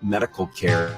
medical care.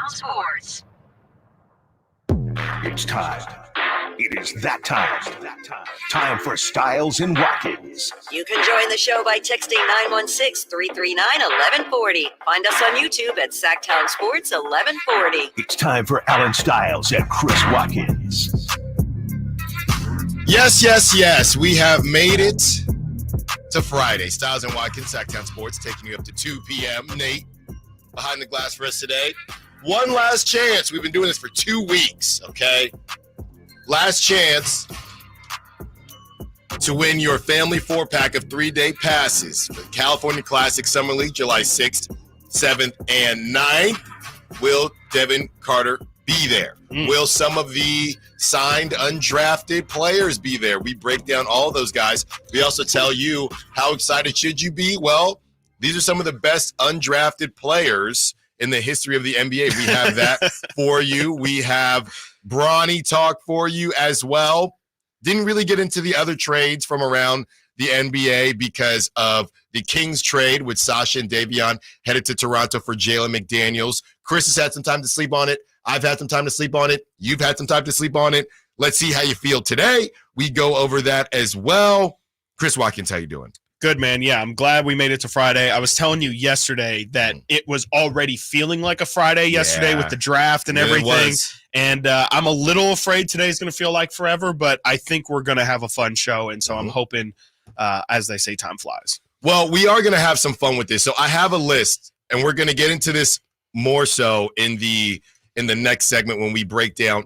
Sports. It's time. It is that time. Time for Stiles and Watkins. You can join the show by texting 916-339-1140. Find us on YouTube at Sacktown Sports 1140. It's time for Alan Stiles and Chris Watkins. Yes. We have made it to Friday. Stiles and Watkins, Sacktown Sports, taking you up to 2 p.m. Nate, behind the glass for us today. One last chance. We've been doing this for 2 weeks, okay? Last chance to win your family 4-pack of 3-day passes for the California Classic Summer League, July 6th, 7th, and 9th. Will Devin Carter be there? Will some of the signed, undrafted players be there? We break down all those guys. We also tell you how excited should you be? Well, these are some of the best undrafted players in the history of the NBA. We have that for you. We have Bronny talk for you as well. Didn't really get into the other trades from around the NBA because of the Kings trade with Sasha and Davion headed to Toronto for Jalen McDaniels. Chris has had some time to sleep on it. I've had some time to sleep on it. You've had some time to sleep on it. Let's see how you feel today. We go over that as well. Chris Watkins, how you doing? Good, man. Yeah, I'm glad we made it to Friday. I was telling you yesterday that it was already feeling like a Friday yesterday with the draft and everything. And I'm a little afraid today's going to feel like forever, but I think we're going to have a fun show. And so I'm hoping as they say, time flies. Well, we are going to have some fun with this. So I have a list, and we're going to get into this more so in the next segment when we break down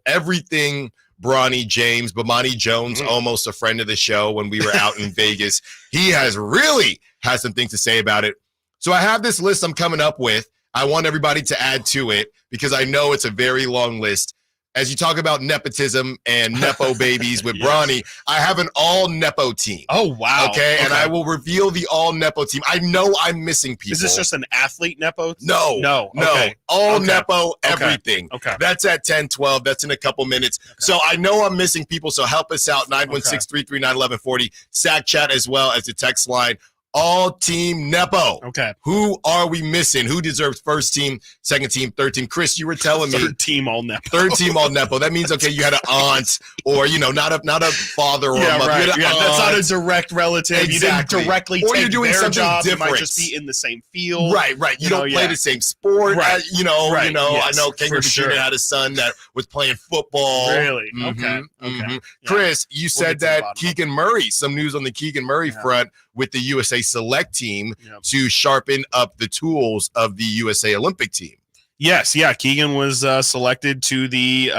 everything Bronny James, Bomani Jones, almost a friend of the show when we were out in Vegas. He has really had some things to say about it. So I have this list I'm coming up with. I want everybody to add to it because I know it's a very long list. As you talk about nepotism and Nepo babies with Bronny, I have an all-Nepo team. Oh, wow. Okay, and I will reveal the all-Nepo team. I know I'm missing people. Is this just an athlete Nepo? No. Okay. All-Nepo, everything. Okay. That's at 10:12. That's in a couple minutes. Okay. So I know I'm missing people, so help us out, 916-339-1140. SAC chat as well as the text line. All team Nepo. Okay. Who are we missing? Who deserves first team, second team, third team? Chris, you were telling me. Third team all Nepo. Third team all Nepo. That means, okay, you had an aunt or, not a father or a mother. Right. That's not a direct relative. Exactly. You didn't directly or take you're doing their something job. different. You might just be in the same field. Right. You don't play the same sport. Right. Yes, I know King Virginia had a son that was playing football. Really? Mm-hmm. Okay. Yeah. Chris, you said that Keegan Murray, some news on the Keegan Murray front with the USA Select team to sharpen up the tools of the USA Olympic team. Yes, Keegan was selected to the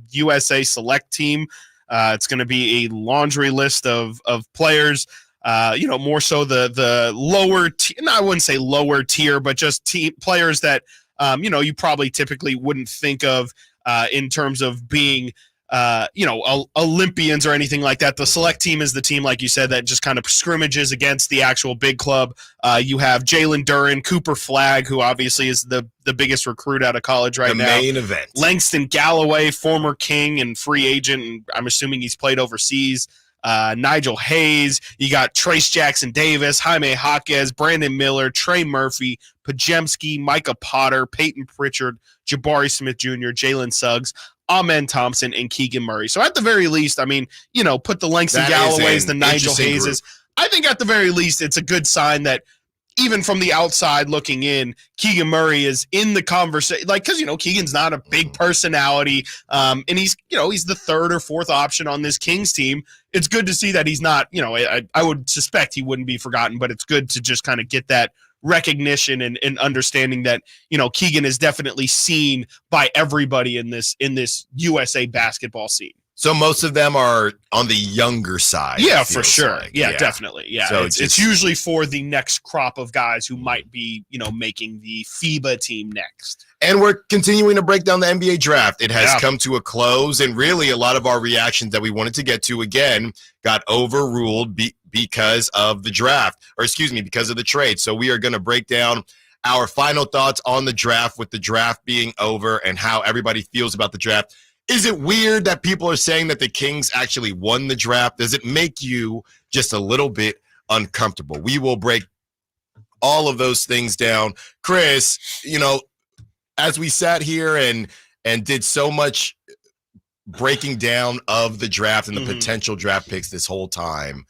USA Select team. It's going to be a laundry list of players. More so the lower tier. I wouldn't say lower tier, but just players that you probably typically wouldn't think of in terms of being Olympians or anything like that. The select team is the team, like you said, that just kind of scrimmages against the actual big club. You have Jalen Duren, Cooper Flagg, who obviously is the biggest recruit out of college right now. The main event. Langston Galloway, former King and free agent, and I'm assuming he's played overseas. Nigel Hayes. You got Trace Jackson Davis, Jaime Jaquez, Brandon Miller, Trey Murphy, Pajemski, Micah Potter, Peyton Pritchard, Jabari Smith Jr., Jalen Suggs, Amen Thompson, and Keegan Murray. So at the very least, put the Langston Galloways, the Nigel Hayeses. I think at the very least, it's a good sign that even from the outside looking in, Keegan Murray is in the conversation. Because, Keegan's not a big personality, and he's the third or fourth option on this Kings team. It's good to see that he's not, I would suspect he wouldn't be forgotten, but it's good to just kind of get that recognition and understanding that Keegan is definitely seen by everybody in this USA basketball scene. So most of them are on the younger side. Yeah, for sure. Yeah, definitely. Yeah, so it's usually for the next crop of guys who might be making the FIBA team next. And we're continuing to break down the NBA draft. It has come to a close, and really a lot of our reactions that we wanted to get to again got overruled because of the draft, because of the trade. So we are going to break down our final thoughts on the draft with the draft being over and how everybody feels about the draft. Is it weird that people are saying that the Kings actually won the draft? Does it make you just a little bit uncomfortable? We will break all of those things down. Chris, as we sat here and did so much breaking down of the draft and the potential draft picks this whole time,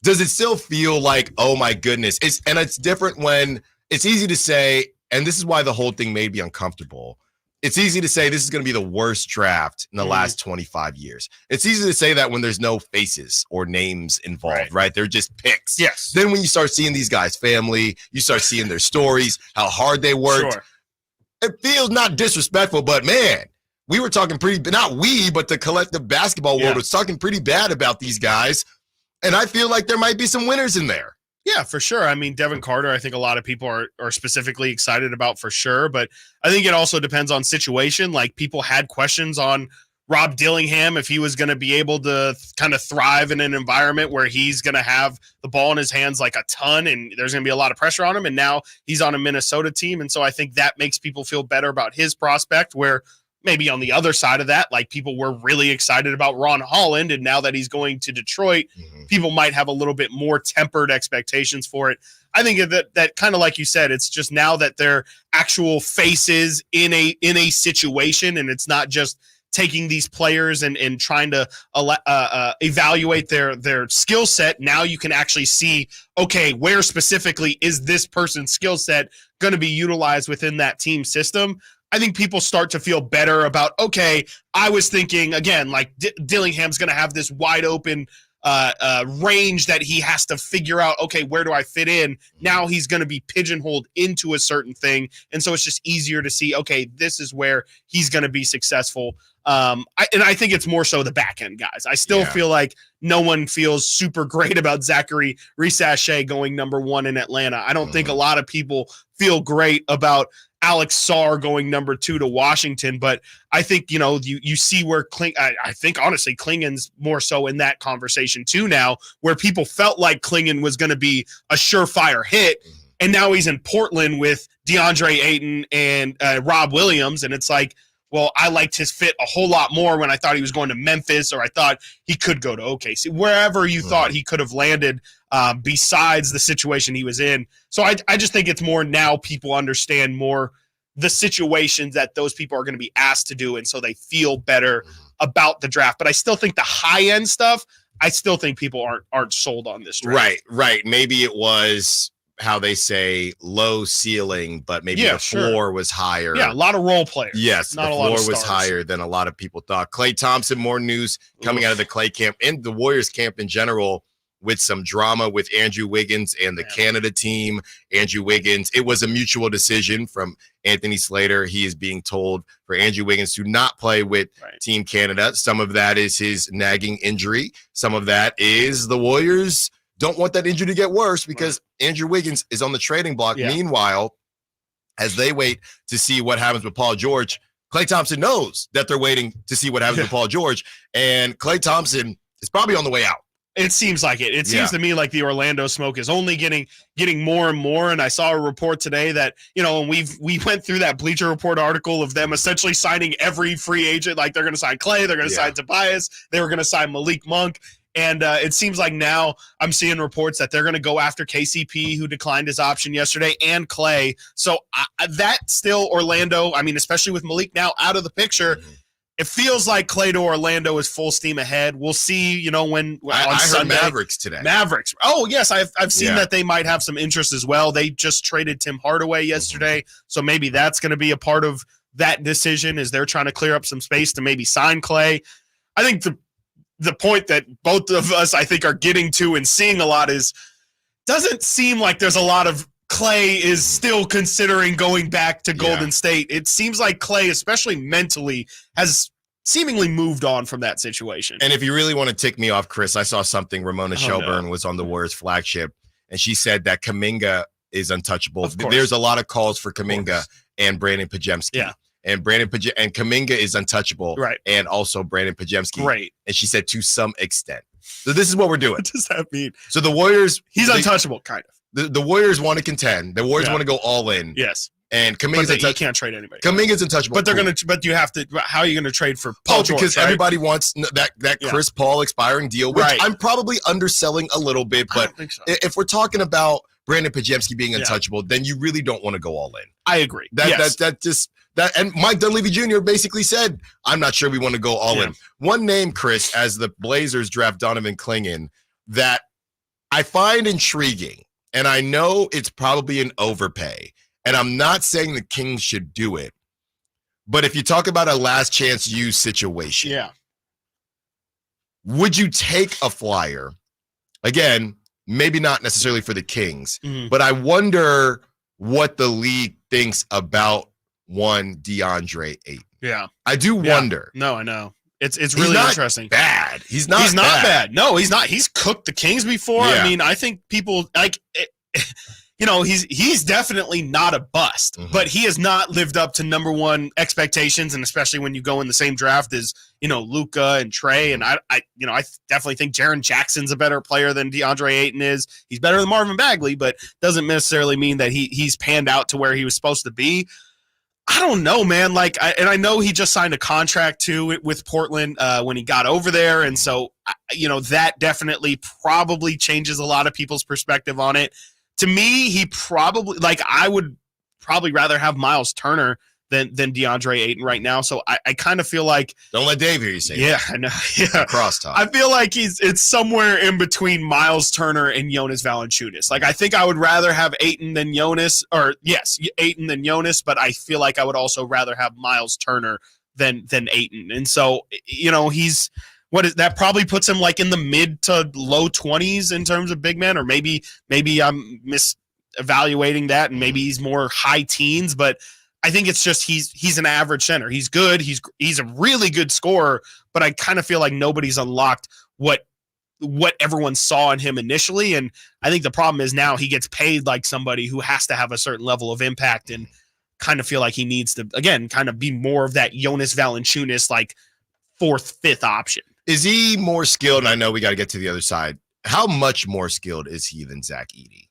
does it still feel like, oh my goodness? It's different when it's easy to say, and this is why the whole thing made me uncomfortable. It's easy to say this is going to be the worst draft in the last 25 years. It's easy to say that when there's no faces or names involved, right? They're just picks. Yes. Then when you start seeing these guys' family, you start seeing their stories, how hard they worked. Sure. It feels not disrespectful, but man, we were talking but the collective basketball world was talking pretty bad about these guys. And I feel like there might be some winners in there. Yeah, for sure. Devin Carter, I think a lot of people are specifically excited about for sure. But I think it also depends on situation. Like people had questions on Rob Dillingham, if he was going to be able to kind of thrive in an environment where he's going to have the ball in his hands like a ton and there's going to be a lot of pressure on him. And now he's on a Minnesota team. And so I think that makes people feel better about his prospect, where maybe on the other side of that, like people were really excited about Ron Holland, and now that he's going to Detroit, people might have a little bit more tempered expectations for it. I think that kind of like you said, it's just now that they're actual faces in a situation, and it's not just taking these players and trying to evaluate their skill set. Now you can actually see, okay, where specifically is this person's skill set going to be utilized within that team system? I think people start to feel better about, okay, I was thinking, again, like Dillingham's going to have this wide open range that he has to figure out, okay, where do I fit in? Now he's going to be pigeonholed into a certain thing. And so it's just easier to see, okay, this is where he's going to be successful. I think it's more so the back end guys. I still feel like no one feels super great about Zachary Risachet going number 1 in Atlanta. I don't think a lot of people feel great about Alex Sarr going number 2 to Washington, but I think, you see where I think honestly Klingen's more so in that conversation too now, where people felt like Klingen was going to be a surefire hit, and now he's in Portland with DeAndre Ayton and Rob Williams, and it's like, well, I liked his fit a whole lot more when I thought he was going to Memphis, or I thought he could go to OKC, wherever you thought he could have landed besides the situation he was in. So I just think it's more now people understand more the situations that those people are going to be asked to do, and so they feel better about the draft. But I still think the high-end stuff, I still think people aren't sold on this draft. Right. Maybe it was how they say low ceiling, but maybe the floor was higher. Yeah, a lot of role players. Yes, not the a lot of floor was stars. higher than a lot of people thought. Klay Thompson, more news coming out of the Klay camp and the Warriors camp in general, with some drama with Andrew Wiggins and the Canada team. Andrew Wiggins, it was a mutual decision from Anthony Slater. He is being told for Andrew Wiggins to not play with Team Canada. Some of that is his nagging injury. Some of that is the Warriors don't want that injury to get worse because Andrew Wiggins is on the trading block. Meanwhile, as they wait to see what happens with Paul George, Klay Thompson knows that they're waiting to see what happens with Paul George, and Klay Thompson is probably on the way out. It seems like it. It seems to me like the Orlando smoke is only getting more and more. And I saw a report today that, and we went through that Bleacher Report article of them essentially signing every free agent. Like they're going to sign Klay, they're going to sign Tobias, they were going to sign Malik Monk. And it seems like now I'm seeing reports that they're going to go after KCP, who declined his option yesterday, and Klay. So that still Orlando, I mean, especially with Malik now out of the picture, it feels like Klay to Orlando is full steam ahead. We'll see, when I on Sunday. heard Mavericks today. Mavericks. Oh, yes, I've seen that they might have some interest as well. They just traded Tim Hardaway yesterday, so maybe that's going to be a part of that decision as they're trying to clear up some space to maybe sign Klay. I think the point that both of us, I think, are getting to and seeing a lot is doesn't seem like there's a lot of Klay is still considering going back to Golden State. It seems like Klay, especially mentally, has seemingly moved on from that situation. And if you really want to tick me off, Chris, I saw something. Ramona Shelburne was on the Warriors flagship, and she said that Kuminga is untouchable. There's a lot of calls for Kuminga and Brandon Pajemski. Yeah. And and Kuminga is untouchable. Right. And also Brandon Pajemski. Right. And she said to some extent. So this is what we're doing. What does that mean? So the Warriors. He's untouchable, kind of. The Warriors want to contend. The Warriors want to go all in. Yes. And Kuminga's untouchable. You can't trade anybody. Kuminga's untouchable. But they're going to, but you have to, how are you going to trade for Paul George? Because everybody wants that Chris Paul expiring deal, which I'm probably underselling a little bit. But if we're talking about Brandon Pajemski being untouchable, then you really don't want to go all in. I agree. And Mike Dunleavy Jr. basically said, I'm not sure we want to go all in. One name, Chris, as the Blazers draft Donovan Klingen, that I find intriguing, and I know it's probably an overpay, and I'm not saying the Kings should do it, but if you talk about a last chance use situation, would you take a flyer? Again, maybe not necessarily for the Kings, but I wonder what the league thinks about one DeAndre Ayton. Yeah. I do wonder. No, I know. It's really interesting. Bad. He's not bad. No, he's not. He's cooked the Kings before. Yeah. I mean, I think people like he's definitely not a bust, but he has not lived up to number one expectations, and especially when you go in the same draft as, Luka and Trey, and I definitely think Jaren Jackson's a better player than DeAndre Ayton is. He's better than Marvin Bagley, but doesn't necessarily mean that he's panned out to where he was supposed to be. I don't know, man. And I know he just signed a contract too with Portland when he got over there, and so that definitely probably changes a lot of people's perspective on it. To me, he probably I would probably rather have Miles Turner than DeAndre Ayton right now. So I kind of feel like, don't let Dave hear you say that. I know. Yeah, crosstalk. I feel like it's somewhere in between Miles Turner and Jonas Valanciunas. I think I would rather have Ayton than Jonas, or yes, Ayton than Jonas, but I feel like I would also rather have Miles Turner than Ayton. And so he's what is that? Probably puts him like in the mid to low 20s in terms of big men, or maybe I'm misevaluating that, and maybe he's more high teens. But I think it's just he's an average center. He's good. He's a really good scorer, but I kind of feel like nobody's unlocked what everyone saw in him initially. And I think the problem is now he gets paid like somebody who has to have a certain level of impact, and kind of feel like he needs to, again, kind of be more of that Jonas Valanciunas, like 4th, 5th option. Is he more skilled? And I know we got to get to the other side. How much more skilled is he than Zach Edey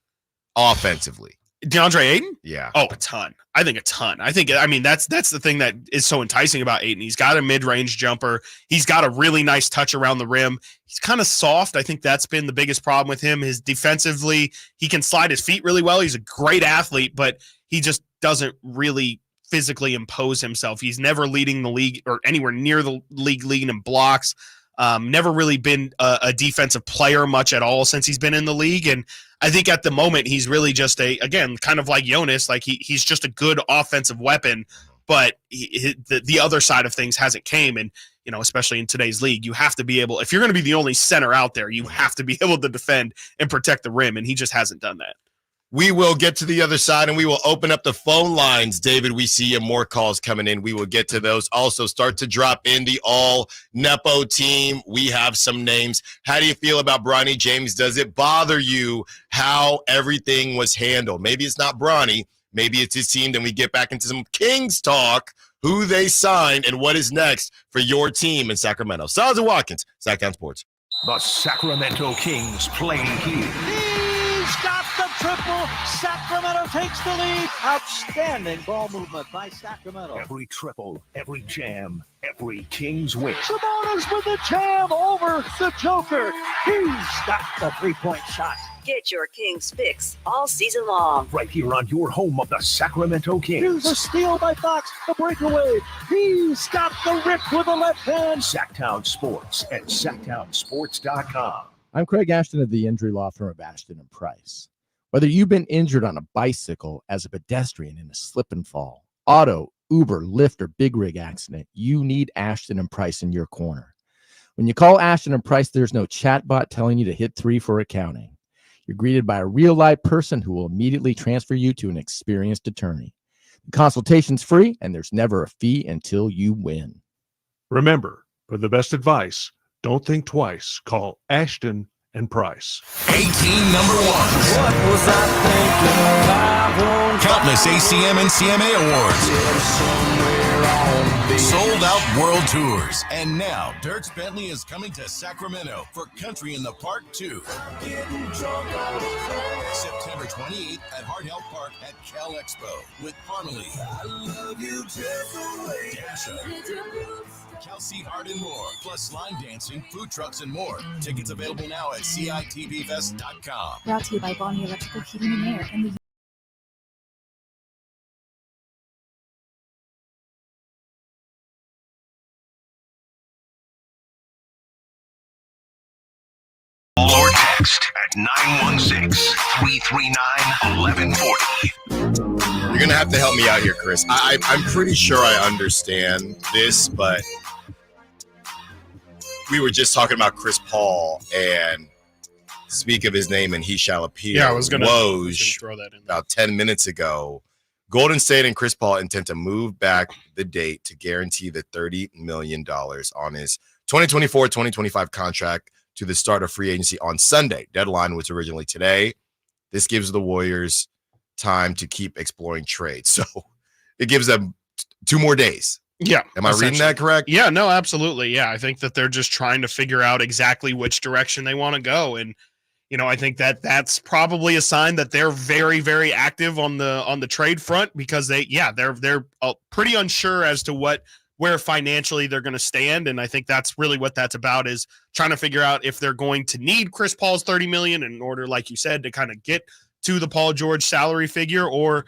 offensively? DeAndre Ayton? Yeah. Oh, a ton. I think a ton. I mean, that's the thing that is so enticing about Ayton. He's got a mid-range jumper. He's got a really nice touch around the rim. He's kind of soft. I think that's been the biggest problem with him. His defensively, he can slide his feet really well. He's a great athlete, but he just doesn't really physically impose himself. He's never leading the league or anywhere near the league leading in blocks. Never really been a defensive player much at all since he's been in the league. And I think at the moment he's really just again, kind of like Jonas, like he's just a good offensive weapon, but the other side of things hasn't came. And, especially in today's league, you have to be able, if you're going to be the only center out there, you have to be able to defend and protect the rim. And he just hasn't done that. We will get to the other side and we will open up the phone lines. David, we see more calls coming in. We will get to those. Also, start to drop in the all-nepo team. We have some names. How do you feel about Bronny James? Does it bother you how everything was handled? Maybe it's not Bronny. Maybe it's his team. Then we get back into some Kings talk, who they signed, and what is next for your team in Sacramento. Stiles Watkins, Sacktown Sports. The Sacramento Kings play here. He's got the triple. Sacramento takes the lead. Outstanding ball movement by Sacramento. Every triple, every jam, every Kings win. Sabonis with the jam over the Joker. He's got the three-point shot. Get your Kings fix all season long. Right here on your home of the Sacramento Here's Kings. a steal by Fox. The breakaway. He's got the rip with the left hand. Sacktown Sports at sacktownsports.com. I'm Craig Ashton of the injury law firm of Ashton and Price. Whether you've been injured on a bicycle, as a pedestrian in a slip and fall, auto, Uber, Lyft, or big rig accident, you need Ashton and Price in your corner. When you call Ashton and Price, there's no chatbot telling you to hit 3 for accounting. You're greeted by a real live person who will immediately transfer you to an experienced attorney. The consultation's free, and there's never a fee until you win. Remember, for the best advice, don't think twice. Call Ashton and Price. 18 number ones. What was I thinking? Countless ACM and CMA awards. Sold out world tours. And now Dierks Bentley is coming to Sacramento for Country in the Park 2. September 28th at Hard Health Park at Cal Expo with Parmalee, Dasha, Cal Seat Art and more, plus line dancing, food trucks, and more. Tickets available now at CITVFest.com. Brought to you by Bonnie Electrical Heating and Air and the Or text at 916-339-1140. You're going to have to help me out here, Chris. I'm pretty sure I understand this, but we were just talking about Chris Paul and speak of his name and he shall appear. Yeah, I was gonna Woj throw that in there. about 10 minutes ago. Golden State and Chris Paul intend to move back the date to guarantee the $30 million on his 2024-2025 contract to the start of free agency on Sunday. Deadline was originally today. This gives the Warriors time to keep exploring trades. So it gives them 2 more days. Yeah. Am I reading that correct? Yeah, no, absolutely. Yeah, I think that they're just trying to figure out exactly which direction they want to go. And, I think that that's probably a sign that they're very, very active on the trade front because they're pretty unsure as to where financially they're going to stand. And I think that's really what that's about, is trying to figure out if they're going to need Chris Paul's $30 million in order, like you said, to kind of get to the Paul George salary figure, or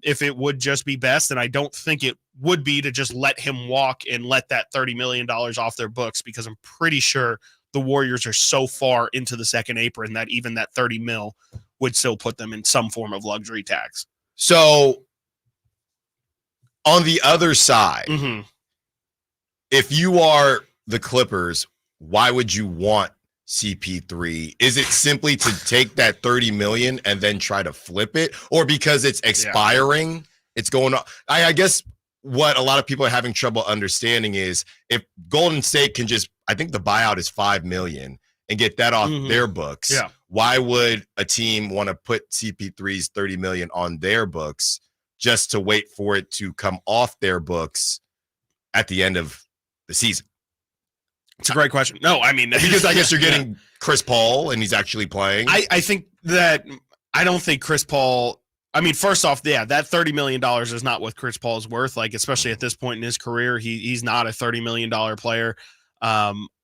if it would just be best. And I don't think it would be to just let him walk and let that $30 million off their books, because I'm pretty sure the Warriors are so far into the second apron that even that 30 mil would still put them in some form of luxury tax. So on the other side, Mm-hmm. if you are the Clippers, why would you want CP3? Is it simply to take that $30 million and then try to flip it, or because it's expiring? It's going on. I guess what a lot of people are having trouble understanding is if Golden State can just, I think the buyout is $5 million and get that off their books. Yeah. Why would a team want to put CP3's $30 million on their books just to wait for it to come off their books at the end of the season? It's a great question. No, I mean, because I guess you're getting Chris Paul and he's actually playing. I think that I don't think Chris Paul. I mean, first off, that $30 million is not what Chris Paul is worth. Like, especially at this point in his career, he's not a $30 million player.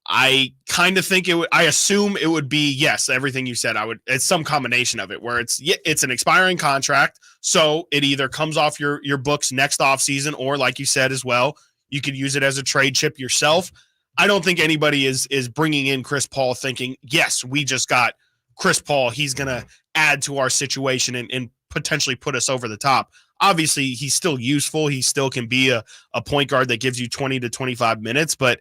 I kind of think I assume it would be, yes, everything you said. It's some combination of it where it's an expiring contract. So it either comes off your books next offseason, or like you said as well, you could use it as a trade chip yourself. I don't think anybody is bringing in Chris Paul thinking, yes, we just got Chris Paul. He's going to add to our situation and potentially put us over the top. Obviously, he's still useful. He still can be a point guard that gives you 20 to 25 minutes. But,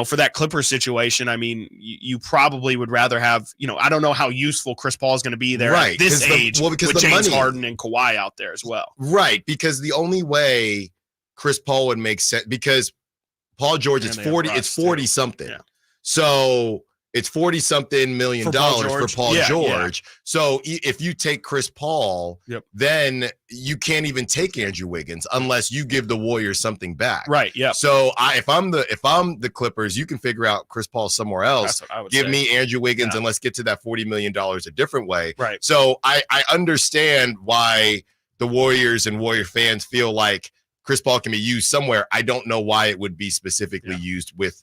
for that Clippers situation, I mean, you probably would rather have, I don't know how useful Chris Paul is going to be there at this age with James Harden and Kawhi out there as well. Right, because the only way Chris Paul would make sense, because Paul George, it's 40 something. Yeah. So it's 40 something million dollars for Paul George. Yeah. So if you take Chris Paul, then you can't even take Andrew Wiggins unless you give the Warriors something back. Right. Yeah. So if I'm the Clippers, you can figure out Chris Paul somewhere else. Give me Andrew Wiggins and let's get to that $40 million a different way. Right. So I understand why the Warriors and Warrior fans feel like Chris Paul can be used somewhere. I don't know why it would be specifically used with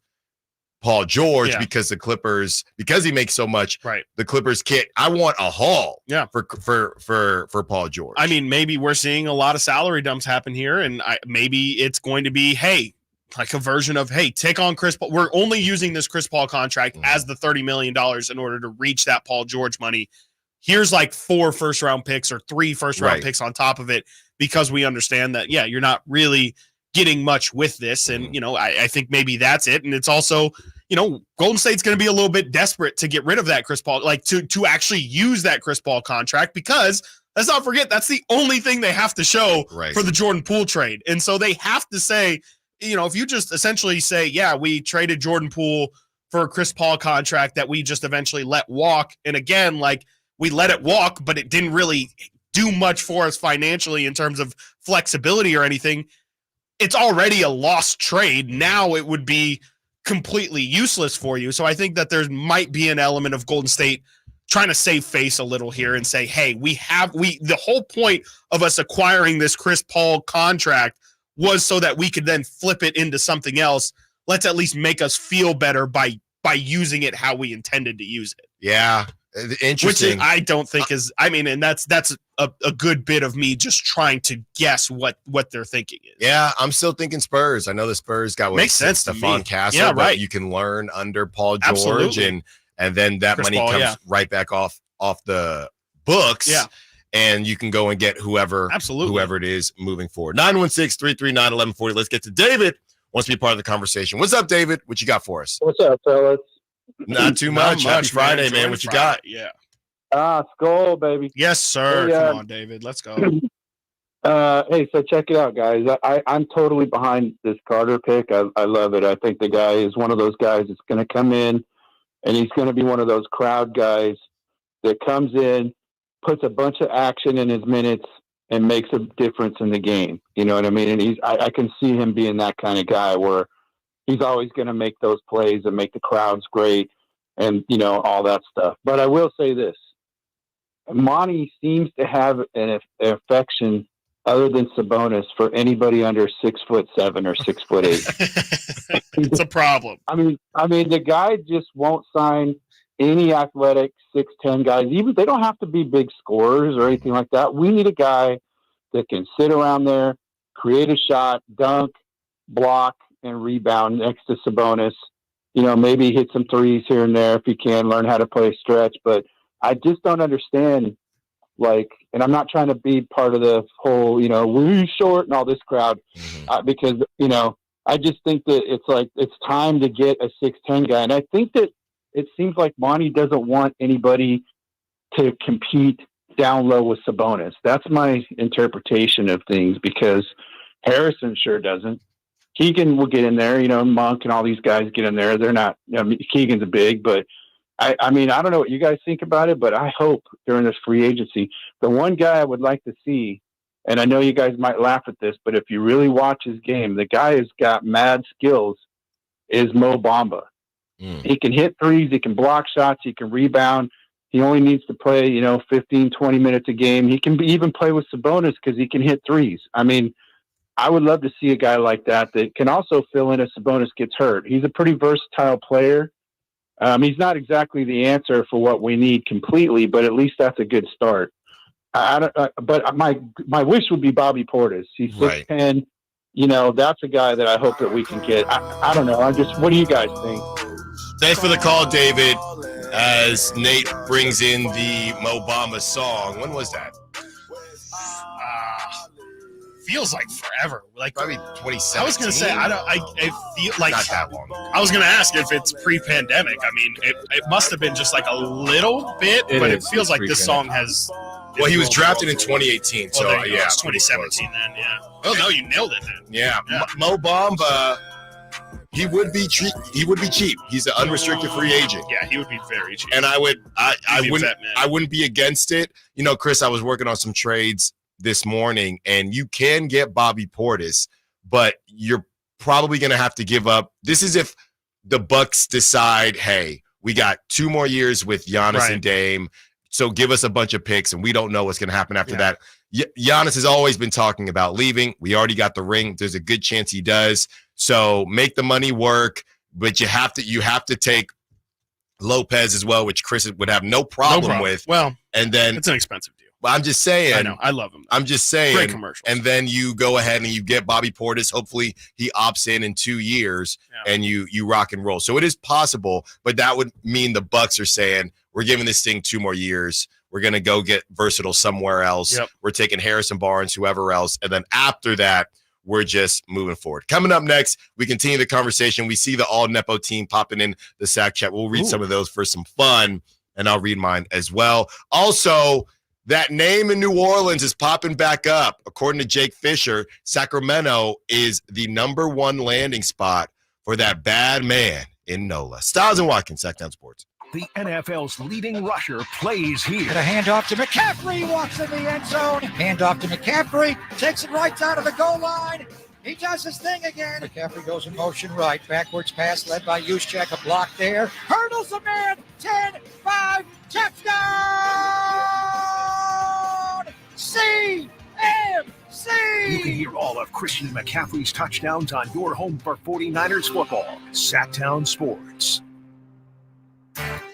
Paul George because the Clippers, because he makes so much, the Clippers can't. I want a haul for Paul George. I mean, maybe we're seeing a lot of salary dumps happen here, and maybe it's going to be, hey, like a version of, hey, take on Chris Paul. We're only using this Chris Paul contract as the $30 million in order to reach that Paul George money. Here's like 4 first-round picks or 3 first-round picks on top of it, because we understand that, you're not really getting much with this. And, I think maybe that's it. And it's also, Golden State's going to be a little bit desperate to get rid of that Chris Paul, like to actually use that Chris Paul contract, because let's not forget, that's the only thing they have to show for the Jordan Poole trade. And so they have to say, if you just essentially say, we traded Jordan Poole for a Chris Paul contract that we just eventually let walk. And again, like, we let it walk, but it didn't really do much for us financially in terms of flexibility or anything. It's already a lost trade. Now it would be completely useless for you. So I think that there might be an element of Golden State trying to save face a little here and say, hey, the whole point of us acquiring this Chris Paul contract was so that we could then flip it into something else. Let's at least make us feel better by using it how we intended to use it. Yeah. Interesting. Which I don't think is, and that's a good bit of me just trying to guess what they're thinking is. Yeah, I'm still thinking Spurs. I know the Spurs got makes sense to Stephon me. Castle, but you can learn under Paul George, and then that Chris money Paul, comes right back off the books. Yeah. And you can go and get whoever it is moving forward. 916-339-1140. Let's get to David. Wants to be part of the conversation. What's up, David? What you got for us? What's up, fellas? Not too much. Happy Friday, man. What you got? Yeah. Skull, baby. Yes, sir. Hey, come on, David. Let's go. Hey, so check it out, guys. I'm totally behind this Carter pick. I love it. I think the guy is one of those guys that's going to come in, and he's going to be one of those crowd guys that comes in, puts a bunch of action in his minutes, and makes a difference in the game. You know what I mean? And I can see him being that kind of guy where he's always going to make those plays and make the crowds great and, all that stuff. But I will say this. Monty seems to have an affection other than Sabonis for anybody under 6'7" or 6'8". It's a problem. I mean, the guy just won't sign any athletic 6'10" guys. Even they don't have to be big scorers or anything like that. We need a guy that can sit around there, create a shot, dunk, block, and rebound next to Sabonis. Maybe hit some threes here and there if he can, learn how to play stretch. But I just don't understand, and I'm not trying to be part of the whole, we're short and all this crowd, because, I just think that it's time to get a 6'10" guy. And I think that it seems like Monty doesn't want anybody to compete down low with Sabonis. That's my interpretation of things, because Harrison sure doesn't. Keegan will get in there, Monk and all these guys get in there. They're not, Keegan's a big, but I mean, I don't know what you guys think about it, but I hope during this free agency, the one guy I would like to see, and I know you guys might laugh at this, but if you really watch his game, the guy has got mad skills, is Mo Bamba. He can hit threes, he can block shots, he can rebound. He only needs to play, 15, 20 minutes a game. He can even play with Sabonis because he can hit threes. I mean, I would love to see a guy like that can also fill in if Sabonis gets hurt. He's a pretty versatile player. He's not exactly the answer for what we need completely, but at least that's a good start. But my wish would be Bobby Portis. He's 6'10". That's a guy that I hope that we can get. I don't know. What do you guys think? Thanks for the call, David. As Nate brings in the Mo Bamba song. When was that? Feels like forever. Like probably 2017. I was gonna say I feel like not that long. I was gonna ask if it's pre-pandemic. I mean, it must have been just like a little bit, but it feels like this song has. Well, he was drafted in 2018, so yeah, it's 2017 then. Yeah. Oh no, you nailed it then. Yeah. Mo Bamba. He would be cheap. He's an unrestricted free agent. Yeah, he would be very cheap. And I wouldn't be against it. Chris, I was working on some trades this morning, and you can get Bobby Portis, but you're probably going to have to give up. This is if the Bucks decide, hey, we got 2 more years with Giannis and Dame, so give us a bunch of picks, and we don't know what's going to happen after that. Giannis has always been talking about leaving. We already got the ring. There's a good chance he does. So make the money work, but you have to take Lopez as well, which Chris would have no problem with. Well, and then it's an expensive deal. Well, I'm just saying. I know. I love him. I'm just saying. Great commercials. And then you go ahead and you get Bobby Portis. Hopefully he opts in 2 years and you rock and roll. So it is possible, but that would mean the Bucks are saying, we're giving this thing 2 more years. We're going to go get versatile somewhere else. Yep. We're taking Harrison Barnes, whoever else. And then after that, we're just moving forward. Coming up next, we continue the conversation. We see the All-Nepo team popping in the Sac chat. We'll read some of those for some fun, and I'll read mine as well. Also, that name in New Orleans is popping back up. According to Jake Fisher, Sacramento is the #1 landing spot for that bad man in NOLA. Stiles and Watkins, Sacktown Sports. The NFL's leading rusher plays here. And a handoff to McCaffrey, walks in the end zone. Handoff to McCaffrey, takes it right down to the goal line. He does his thing again. McCaffrey goes in motion right. Backwards pass led by Juszczyk. A block there. Hurdles a man. 10-5. Touchdown! CMC! You can hear all of Christian McCaffrey's touchdowns on your home for 49ers football. Sacktown Sports.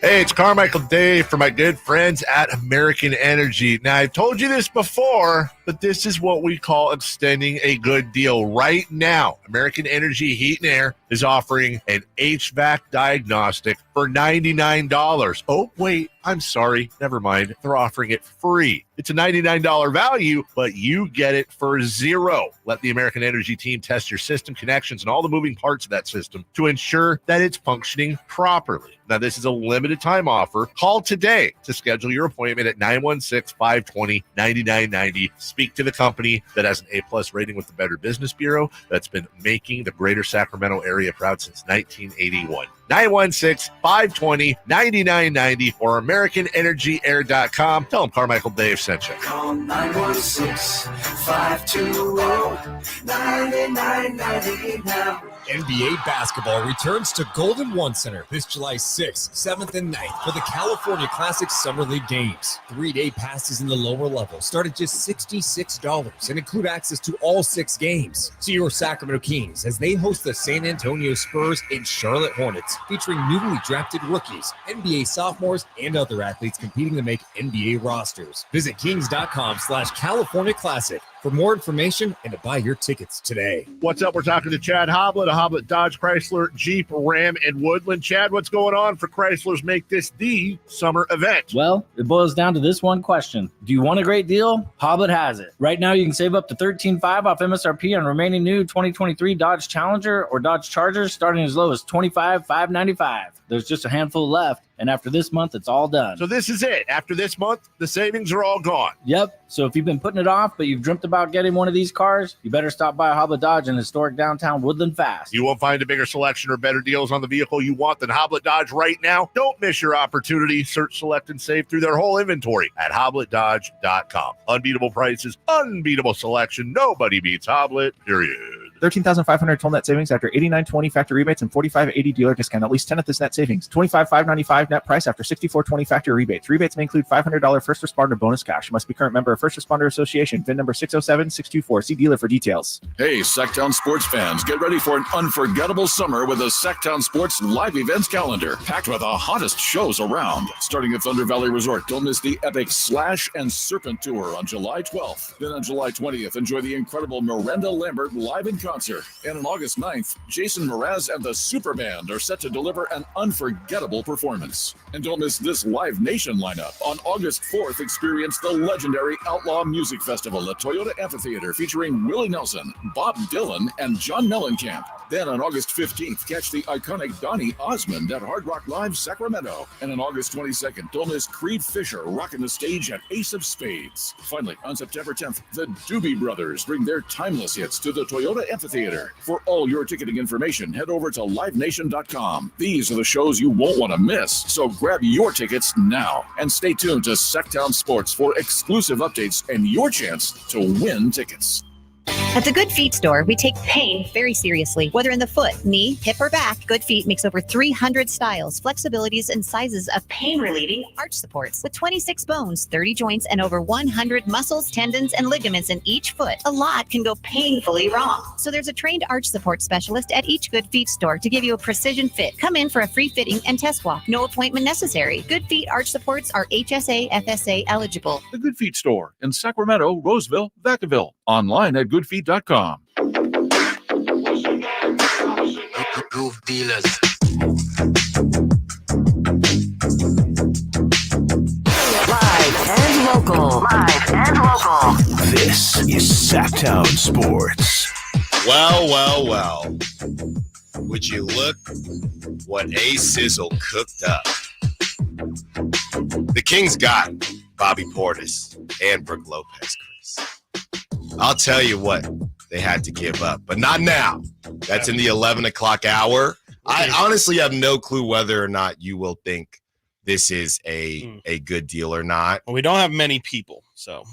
Hey, it's Carmichael Dave for my good friends at American Energy. Now, I've told you this before, but this is what we call extending a good deal. Right now, American Energy Heat and Air is offering an HVAC diagnostic for $99. Oh, wait, I'm sorry. Never mind. They're offering it free. It's a $99 value, but you get it for $0. Let the American Energy team test your system connections and all the moving parts of that system to ensure that it's functioning properly. Now, this is a limited time offer. Call today to schedule your appointment at 916-520-9990. Speak to the company that has an A+ rating with the Better Business Bureau that's been making the greater Sacramento area proud since 1981. 916-520-9990 or AmericanEnergyAir.com. Tell them Carmichael Dave sent you. Call 916-520-9990 now. NBA basketball returns to Golden One Center this July 6th, 7th, and 9th for the California Classic Summer League Games. 3-day passes in the lower level start at just $66 and include access to all 6 games. See your Sacramento Kings as they host the San Antonio Spurs and Charlotte Hornets, featuring newly drafted rookies, NBA sophomores, and other athletes competing to make NBA rosters. Visit kings.com/California Classic for for more information and to buy your tickets today. What's up? We're talking to Chad Hoblet of Hoblet Dodge, Chrysler, Jeep, Ram, and Woodland. Chad, what's going on for Chrysler's Make This the Summer event? Well, it boils down to this one question. Do you want a great deal? Hoblet has it. Right now, you can save up to $13,500 off MSRP on remaining new 2023 Dodge Challenger or Dodge Chargers, starting as low as $25,595. There's just a handful left, and after this month, it's all done. So this is it. After this month, the savings are all gone. Yep. So if you've been putting it off, but you've dreamt about getting one of these cars, you better stop by Hoblet Dodge in historic downtown Woodland fast. You won't find a bigger selection or better deals on the vehicle you want than Hoblet Dodge right now. Don't miss your opportunity. Search, select, and save through their whole inventory at HobletDodge.com. Unbeatable prices, unbeatable selection. Nobody beats Hoblet, period. $13,500 total net savings after $89.20 factory rebates and $45.80 dealer discount. At least 10 of this net savings. $25,595 net price after $64.20 factory rebates. Rebates may include $500 first responder bonus cash. Must be current member of First Responder Association. VIN number 607624. See dealer for details. Hey, Sacktown sports fans, get ready for an unforgettable summer with the Sacktown Sports live events calendar, packed with the hottest shows around. Starting at Thunder Valley Resort, don't miss the epic Slash and Serpent Tour on July 12th. Then on July 20th, enjoy the incredible Miranda Lambert live in concert. And on August 9th, Jason Mraz and the Super Band are set to deliver an unforgettable performance. And don't miss this Live Nation lineup. On August 4th, experience the legendary Outlaw Music Festival at Toyota Amphitheater featuring Willie Nelson, Bob Dylan, and John Mellencamp. Then on August 15th, catch the iconic Donny Osmond at Hard Rock Live Sacramento. And on August 22nd, don't miss Creed Fisher rocking the stage at Ace of Spades. Finally, on September 10th, the Doobie Brothers bring their timeless hits to the Toyota Amphitheater. For all your ticketing information, head over to livenation.com. These are the shows you won't want to miss, so grab your tickets now. And stay tuned to Sacktown Sports for exclusive updates and your chance to win tickets. At the Good Feet store, we take pain very seriously. Whether in the foot, knee, hip, or back, Good Feet makes over 300 styles, flexibilities, and sizes of pain-relieving arch supports. With 26 bones, 30 joints, and over 100 muscles, tendons, and ligaments in each foot, a lot can go painfully wrong. So there's a trained arch support specialist at each Good Feet store to give you a precision fit. Come in for a free fitting and test walk. No appointment necessary. Good Feet arch supports are HSA, FSA eligible. The Good Feet store in Sacramento, Roseville, Vacaville. Online at goodfeet.com. Goof dealers. Live and local. Live and local. This is Sacktown Sports. Well. Would you look what A Sizzle cooked up? The Kings got Bobby Portis and Brook Lopez, Chris. I'll tell you what they had to give up, but not now. That's in the 11 o'clock hour. I honestly have no clue whether or not you will think this is a good deal or not. Well, we don't have many people, so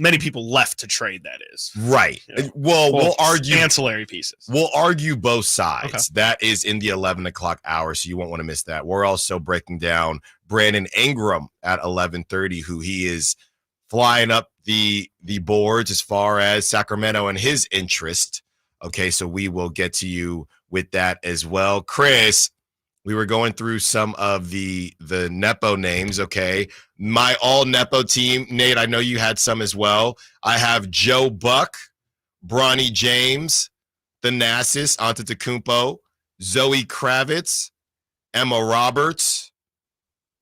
many people left to trade, that is. Right. Well, we'll argue ancillary pieces. We'll argue both sides. Okay. That is in the 11 o'clock hour, so you won't want to miss that. We're also breaking down Brandon Ingram at 11:30, who he is flying up the boards as far as Sacramento and his interest. Okay, so we will get to you with that as well. Chris, we were going through some of the Nepo names, okay? My all-Nepo team, Nate, I know you had some as well. I have Joe Buck, Bronny James, Thanasis Antetokounmpo, Zoe Kravitz, Emma Roberts.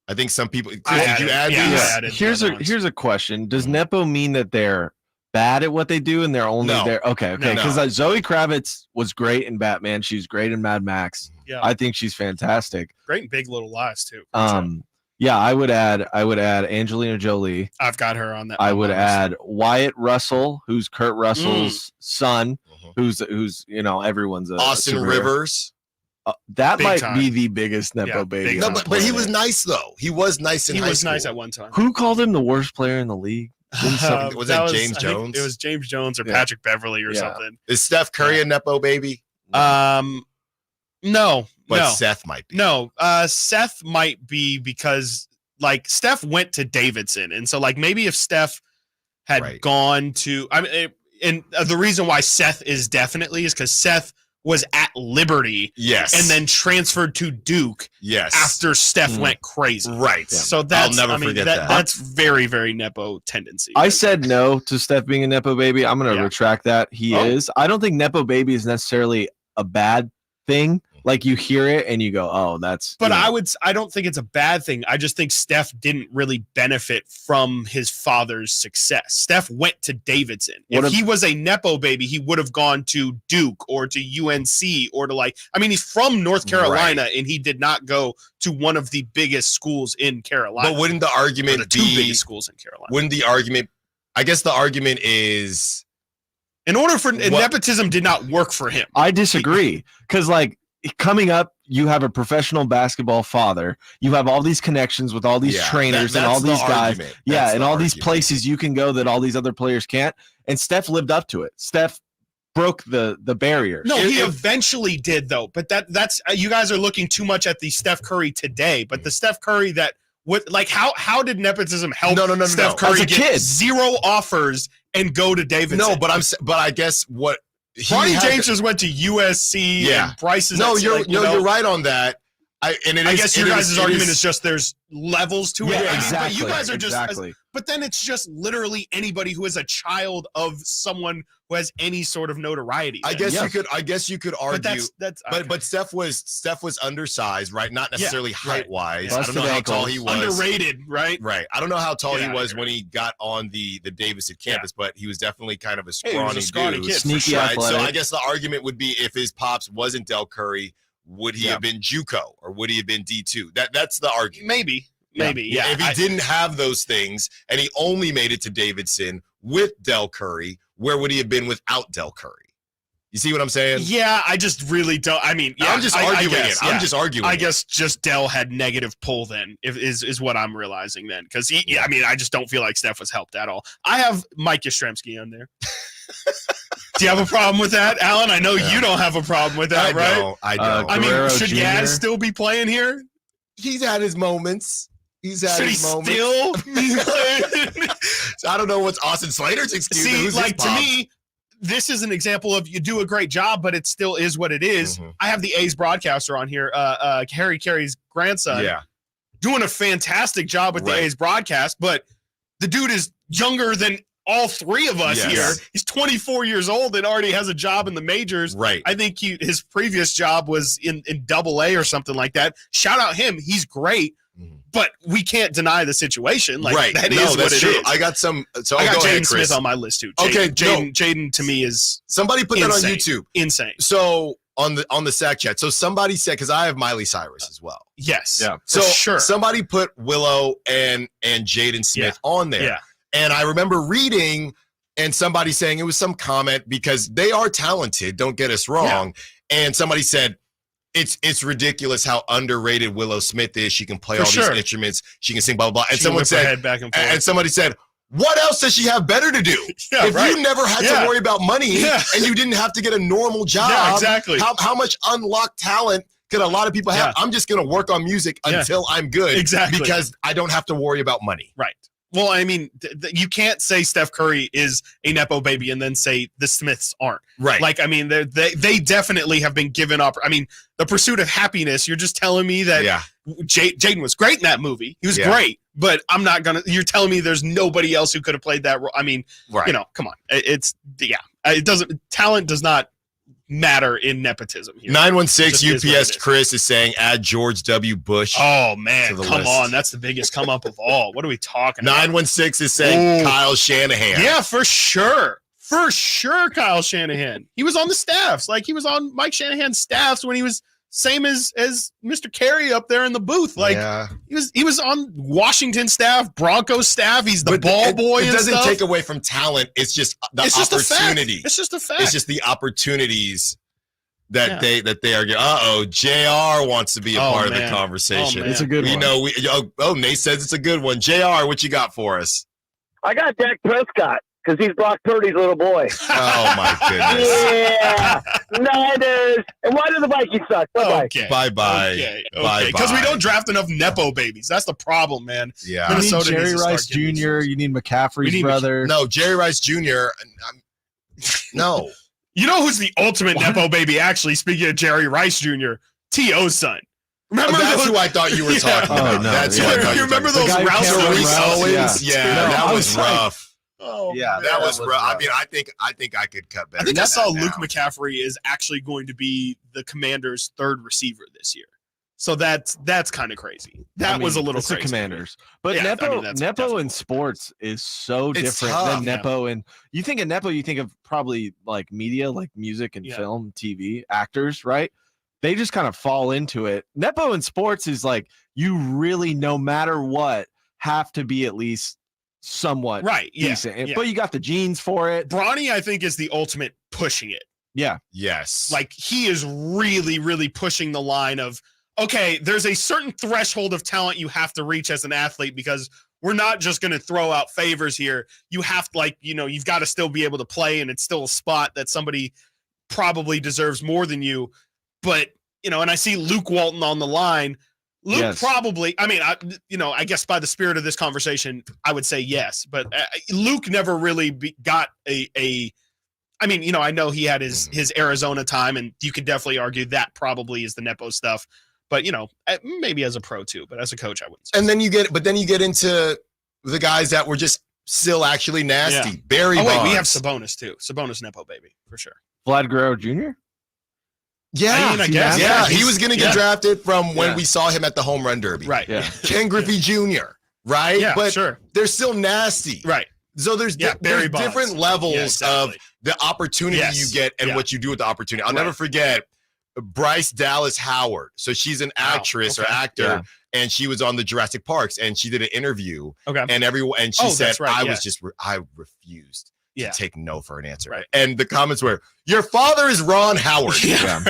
I think some people. Chris, did you add these? Here's a question: does Nepo mean that they're bad at what they do and they're only there? Okay. Because Zoe Kravitz was great in Batman. She's great in Mad Max. Yeah, I think she's fantastic. Great in Big Little Lies too. Yeah, I would add Angelina Jolie. I've got her on that. I would add Wyatt Russell, who's Kurt Russell's son, who's everyone's Austin Rivers. That Big might time. be the biggest Nepo baby. No, but he was nice though. He was nice in high school. He was nice at one time. Who called him the worst player in the league? Was that James Jones? It was James Jones or Patrick Beverly or something. Is Steph Curry a Nepo baby? No. But Seth might be. No, Seth might be because like Steph went to Davidson, and so like maybe if Steph had gone to, and the reason why Seth is definitely is because Seth was at Liberty, yes, and then transferred to Duke, yes, after Steph went crazy, right? Yeah. So that's I'll never forget that. That's very, very Nepo tendency. I said no to Steph being a Nepo baby. I'm going to retract that. He is. I don't think Nepo baby is necessarily a bad thing. Like you hear it and you go, oh, that's. But I don't think it's a bad thing. I just think Steph didn't really benefit from his father's success. Steph went to Davidson. If he was a Nepo baby, he would have gone to Duke or to UNC or to he's from North Carolina and he did not go to one of the biggest schools in Carolina. But wouldn't the argument be two biggest schools in Carolina? Wouldn't the argument? I guess the argument is, in order for nepotism did not work for him. I disagree because coming up, you have a professional basketball father. You have all these connections with all these trainers and all these guys. And all these places you can go that all these other players can't. And Steph lived up to it. Steph broke the barrier. No, he eventually did though. But that's you guys are looking too much at the Steph Curry today. But the Steph Curry that how did nepotism help Steph Curry get 0 offers and go to Davidson? No, but I guess what. Bronny James just went to USC. Yeah. And Bryce is you're right on that. I guess your guys' argument is just there's levels to it. Yeah, exactly. But you guys are just. Exactly. But then it's just literally anybody who is a child of someone who has any sort of notoriety. I guess you could argue. But Steph was undersized, right? Not necessarily height wise. I don't know how tall he was. Underrated, right? Right. I don't know how tall he was when he got on the Davidson campus, but he was definitely kind of a scrawny dude. Kid, sneaky right? athletic. So I guess the argument would be if his pops wasn't Del Curry, would he have been JUCO or would he have been D2? That's the argument. Maybe. Yeah. If he didn't have those things and he only made it to Davidson with Del Curry, where would he have been without Del Curry? You see what I'm saying? Yeah, I just really don't. I mean, I'm just arguing it. I'm just arguing. I guess just Del had negative pull then, is what I'm realizing then. Because I just don't feel like Steph was helped at all. I have Mike Yastrzemski on there. Do you have a problem with that, Alan? I know you don't have a problem with that, right? I don't. I mean, should Yaz still be playing here? He's had his moments. Should he still? So I don't know what's Austin Slater's excuse. See, to me, this is an example of you do a great job, but it still is what it is. Mm-hmm. I have the A's broadcaster on here, Harry Carey's grandson, doing a fantastic job with the A's broadcast, but the dude is younger than all three of us here. He's 24 years old and already has a job in the majors. Right. I think his previous job was in AA or something like that. Shout out him. He's great. But we can't deny the situation. That is what it is. I got some. So I got Jaden Chris. Smith on my list too. Jaden to me is somebody put insane. that on YouTube. Insane. So on the Sack Chat. So somebody said, because I have Miley Cyrus as well. Yes. Yeah. So sure. Somebody put Willow and Jaden Smith on there. Yeah. And I remember reading and somebody saying it was some comment because they are talented. Don't get us wrong. Yeah. And somebody said, It's ridiculous how underrated Willow Smith is. She can play all these instruments. She can sing, blah, blah, blah. And someone said, and somebody said, what else does she have better to do? You never had to worry about money and you didn't have to get a normal job, exactly. How much unlocked talent could a lot of people have? I'm just going to work on music until I'm good. Exactly. Because I don't have to worry about money. Right. Well, I mean, you can't say Steph Curry is a Nepo baby and then say the Smiths aren't. Right. I mean, they definitely have been given up. I mean, The Pursuit of Happiness, you're just telling me that Jaden was great in that movie. He was great, but I'm not going to – you're telling me there's nobody else who could have played that role. I mean, come on. It doesn't – talent does not matter in nepotism here. 916 UPS Chris is saying add George W. Bush. Oh, man, come on. That's the biggest come up of all. What are we talking about? 916 is saying Kyle Shanahan. Yeah, for sure. For sure, Kyle Shanahan. He was on the staffs. He was on Mike Shanahan's staffs when he was same as Mr. Carey up there in the booth. He was on Washington staff, Broncos staff. He's the ball boy. It doesn't stuff. take away from talent. It's just the opportunity. It's just a fact. It's just the opportunities that they are. JR wants to be a part of the conversation. It's a good one. Nate says it's a good one. JR, what you got for us? I got Dak Prescott. Because he's Brock Purdy's little boy. Oh, my goodness. Yeah. Niners. And why do the Vikings suck? Bye-bye. Okay. Bye-bye. Okay. Bye-bye. Because we don't draft enough Nepo babies. That's the problem, man. Yeah. You need Jerry Rice Jr. You need McCaffrey's brother. No, Jerry Rice Jr. No. You know who's the ultimate Nepo baby, actually, speaking of Jerry Rice Jr., T.O.'s son. Remember that's who I thought you were talking about. Oh, no, that's yeah. who I thought you remember those Rouse Owens? Yeah, that was rough. Oh, yeah, that was rough. I mean, I think I could cut better. I think than I saw that Luke now. McCaffrey is actually going to be the Commanders' third receiver this year. So that's kind of crazy. That was a little it's crazy. the Commanders. But Yeah, Nepo that's Nepo definitely in sports is so It's different tough. than Nepo. And you think of Nepo, you think of probably like media, like music and Yeah. film, TV, actors, right? They just kind of fall into it. Nepo in sports is like you really, no matter what, have to be at least somewhat Right. Yeah. decent. yeah. But you got the genes for it. Bronny, I think, is the ultimate pushing it. Yeah. Yes. Like he is really, really pushing the line of, okay, there's a certain threshold of talent you have to reach as an athlete because we're not just going to throw out favors here. You have to, like, you've got to still be able to play, and it's still a spot that somebody probably deserves more than you. But, and I see Luke Walton on the line. Luke probably, I guess by the spirit of this conversation, I would say yes. But Luke never really got I know he had his Arizona time, and you could definitely argue that probably is the Nepo stuff. But, maybe as a pro too, but as a coach, I wouldn't say. And then you get into the guys that were just still actually nasty. Yeah. Barry Bonds. Bonds. We have Sabonis too. Sabonis Nepo baby for sure. Vlad Guerrero Jr. Yeah, I guess. Yeah, he was going to get drafted from when Yeah. we saw him at the home run derby. Right. Yeah. Ken Griffey Jr. Right. Yeah, but sure. they're still nasty. Right. So there's Barry there's Bonds. different levels Yeah, exactly. of the opportunity Yes. you get and Yeah. what you do with the opportunity. I'll Right. never forget Bryce Dallas Howard. So she's an actress or okay. actor, Yeah. and she was on the Jurassic Parks, and she did an interview. Okay. And she said, that's right, I refused Yeah. to take no for an answer. Right. And the comments were, your father is Ron Howard. Yeah.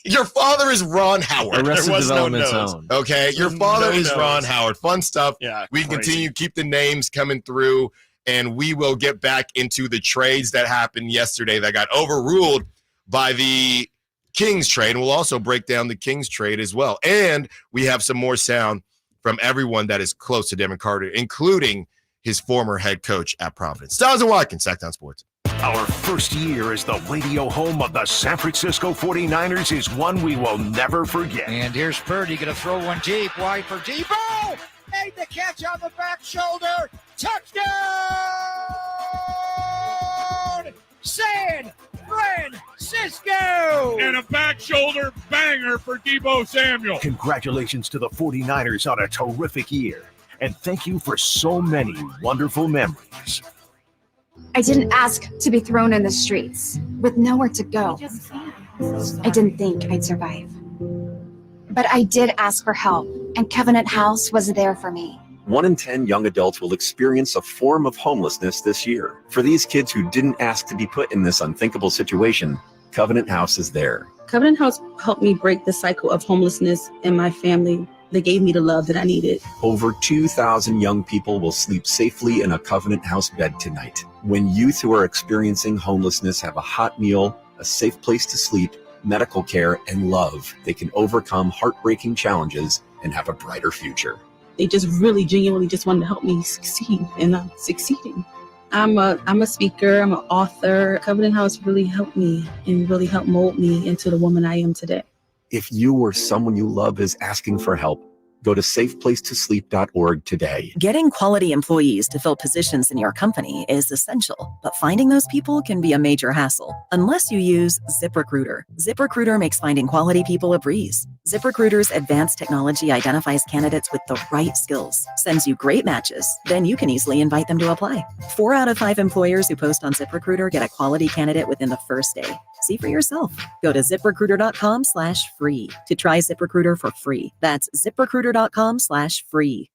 Your father is Ron Howard. Arrested was no Development nose. Zone. Okay. Your father No is nose. Ron Howard. Fun stuff. Yeah. We can crazy. continue, keep the names coming through, and we will get back into the trades that happened yesterday that got overruled by the Kings trade. And we'll also break down the Kings trade as well. And we have some more sound from everyone that is close to Devin Carter, including his former head coach at Providence. Stiles Watkins, Sacktown Sports. Our first year as the radio home of the San Francisco 49ers is one we will never forget. And here's Purdy going to throw one deep, wide for Debo. Made the catch on the back shoulder. Touchdown! San Francisco! And a back shoulder banger for Debo Samuel. Congratulations to the 49ers on a terrific year. And thank you for so many wonderful memories. I didn't ask to be thrown in the streets with nowhere to go. I didn't think I'd survive. But I did ask for help, and Covenant House was there for me. 1 in 10 young adults will experience a form of homelessness this year. For these kids who didn't ask to be put in this unthinkable situation, Covenant House is there. Covenant House helped me break the cycle of homelessness in my family. They gave me the love that I needed. Over 2,000 young people will sleep safely in a Covenant House bed tonight. When youth who are experiencing homelessness have a hot meal, a safe place to sleep, medical care, and love, they can overcome heartbreaking challenges and have a brighter future. They just really genuinely just wanted to help me succeed, and I'm succeeding. I'm a speaker, I'm an author. Covenant House really helped me and really helped mold me into the woman I am today. If you or someone you love is asking for help, go to safeplacetosleep.org today. Getting quality employees to fill positions in your company is essential, but finding those people can be a major hassle unless you use ZipRecruiter. ZipRecruiter makes finding quality people a breeze. ZipRecruiter's advanced technology identifies candidates with the right skills, sends you great matches, then you can easily invite them to apply. 4 out of 5 employers who post on ZipRecruiter get a quality candidate within the first day. See for yourself. Go to ZipRecruiter.com/free to try ZipRecruiter for free. That's ZipRecruiter.com/free.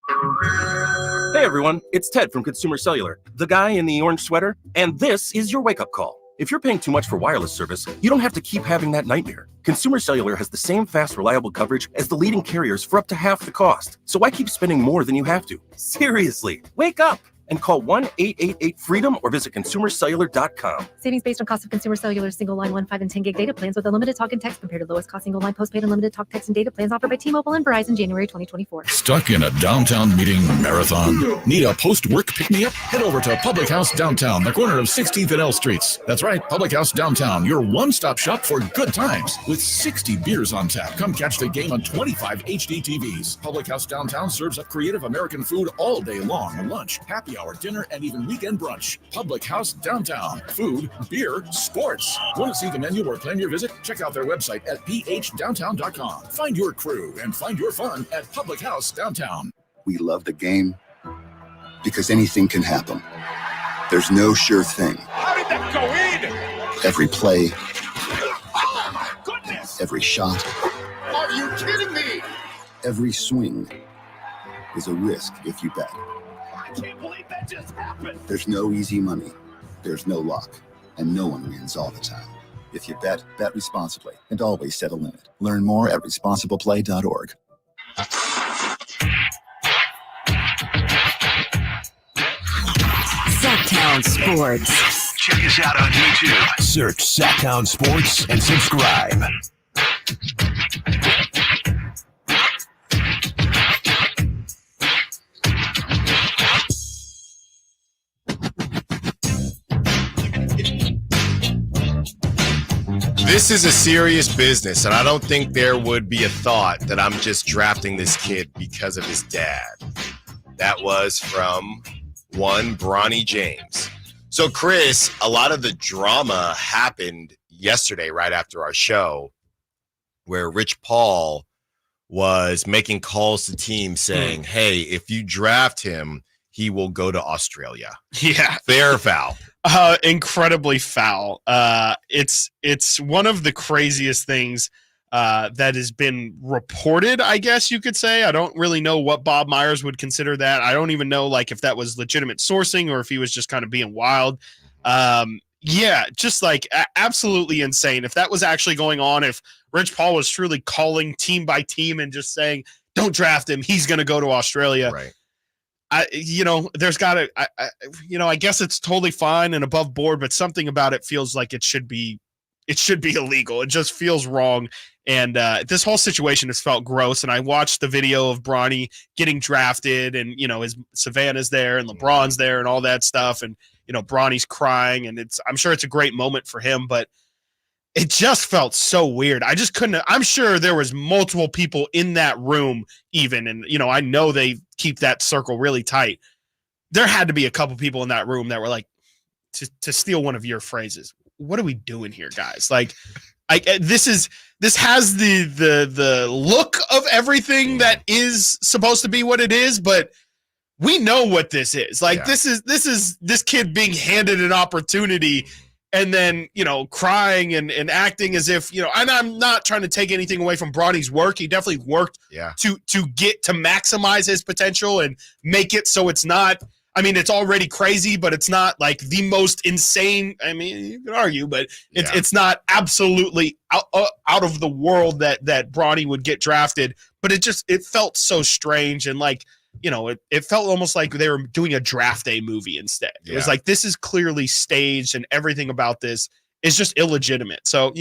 Hey everyone, it's Ted from Consumer Cellular, the guy in the orange sweater, and this is your wake-up call. If you're paying too much for wireless service, you don't have to keep having that nightmare. Consumer Cellular has the same fast, reliable coverage as the leading carriers for up to half the cost. So why keep spending more than you have to? Seriously, wake up! and call 1-888-FREEDOM or visit consumercellular.com. Savings based on cost of consumer cellular single line 1, 5, and 10 gig data plans with unlimited talk and text compared to lowest cost single line postpaid unlimited talk, text, and data plans offered by T-Mobile and Verizon January 2024. Stuck in a downtown meeting marathon? Need a post-work pick-me-up? Head over to Public House Downtown, the corner of 16th and L Streets. That's right, Public House Downtown, your one-stop shop for good times. With 60 beers on tap, come catch the game on 25 HD TVs. Public House Downtown serves up creative American food all day long. Lunch, happy hour, dinner, and even weekend brunch. Public House Downtown. Food, beer, sports. Want to see the menu or plan your visit? Check out their website at phdowntown.com. Find your crew and find your fun at Public House Downtown. We love the game because anything can happen. There's no sure thing. How did that go in? Every play, Oh, my goodness! every shot, Are you kidding me? every swing is a risk if you bet. I can't believe that just happened. There's no easy money. There's no luck. And no one wins all the time. If you bet, bet responsibly and always set a limit. Learn more at responsibleplay.org. Sacktown Sports. Check us out on YouTube. Search Sacktown Sports and subscribe. This is a serious business, and I don't think there would be a thought that I'm just drafting this kid because of his dad. That was from one Bronny James. So, Chris, a lot of the drama happened yesterday right after our show where Rich Paul was making calls to teams saying, hey, if you draft him, he will go to Australia. Yeah. Fair or foul? Incredibly foul. It's one of the craziest things that has been reported, I guess you could say. I don't really know what Bob Myers would consider that. I don't even know like if that was legitimate sourcing or if he was just kind of being wild. Yeah, just like absolutely insane. If that was actually going on, if Rich Paul was truly calling team by team and just saying, don't draft him, he's going to go to Australia. Right. There's got to, I guess it's totally fine and above board, but something about it feels like it should be illegal. It just feels wrong. And this whole situation has felt gross. And I watched the video of Bronny getting drafted and, his Savannah's there and LeBron's there and all that stuff. And, Bronny's crying and I'm sure it's a great moment for him, but it just felt so weird. I just couldn't. I'm sure there was multiple people in that room even. And, I know they keep that circle really tight. There had to be a couple people in that room that were like, to steal one of your phrases, what are we doing here, guys? Like, this has the look of everything that is supposed to be what it is, but we know what this is. Like, this is this kid being handed an opportunity and then, crying and acting as if, and I'm not trying to take anything away from Bronny's work. He definitely worked to get to maximize his potential and make it so it's not, it's already crazy, but it's not like the most insane. You can argue, but it's not absolutely out of the world that Bronny would get drafted, but it felt so strange. And like, it felt almost like they were doing a draft day movie instead. It was like, this is clearly staged and everything about this is just illegitimate. So,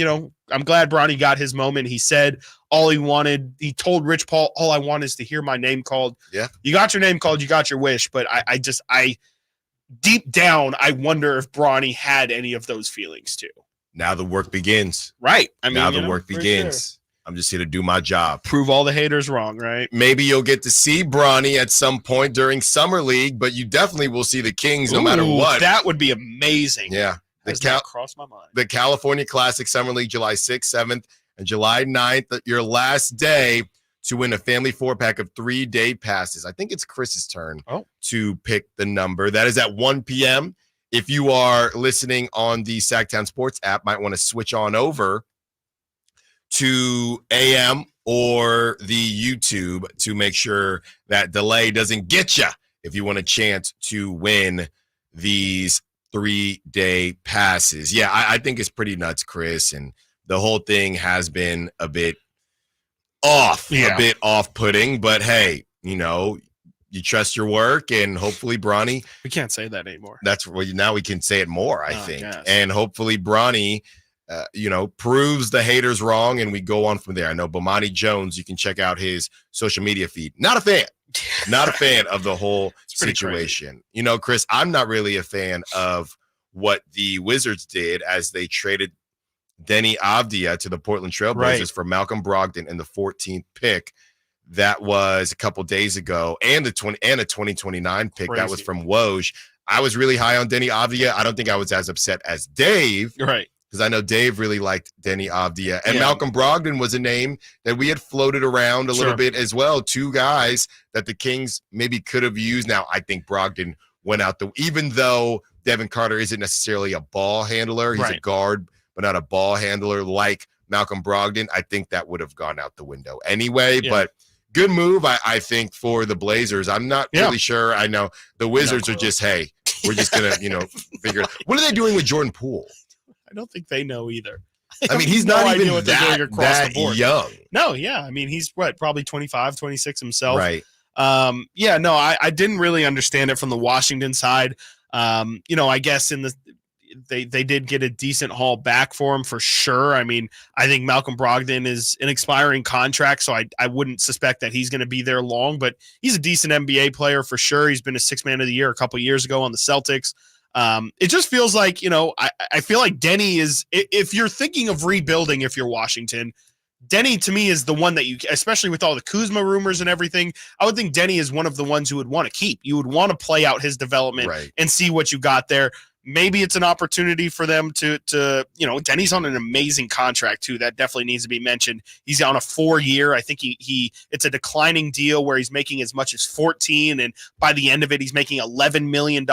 I'm glad Bronny got his moment. He said all he wanted. He told Rich Paul, all I want is to hear my name called. Yeah. You got your name called. You got your wish. But I deep down, I wonder if Bronny had any of those feelings too. Now the work begins. Right. Now the work begins. Sure. I'm just here to do my job. Prove all the haters wrong, right? Maybe you'll get to see Bronny at some point during Summer League, but you definitely will see the Kings no matter what. That would be amazing. Yeah. Crossed my mind. The California Classic Summer League, July 6th, 7th, and July 9th, your last day to win a family 4-pack of 3-day passes. I think it's Chris's turn to pick the number. That is at 1 p.m. If you are listening on the Sacktown Sports app, might want to switch on over to AM or the YouTube to make sure that delay doesn't get you if you want a chance to win these 3-day passes. Yeah, I think it's pretty nuts, Chris, and the whole thing has been a bit off-putting, but hey, you trust your work, and hopefully Bronny. We can't say that anymore. That's now we can say it more, I think. Yes. And hopefully Bronny, proves the haters wrong, and we go on from there. I know Bomani Jones, you can check out his social media feed. Not a fan of the whole situation. Crazy. Chris, I'm not really a fan of what the Wizards did as they traded Denny Avdia to the Portland Trailblazers for Malcolm Brogdon in the 14th pick. That was a couple days ago, and a 2029 pick. Crazy. That was from Woj. I was really high on Denny Avdia. I don't think I was as upset as Dave. Right. Because I know Dave really liked Denny Avdia. And Malcolm Brogdon was a name that we had floated around a little bit as well. Two guys that the Kings maybe could have used. Now, I think Brogdon went out even though Devin Carter isn't necessarily a ball handler. He's a guard, but not a ball handler like Malcolm Brogdon. I think that would have gone out the window anyway. Yeah. But good move, I think, for the Blazers. I'm not really sure. I know the Wizards are just, hey, we're just going to, figure it out. What are they doing with Jordan Poole? I don't think they know either. I mean, he's not even that young. No, yeah. I mean, he's probably 25, 26 himself. Right. I didn't really understand it from the Washington side. I guess they did get a decent haul back for him for sure. I mean, I think Malcolm Brogdon is an expiring contract, so I wouldn't suspect that he's going to be there long, but he's a decent NBA player for sure. He's been a sixth man of the year a couple years ago on the Celtics. It just feels like, I feel like Denny is, if you're thinking of rebuilding, if you're Washington, Denny to me is the one that you, especially with all the Kuzma rumors and everything, I would think Denny is one of the ones you would want to keep. You would want to play out his development and see what you got there. Maybe it's an opportunity for them to Denny's on an amazing contract too. That definitely needs to be mentioned. He's on a 4-year. I think it's a declining deal where he's making as much as 14, and by the end of it, he's making $11 million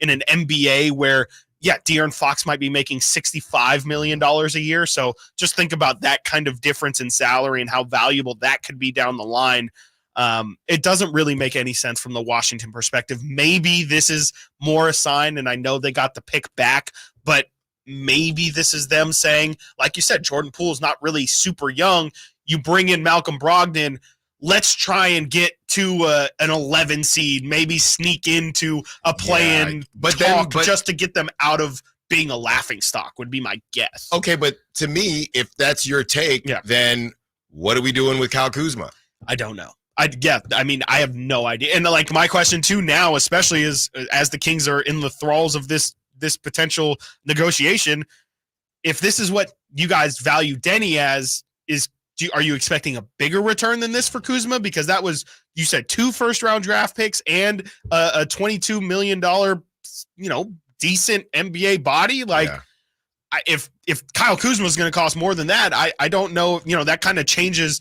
in an NBA where, De'Aaron Fox might be making $65 million a year. So just think about that kind of difference in salary and how valuable that could be down the line. It doesn't really make any sense from the Washington perspective. Maybe this is more a sign, and I know they got the pick back, but maybe this is them saying, like you said, Jordan Poole is not really super young. You bring in Malcolm Brogdon. Let's try and get to an 11 seed, maybe sneak into a play-in just to get them out of being a laughingstock would be my guess. Okay, but to me, if that's your take, then what are we doing with Kyle Kuzma? I don't know. I have no idea. And like my question too now, especially as the Kings are in the thralls of this potential negotiation, if this is what you guys value Denny as, are you expecting a bigger return than this for Kuzma? Because that was, you said 2 first-round draft picks and a $22 million, decent NBA body. Like, if Kyle Kuzma is going to cost more than that, I don't know. That kind of changes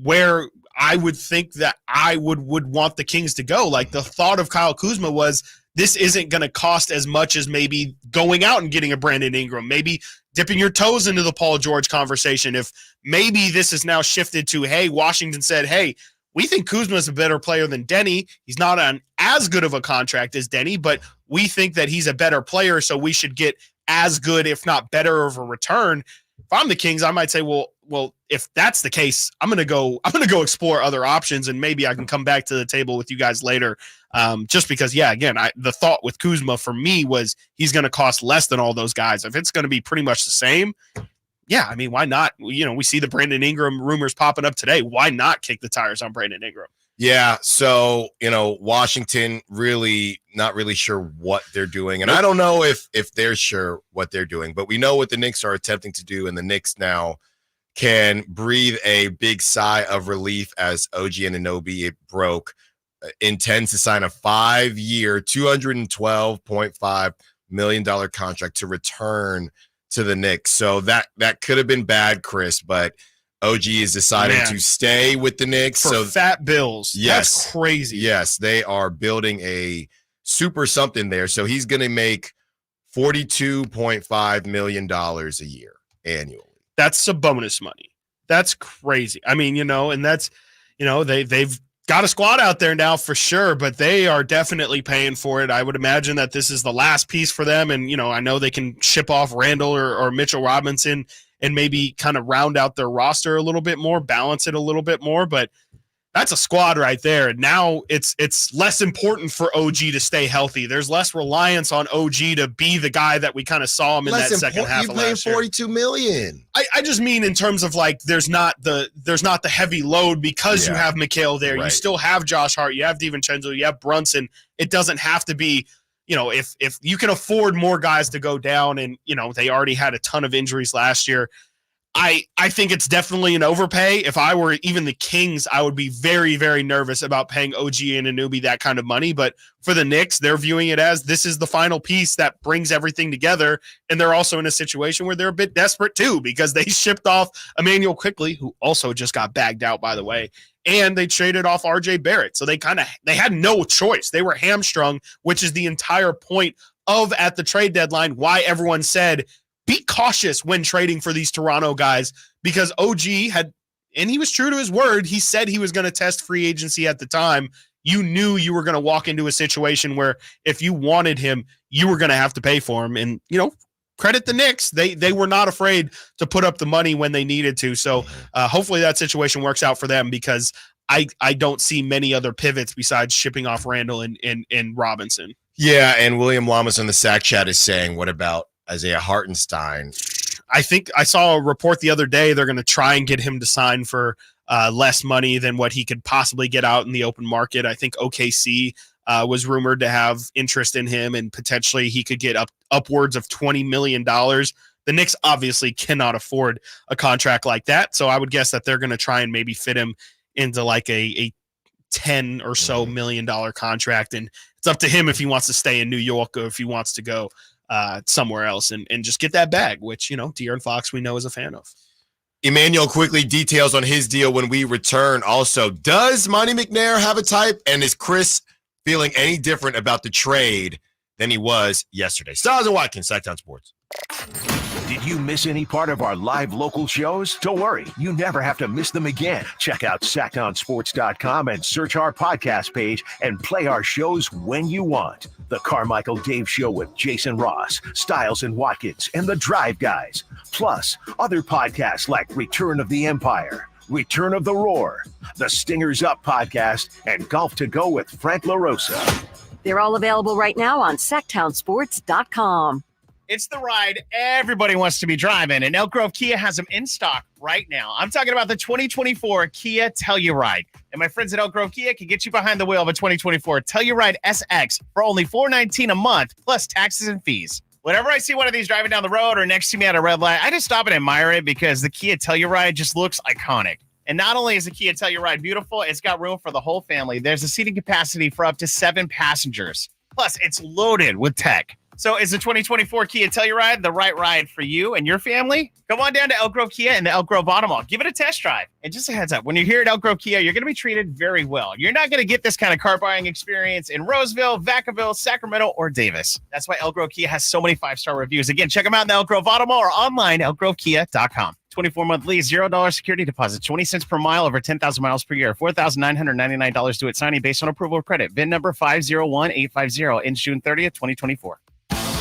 where I would think that I would want the Kings to go. Like, the thought of Kyle Kuzma was, this isn't going to cost as much as maybe going out and getting a Brandon Ingram, maybe dipping your toes into the Paul George conversation. If maybe this is now shifted to, hey, Washington said, hey, we think Kuzma is a better player than Denny. He's not on as good of a contract as Denny, but we think that he's a better player, so we should get as good, if not better, of a return. If I'm the Kings, I might say, well, if that's the case, I'm gonna go explore other options, and maybe I can come back to the table with you guys later. Just because, the thought with Kuzma for me was he's gonna cost less than all those guys. If it's gonna be pretty much the same, why not? We see the Brandon Ingram rumors popping up today. Why not kick the tires on Brandon Ingram? Yeah, so Washington really not really sure what they're doing, and I don't know if they're sure what they're doing, but we know what the Knicks are attempting to do, and the Knicks now can breathe a big sigh of relief as OG Anunoby broke. Intends to sign a 5-year, $212.5 million contract to return to the Knicks. So that could have been bad, Chris, but OG is deciding to stay with the Knicks. For fat bills. Yes. That's crazy. Yes, they are building a super something there. So he's going to make $42.5 million a year annually. That's a bonus money. That's crazy. I mean, and that's, they've got a squad out there now for sure, but they are definitely paying for it. I would imagine that this is the last piece for them. And, I know they can ship off Randall or Mitchell Robinson and maybe kind of round out their roster a little bit more, balance it a little bit more. But that's a squad right there. And now it's less important for OG to stay healthy. There's less reliance on OG to be the guy that we kind of saw him in that second half of last year. $42 million. I just mean in terms of like there's not the heavy load because you have Mikal there. Right. You still have Josh Hart. You have DiVincenzo. You have Brunson. It doesn't have to be, if you can afford more guys to go down, and they already had a ton of injuries last year. I think it's definitely an overpay. If I were even the Kings, I would be very, very nervous about paying OG and Anunoby that kind of money. But for the Knicks, they're viewing it as this is the final piece that brings everything together. And they're also in a situation where they're a bit desperate too, because they shipped off Emmanuel Quickley, who also just got bagged out, by the way, and they traded off RJ Barrett. So they had no choice. They were hamstrung, which is the entire point of at the trade deadline, why everyone said, be cautious when trading for these Toronto guys, because OG and he was true to his word. He said he was going to test free agency at the time. You knew you were going to walk into a situation where if you wanted him, you were going to have to pay for him. And, credit the Knicks. They were not afraid to put up the money when they needed to. So hopefully that situation works out for them, because I don't see many other pivots besides shipping off Randall and Robinson. Yeah, and William Lamas on the Sack Chat is saying, what about Isaiah Hartenstein? I think I saw a report the other day they're going to try and get him to sign for less money than what he could possibly get out in the open market. I think OKC was rumored to have interest in him, and potentially he could get upwards of $20 million. The Knicks obviously cannot afford a contract like that, so I would guess that they're going to try and maybe fit him into like a $10 or so million contract, and it's up to him if he wants to stay in New York or if he wants to go somewhere else and just get that bag, which, De'Aaron Fox we know is a fan of. Emmanuel quickly details on his deal when we return. Also, does Monty McNair have a type? And is Chris feeling any different about the trade than he was yesterday? Stiles and Watkins, Sacktown Sports. Did you miss any part of our live local shows? Don't worry, you never have to miss them again. Check out SacktownSports.com and search our podcast page and play our shows when you want. The Carmichael Dave Show with Jason Ross, Stiles and Watkins, and the Drive Guys. Plus, other podcasts like Return of the Empire, Return of the Roar, the Stingers Up podcast, and Golf to Go with Frank LaRosa. They're all available right now on SacktownSports.com. It's the ride everybody wants to be driving, and Elk Grove Kia has them in stock right now. I'm talking about the 2024 Kia Telluride. And my friends at Elk Grove Kia can get you behind the wheel of a 2024 Telluride SX for only $419 a month, plus taxes and fees. Whenever I see one of these driving down the road or next to me at a red light, I just stop and admire it because the Kia Telluride just looks iconic. And not only is the Kia Telluride beautiful, it's got room for the whole family. There's a seating capacity for up to 7 passengers. Plus, it's loaded with tech. So is the 2024 Kia Telluride the right ride for you and your family? Come on down to Elk Grove Kia in the Elk Grove Auto Mall. Give it a test drive. And just a heads up, when you're here at Elk Grove Kia, you're going to be treated very well. You're not going to get this kind of car buying experience in Roseville, Vacaville, Sacramento, or Davis. That's why Elk Grove Kia has so many 5-star reviews. Again, check them out in the Elk Grove Auto Mall or online, elkgrovekia.com. 24-month lease, $0 security deposit, 20 cents per mile over 10,000 miles per year, $4,999 due at signing based on approval of credit. VIN number 501850, ends June 30th, 2024.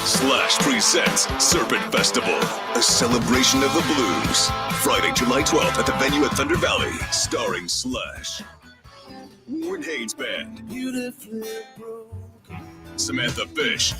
Slash presents Serpent Festival, a celebration of the blues. Friday, July 12th at the venue at Thunder Valley, starring Slash, Warren Haynes Band, Samantha Fish,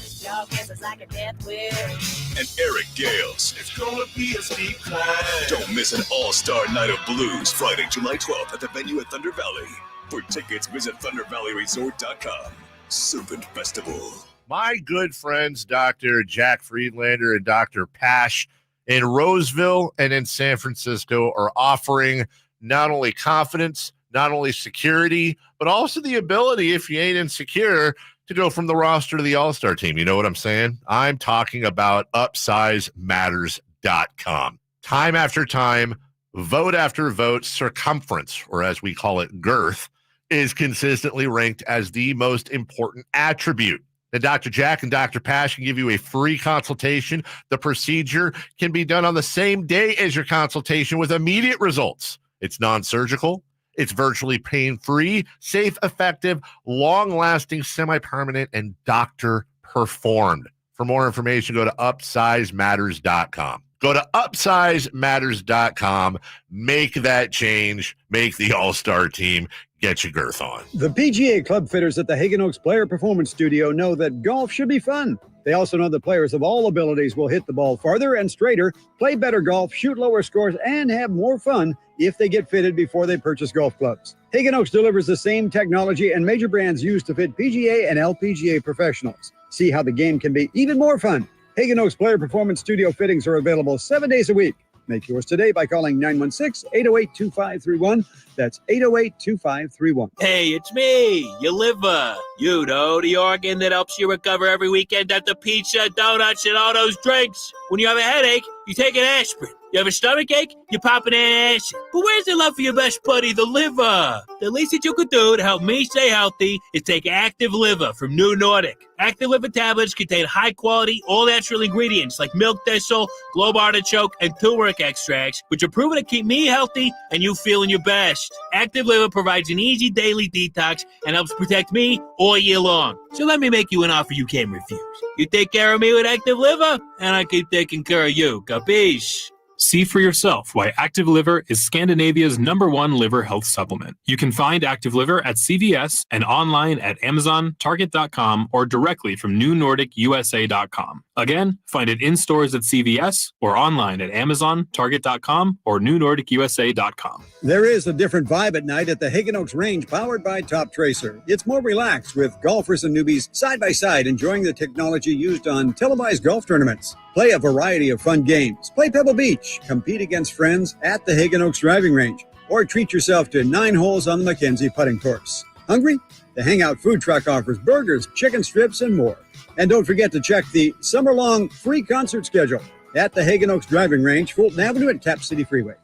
and Eric Gales. It's gonna be a steep climb. Don't miss an all-star night of blues, Friday, July 12th at the venue at Thunder Valley. For tickets, visit ThunderValleyResort.com. Serpent Festival. My good friends, Dr. Jack Friedlander and Dr. Pash in Roseville and in San Francisco are offering not only confidence, not only security, but also the ability, if you ain't insecure, to go from the roster to the all-star team. You know what I'm saying? I'm talking about UpsizeMatters.com. Time after time, vote after vote, circumference, or as we call it, girth, is consistently ranked as the most important attribute. And Dr. Jack and Dr. Pash can give you a free consultation. The procedure can be done on the same day as your consultation with immediate results. It's non-surgical. It's virtually pain-free, safe, effective, long-lasting, semi-permanent, and doctor-performed. For more information, go to UpsizeMatters.com. Go to UpsizeMatters.com. Make that change. Make the all-star team. get you girth on. The PGA club fitters at the Hagen Oaks Player Performance Studio know that golf should be fun. They also know that players of all abilities will hit the ball farther and straighter, play better golf, shoot lower scores, and have more fun if they get fitted before they purchase golf clubs. Hagen Oaks delivers the same technology and major brands used to fit PGA and LPGA professionals. See how the game can be even more fun. Hagen Oaks Player Performance Studio fittings are available 7 days a week. Make yours today by calling 916-808-2531. That's 808-2531. Hey, it's me, your liver. You know, the organ that helps you recover every weekend after pizza, donuts, and all those drinks. When you have a headache, you take an aspirin. You have a stomachache, you pop an acid. But where's the love for your best buddy, the liver? The least that you could do to help me stay healthy is take Active Liver from New Nordic. Active Liver tablets contain high-quality, all-natural ingredients like milk thistle, globe artichoke, and turmeric extracts, which are proven to keep me healthy and you feeling your best. Active Liver provides an easy daily detox and helps protect me all year long. So let me make you an offer you can't refuse. You take care of me with Active Liver, and I keep taking care of you. Capiche? See for yourself why Active Liver is Scandinavia's #1 liver health supplement. You can find Active Liver at CVS and online at Amazon, Target.com, or directly from NewNordicUSA.com. Again, find it in stores at CVS or online at Amazon, Target.com, or NewNordicUSA.com. There is a different vibe at night at the Hagen Oaks Range powered by Top Tracer. It's more relaxed with golfers and newbies side by side enjoying the technology used on televised golf tournaments. Play a variety of fun games. Play Pebble Beach. Compete against friends at the Hagen Oaks Driving Range. Or treat yourself to 9 holes on the Mackenzie putting course. Hungry? The Hangout Food Truck offers burgers, chicken strips, and more. And don't forget to check the summer-long free concert schedule at the Hagen Oaks Driving Range, Fulton Avenue and Cap City Freeway.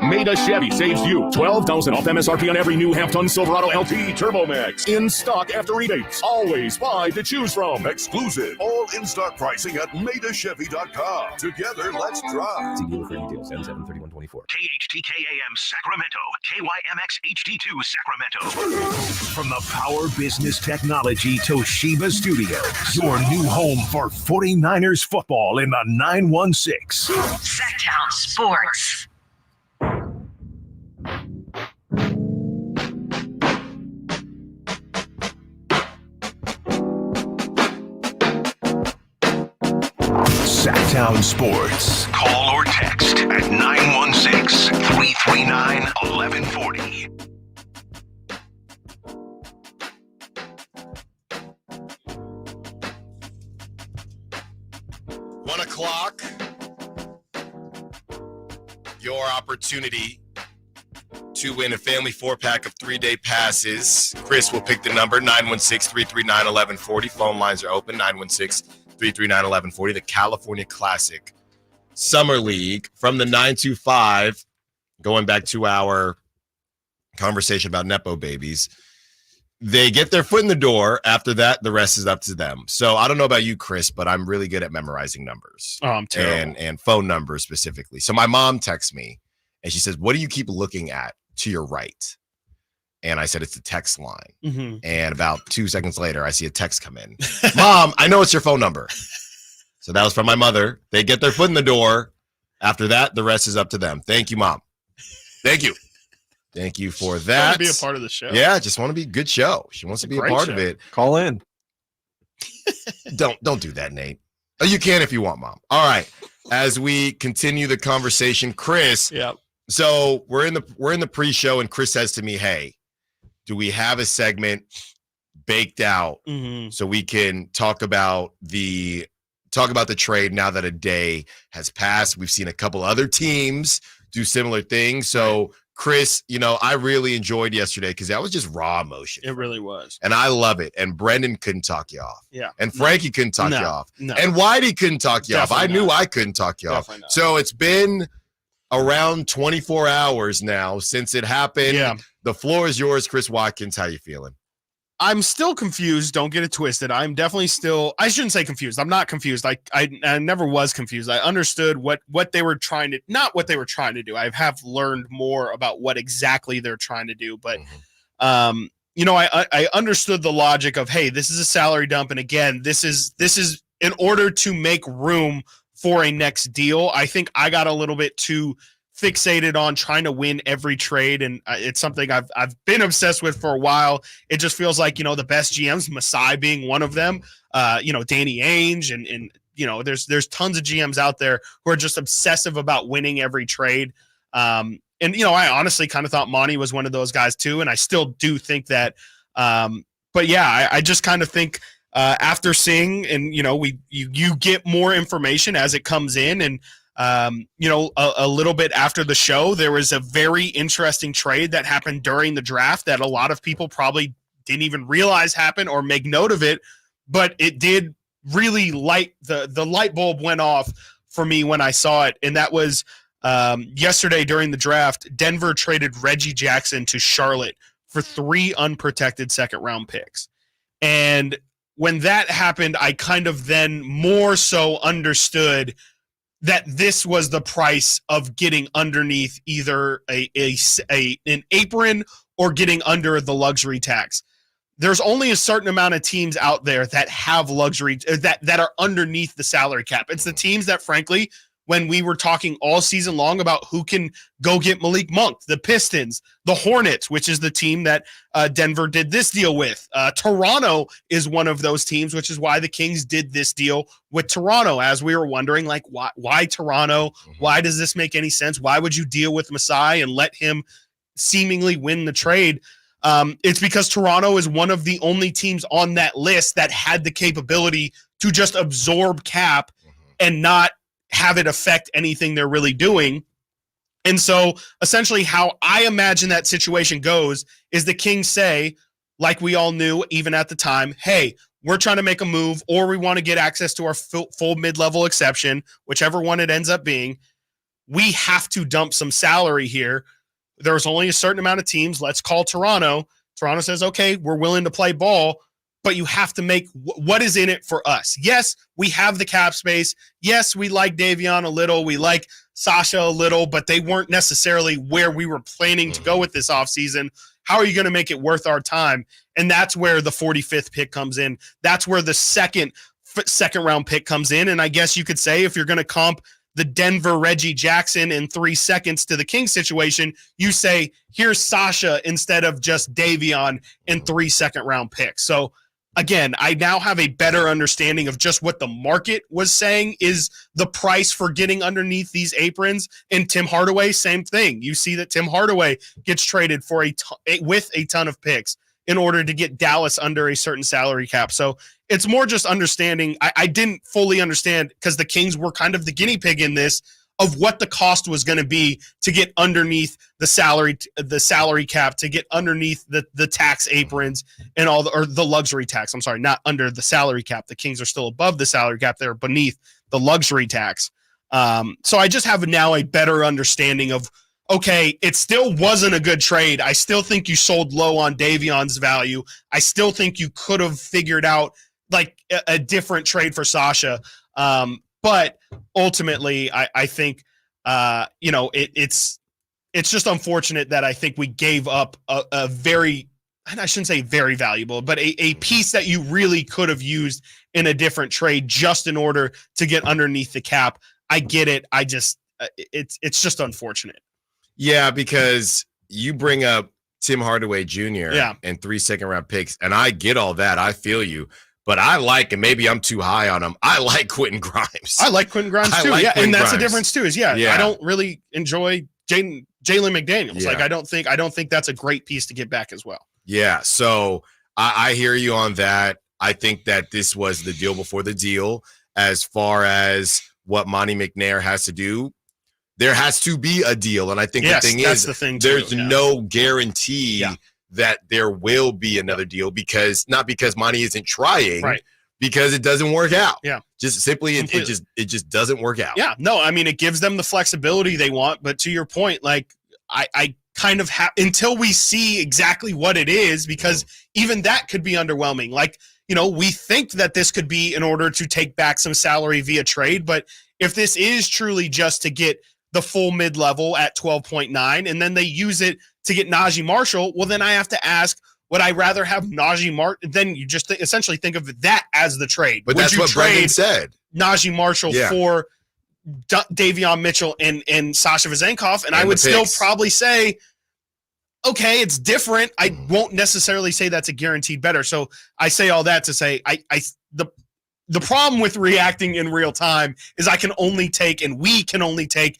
Maida Chevy saves you $12,000 off MSRP on every new half-ton Silverado LT Turbo Max. In stock after rebates. Always 5 to choose from. Exclusive. All in-stock pricing at MaidaChevy.com. Together, let's drive. See dealer for details. M73124. KHTKAM Sacramento. KYMX HD2 Sacramento. From the Power Business Technology Toshiba Studios. Your new home for 49ers football in the 916. Sacktown Sports. Sacktown Sports. Call or text at 916-339-1140. O'clock. Your opportunity to win a family 4-pack of 3-day passes. Chris will pick the number 916-339-1140. Phone lines are open 916-339-1140. The California Classic Summer League from the 925. Going back to our conversation about Nepo babies. They get their foot in the door. After that, the rest is up to them. So I don't know about you, Chris, but I'm really good at memorizing numbers. Oh, I'm terrible. And phone numbers specifically. So my mom texts me and she says, what do you keep looking at to your right? And I said, it's the text line. Mm-hmm. And about 2 seconds later, I see a text come in. Mom, I know it's your phone number. So that was from my mother. They get their foot in the door. After that, the rest is up to them. Thank you, Mom. Thank you. Thank you for that. Want to be a part of the show. Yeah, just want to be a good show. She wants to be a part of it. Call in. Don't do that, Nate. Oh, you can if you want, Mom. All right. As we continue the conversation, Chris. Yep. So we're in the pre-show, and Chris says to me, "Hey, do we have a segment baked out so we can talk about the trade now that a day has passed? We've seen a couple other teams do similar things. So, Chris, I really enjoyed yesterday because that was just raw emotion. It really was. And I love it. And Brendan couldn't talk you off. Yeah. And Frankie couldn't talk you off. No. And Whitey couldn't talk you off. I knew I couldn't talk you Definitely off. not. So it's been around 24 hours now since it happened. Yeah. The floor is yours, Chris Watkins. How you feeling? I'm still confused. Don't get it twisted. I'm definitely still, I shouldn't say confused. I'm not confused. I never was confused. I understood what they were trying to, not what they were trying to do. I have learned more about what exactly they're trying to do. But, I understood the logic of, hey, this is a salary dump. And again, this is in order to make room for a next deal. I think I got a little bit too fixated on trying to win every trade, and it's something I've been obsessed with for a while. It just feels like, the best GMs, Masai being one of them, Danny Ainge, and there's tons of GMs out there who are just obsessive about winning every trade. I honestly kind of thought Monty was one of those guys too, and I still do think that. But yeah, I just kind of think after seeing, and you get more information as it comes in, and a little bit after the show, there was a very interesting trade that happened during the draft that a lot of people probably didn't even realize happened or make note of it, but it did really the light bulb went off for me when I saw it, and that was yesterday during the draft. Denver traded Reggie Jackson to Charlotte for 3 unprotected second-round picks, and when that happened, I kind of then more so understood that this was the price of getting underneath either an apron or getting under the luxury tax. There's only a certain amount of teams out there that have luxury that are underneath the salary cap. It's the teams that, frankly, when we were talking all season long about who can go get Malik Monk, the Pistons, the Hornets, which is the team that Denver did this deal with. Toronto is one of those teams, which is why the Kings did this deal with Toronto, as we were wondering, like, why Toronto? Why does this make any sense? Why would you deal with Masai and let him seemingly win the trade? It's because Toronto is one of the only teams on that list that had the capability to just absorb cap and not have it affect anything they're really doing. And so essentially how I imagine that situation goes is the Kings say, like we all knew even at the time, hey, we're trying to make a move, or we want to get access to our full mid-level exception, whichever one it ends up being. We have to dump some salary here. There's only a certain amount of teams. Let's call Toronto. Toronto says, okay, we're willing to play ball, but you have to make what is in it for us. Yes, we have the cap space. Yes, we like Davion a little. We like Sasha a little, but they weren't necessarily where we were planning to go with this offseason. How are you going to make it worth our time? And that's where the 45th pick comes in. That's where the second round pick comes in. And I guess you could say, if you're going to comp the Denver Reggie Jackson in 3 seconds to the Kings situation, you say, here's Sasha instead of just Davion in 3 second-round picks. So again, I now have a better understanding of just what the market was saying is the price for getting underneath these aprons. And Tim Hardaway, same thing. You see that Tim Hardaway gets traded for with a ton of picks in order to get Dallas under a certain salary cap. So it's more just understanding. I didn't fully understand, because the Kings were kind of the guinea pig in this, of what the cost was going to be to get underneath the salary cap, to get underneath the tax aprons and all the luxury tax. I'm sorry, not under the salary cap. The Kings are still above the salary cap. They're beneath the luxury tax. So I just have now a better understanding of, okay, it still wasn't a good trade. I still think you sold low on Davion's value. I still think you could have figured out like a different trade for Sasha. But ultimately, I think, it's just unfortunate that I think we gave up a very, and I shouldn't say very valuable, but a piece that you really could have used in a different trade just in order to get underneath the cap. I get it. I just, it's just unfortunate. Yeah, because you bring up Tim Hardaway Jr. And 3 second-round picks, and I get all that. I feel you. But I like, and maybe I'm too high on him, I like Quentin Grimes. I like Quentin Grimes too. Like and that's the difference too, is I don't really enjoy Jalen McDaniels. Yeah. Like I don't think that's a great piece to get back as well. Yeah. So I hear you on that. I think that this was the deal before the deal. As far as what Monty McNair has to do, there has to be a deal. And I think the thing is, there's no guarantee that there will be another deal, because not because Monty isn't trying, because it doesn't work out. Yeah. Just simply, it just doesn't work out. Yeah. No, I mean, it gives them the flexibility they want. But to your point, like I kind of have, until we see exactly what it is, because even that could be underwhelming. Like, we think that this could be in order to take back some salary via trade. But if this is truly just to get the full mid-level at 12.9, and then they use it to get Najee Marshall, well, then I have to ask, would I rather have Najee Marshall? Then you just essentially think of that as the trade. But that's what Brandon said. Najee Marshall for Davion Mitchell and Sasha Vezenkov, and I would still probably say, okay, it's different. I won't necessarily say that's a guaranteed better. So I say all that to say the problem with reacting in real time is I can only take, and we can only take,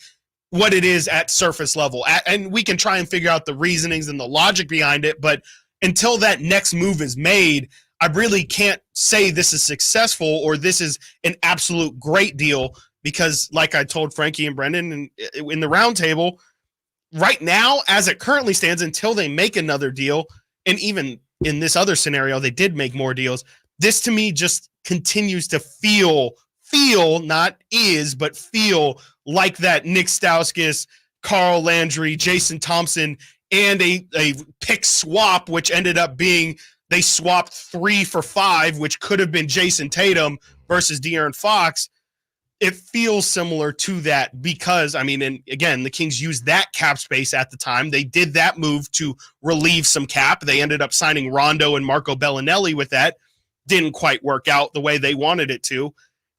what it is at surface level. And we can try and figure out the reasonings and the logic behind it, but until that next move is made, I really can't say this is successful or this is an absolute great deal, because like I told Frankie and Brendan in the roundtable, right now, as it currently stands, until they make another deal, and even in this other scenario, they did make more deals, this to me just continues to feel, not is, but feel like that Nick Stauskas, Carl Landry, Jason Thompson, and a pick swap, which ended up being they swapped 3 for 5, which could have been Jason Tatum versus De'Aaron Fox. It feels similar to that because, I mean, and again, the Kings used that cap space at the time. They did that move to relieve some cap. They ended up signing Rondo and Marco Bellinelli with that. Didn't quite work out the way they wanted it to.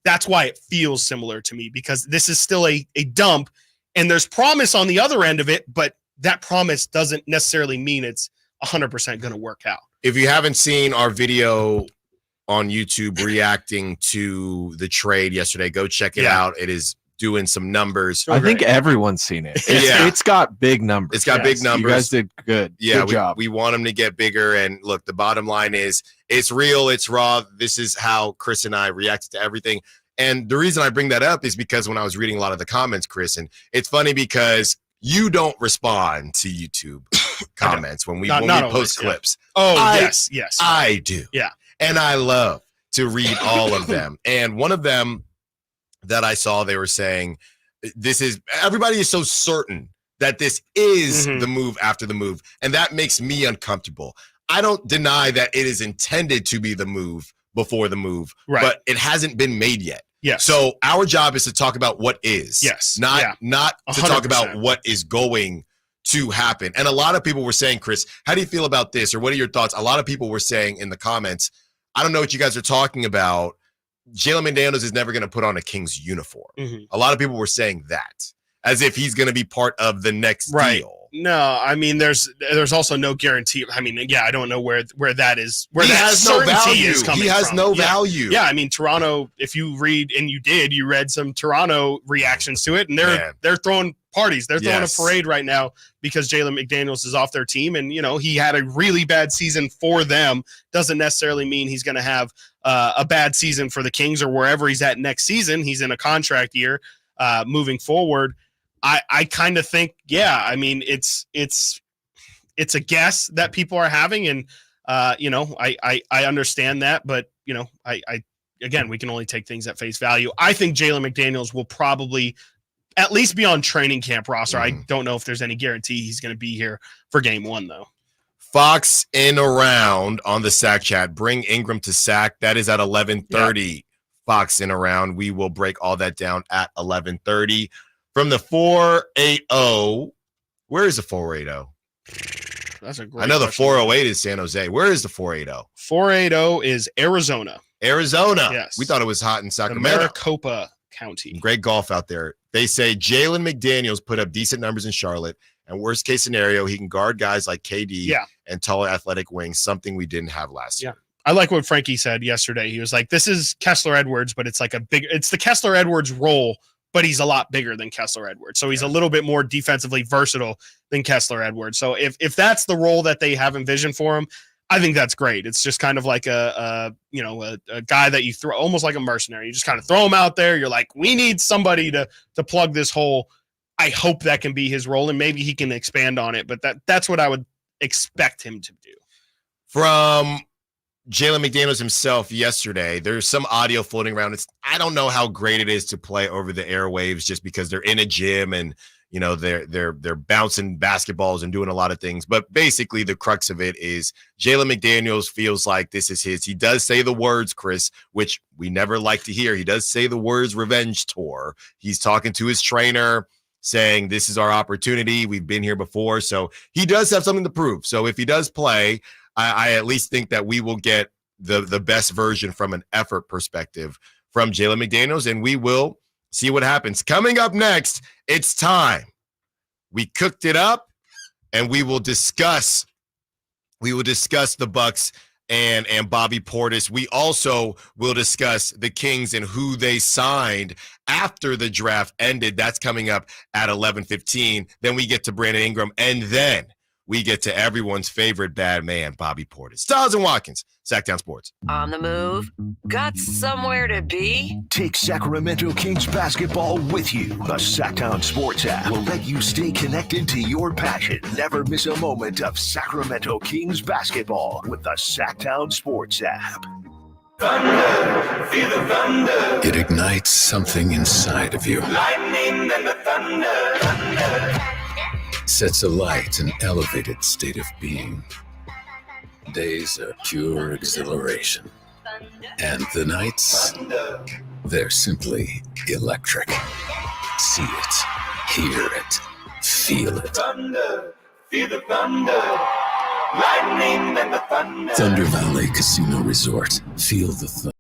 That's why it feels similar to me, because this is still a dump, and there's promise on the other end of it, but that promise doesn't necessarily mean it's 100% going to work out. If you haven't seen our video on YouTube reacting to the trade yesterday, go check it out. It is doing some numbers. I think everyone's seen it. It's got big numbers. It's got big numbers. You guys did good. Yeah, good job. We want them to get bigger. And look, the bottom line is it's real, it's raw. This is how Chris and I reacted to everything. And the reason I bring that up is because when I was reading a lot of the comments, Chris, and it's funny because you don't respond to YouTube comments when we post clips. Oh, yes. I do. Yeah. And I love to read all of them. And one of them that I saw, they were saying, everybody is so certain that this is the move after the move. And that makes me uncomfortable. I don't deny that it is intended to be the move before the move, but it hasn't been made yet. Yes. So our job is to talk about what is. Yes. Not to 100%. talk about what is going to happen. And a lot of people were saying, Chris, how do you feel about this? Or what are your thoughts? A lot of people were saying in the comments, I don't know what you guys are talking about. Jalen McDaniels is never going to put on a Kings uniform. A lot of people were saying that as if he's going to be part of the next deal. No, I mean, there's also no guarantee. I mean, I don't know where that is. Where he that has no value. Is coming he has from. no value. Yeah, I mean, Toronto. If you read, and you read some Toronto reactions to it, and they're throwing parties. They're throwing a parade right now because Jalen McDaniels is off their team, and he had a really bad season for them. Doesn't necessarily mean he's going to have a bad season for the Kings or wherever he's at next season. He's in a contract year moving forward. I kind of think, I mean, it's a guess that people are having, and I understand that, but again, we can only take things at face value. I think Jalen McDaniels will probably at least be on training camp roster. I don't know if there's any guarantee he's going to be here for game 1 though. Fox in around on the sack chat. Bring Ingram to sack. That is at 11:30. Yep. Fox in around. We will break all that down at 11:30. From the 480, where is the 480? That's a great I know the question. 408 is San Jose. Where is the 480? 480 is Arizona. Arizona. Yes. We thought it was hot in Sacramento. Maricopa County. Great golf out there. They say Jalen McDaniels put up decent numbers in Charlotte, and worst case scenario, he can guard guys like KD and taller athletic wings, something we didn't have last year. I like what Frankie said yesterday. He was like, this is Kessler Edwards, but it's like it's the Kessler Edwards role, but he's a lot bigger than Kessler Edwards. So he's a little bit more defensively versatile than Kessler Edwards. So if that's the role that they have envisioned for him, I think that's great. It's just kind of like a guy that you throw, almost like a mercenary. You just kind of throw him out there. You're like, we need somebody to plug this hole. I hope that can be his role, and maybe he can expand on it. But that's what I would expect him to do. From Jalen McDaniels himself yesterday, there's some audio floating around. I don't know how great it is to play over the airwaves just because they're in a gym and they're bouncing basketballs and doing a lot of things. But basically the crux of it is Jalen McDaniels feels like this is his. He does say the words, Chris, which we never like to hear. He does say the words revenge tour. He's talking to his trainer saying this is our opportunity. We've been here before. So he does have something to prove. So if he does play, I at least think that we will get the best version from an effort perspective from Jalen McDaniels, and we will See what happens. Coming up next, it's time. We cooked it up, and we will discuss the Bucks and Bobby Portis. We also will discuss the Kings and who they signed after the draft ended. That's coming up at 11:15. Then we get to Brandon Ingram, and then we get to everyone's favorite bad man, Bobby Portis. Stiles and Watkins, Sacktown Sports. On the move? Got somewhere to be? Take Sacramento Kings basketball with you. The Sacktown Sports app will let you stay connected to your passion. Never miss a moment of Sacramento Kings basketball with the Sacktown Sports app. Thunder, feel the thunder. It ignites something inside of you. Lightning and the thunder. Sets alight an elevated state of being. Days are pure exhilaration. And the nights, they're simply electric. See it, hear it, feel it. Thunder, feel the thunder. Lightning and the thunder. Thunder Valley Casino Resort. Feel the thunder.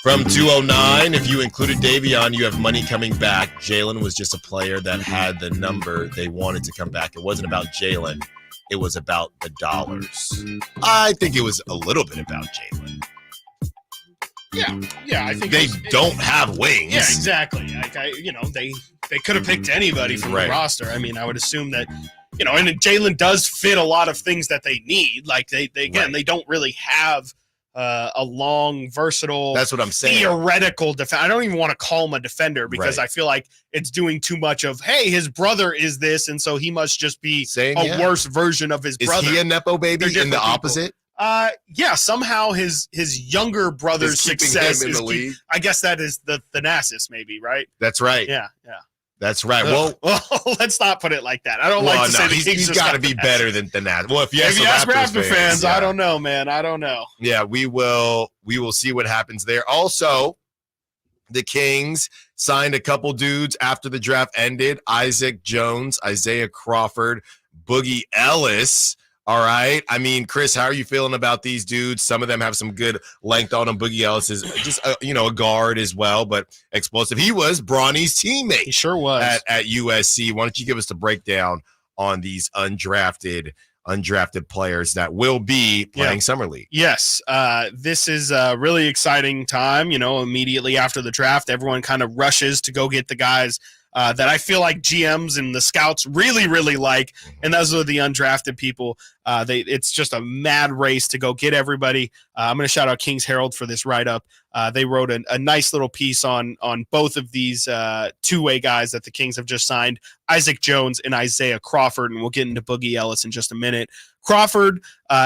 From 209, if you included Davion, you have money coming back. Jalen was just a player that had the number they wanted to come back. It wasn't about Jalen. It was about the dollars. I think it was a little bit about Jalen. Yeah, I think they don't have wings. Yeah, exactly. They could have picked anybody from the roster. I mean, I would assume that, and Jalen does fit a lot of things that they need. Like they don't really have a long, versatile. That's what I'm saying. Theoretical defender. I don't even want to call him a defender because I feel like it's doing too much of, hey, his brother is this, and so he must just be worse version of his brother. Is he a Nepo baby in the opposite? Yeah, somehow his younger brother's success him in is the league. I guess that is the Thanasis, maybe, right? That's right. Yeah. That's right. Well, let's not put it like that. I don't like to say he's got to be better than that. Well, if you ask Raptor fans, I don't know, man. I don't know. Yeah, we will see what happens there. Also, the Kings signed a couple dudes after the draft ended. Isaac Jones, Isaiah Crawford, Boogie Ellis. All right. I mean, Chris, how are you feeling about these dudes? Some of them have some good length on them. Boogie Ellis is just, a guard as well, but explosive. He was Bronny's teammate. He sure was. At USC. Why don't you give us the breakdown on these undrafted players that will be playing Summer League? Yes. This is a really exciting time. Immediately after the draft, everyone kind of rushes to go get the guys that I feel like GMs and the scouts really, really like, and those are the undrafted people. It's just a mad race to go get everybody. I'm going to shout out Kings Herald for this write-up. They wrote a nice little piece on both of these two-way guys that the Kings have just signed, Isaac Jones and Isaiah Crawford, and we'll get into Boogie Ellis in just a minute. Crawford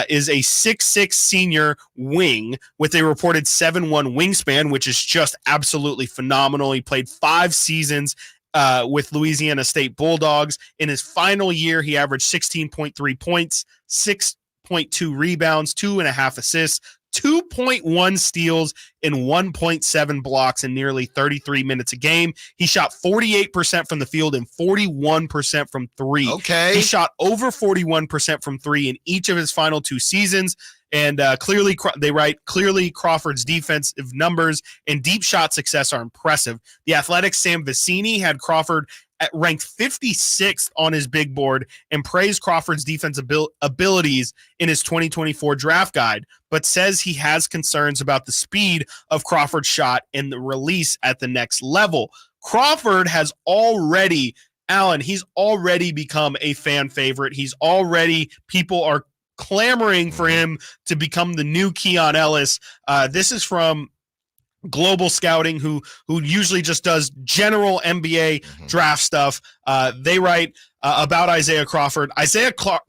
is a 6'6" senior wing with a reported 7'1" wingspan, which is just absolutely phenomenal. He played 5 seasons with Louisiana State Bulldogs. In his final year, he averaged 16.3 points, 6.2 rebounds, 2.5 assists, 2.1 steals, and 1.7 blocks in nearly 33 minutes a game. He shot 48% from the field and 41% from three. Okay. He shot over 41% from three in each of his final 2 seasons. And clearly Crawford's defensive numbers and deep shot success are impressive. The Athletic's Sam Vecini had Crawford ranked 56th on his big board and praised Crawford's defensive abilities in his 2024 draft guide, but says he has concerns about the speed of Crawford's shot and the release at the next level. Crawford has already, he's already become a fan favorite. People are clamoring for him to become the new Keon Ellis. This is from Global Scouting, who usually just does general NBA draft stuff. They write, about Isaiah Crawford.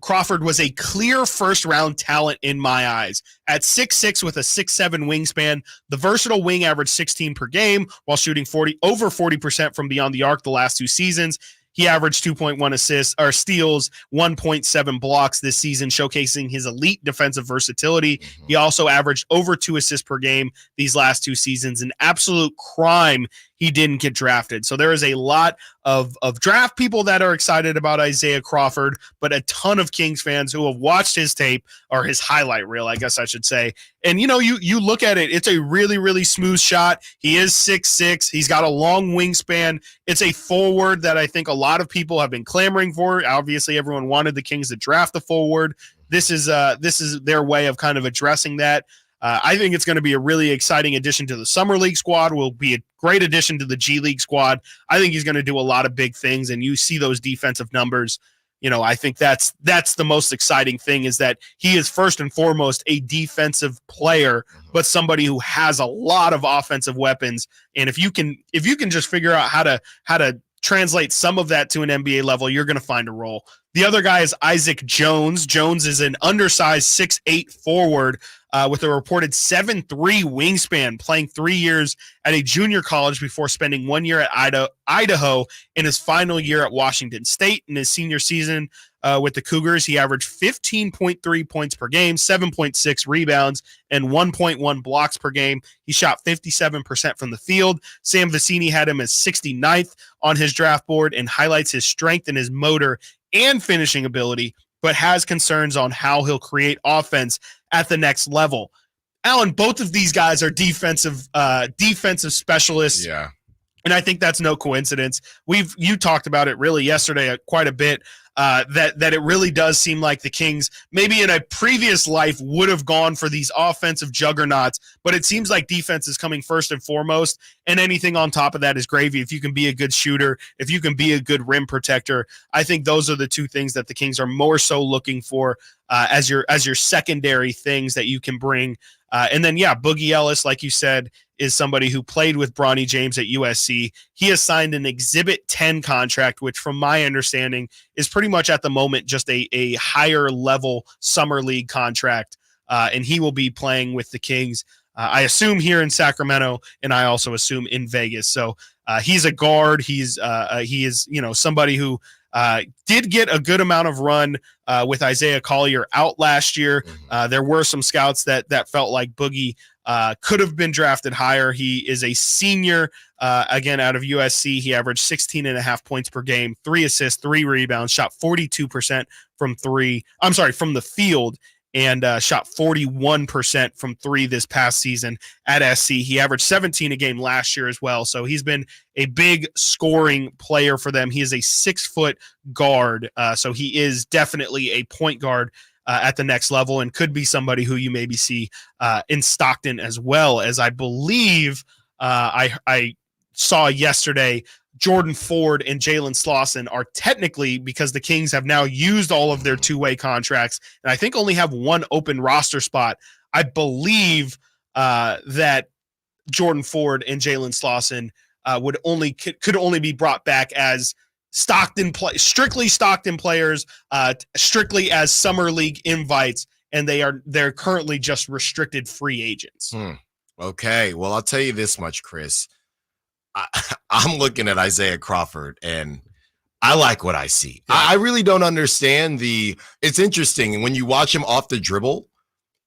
Crawford was a clear first-round talent in my eyes. At 6'6" with a 6'7" wingspan, the versatile wing averaged 16 per game while shooting over 40% from beyond the arc the last 2 seasons. He averaged 2.1 assists or steals, 1.7 blocks this season, showcasing his elite defensive versatility. He also averaged over 2 assists per game these last 2 seasons. An absolute crime he didn't get drafted. So there is a lot of draft people that are excited about Isaiah Crawford, but a ton of Kings fans who have watched his tape, or his highlight reel, I guess I should say. And, you look at it, it's a really, really smooth shot. He is 6'6". He's got a long wingspan. It's a forward that I think a lot of people have been clamoring for. Obviously, everyone wanted the Kings to draft the forward. This is their way of kind of addressing that. I think it's going to be a really exciting addition to the Summer League squad, will be a great addition to the G League squad. I think he's going to do a lot of big things, and you see those defensive numbers. I think that's the most exciting thing, is that he is first and foremost a defensive player, but somebody who has a lot of offensive weapons. And if you can just figure out how to translate some of that to an NBA level, you're going to find a role. The other guy is Isaac Jones. Jones is an undersized 6'8" forward with a reported 7'3" wingspan, playing 3 years at a junior college before spending 1 year at Idaho in his final year at Washington State. In his senior season with the Cougars, he averaged 15.3 points per game, 7.6 rebounds, and 1.1 blocks per game. He shot 57% from the field. Sam Vecini had him as 69th on his draft board and highlights his strength and his motor and finishing ability, but has concerns on how he'll create offense at the next level. Alan, both of these guys are defensive specialists. Yeah. And I think that's no coincidence. You talked about it really yesterday quite a bit, that it really does seem like the Kings maybe in a previous life would have gone for these offensive juggernauts, but it seems like defense is coming first and foremost, and anything on top of that is gravy. If you can be a good shooter, if you can be a good rim protector, I think those are the two things that the Kings are more so looking for as your secondary things that you can bring. And then, Boogie Ellis, like you said, is somebody who played with Bronny James at USC. He has signed an Exhibit 10 contract, which from my understanding is pretty much at the moment just a higher level summer league contract. And he will be playing with the Kings, I assume here in Sacramento, and I also assume in Vegas. So he's a guard. He is somebody who did get a good amount of run with Isaiah Collier out last year. There were some scouts that felt like Boogie could have been drafted higher. He is a senior, again, out of USC. He averaged 16.5 points per game, 3 assists, 3 rebounds, shot 42% from the field, and shot 41% from 3 this past season at SC. He averaged 17 a game last year as well. So he's been a big scoring player for them. He is a 6-foot guard. So he is definitely a point guard at the next level, and could be somebody who you maybe see in Stockton as well. As I believe I saw yesterday, Jordan Ford and Jalen Slauson are technically, because the Kings have now used all of their two-way contracts, and I think only have one open roster spot. I believe that Jordan Ford and Jalen Slauson could only be brought back as strictly Stockton players, strictly as summer league invites, and they're currently just restricted free agents. Okay, well, I'll tell you this much, Chris. I'm looking at Isaiah Crawford, and I like what I see. Yeah. I really don't understand it's interesting. When you watch him off the dribble,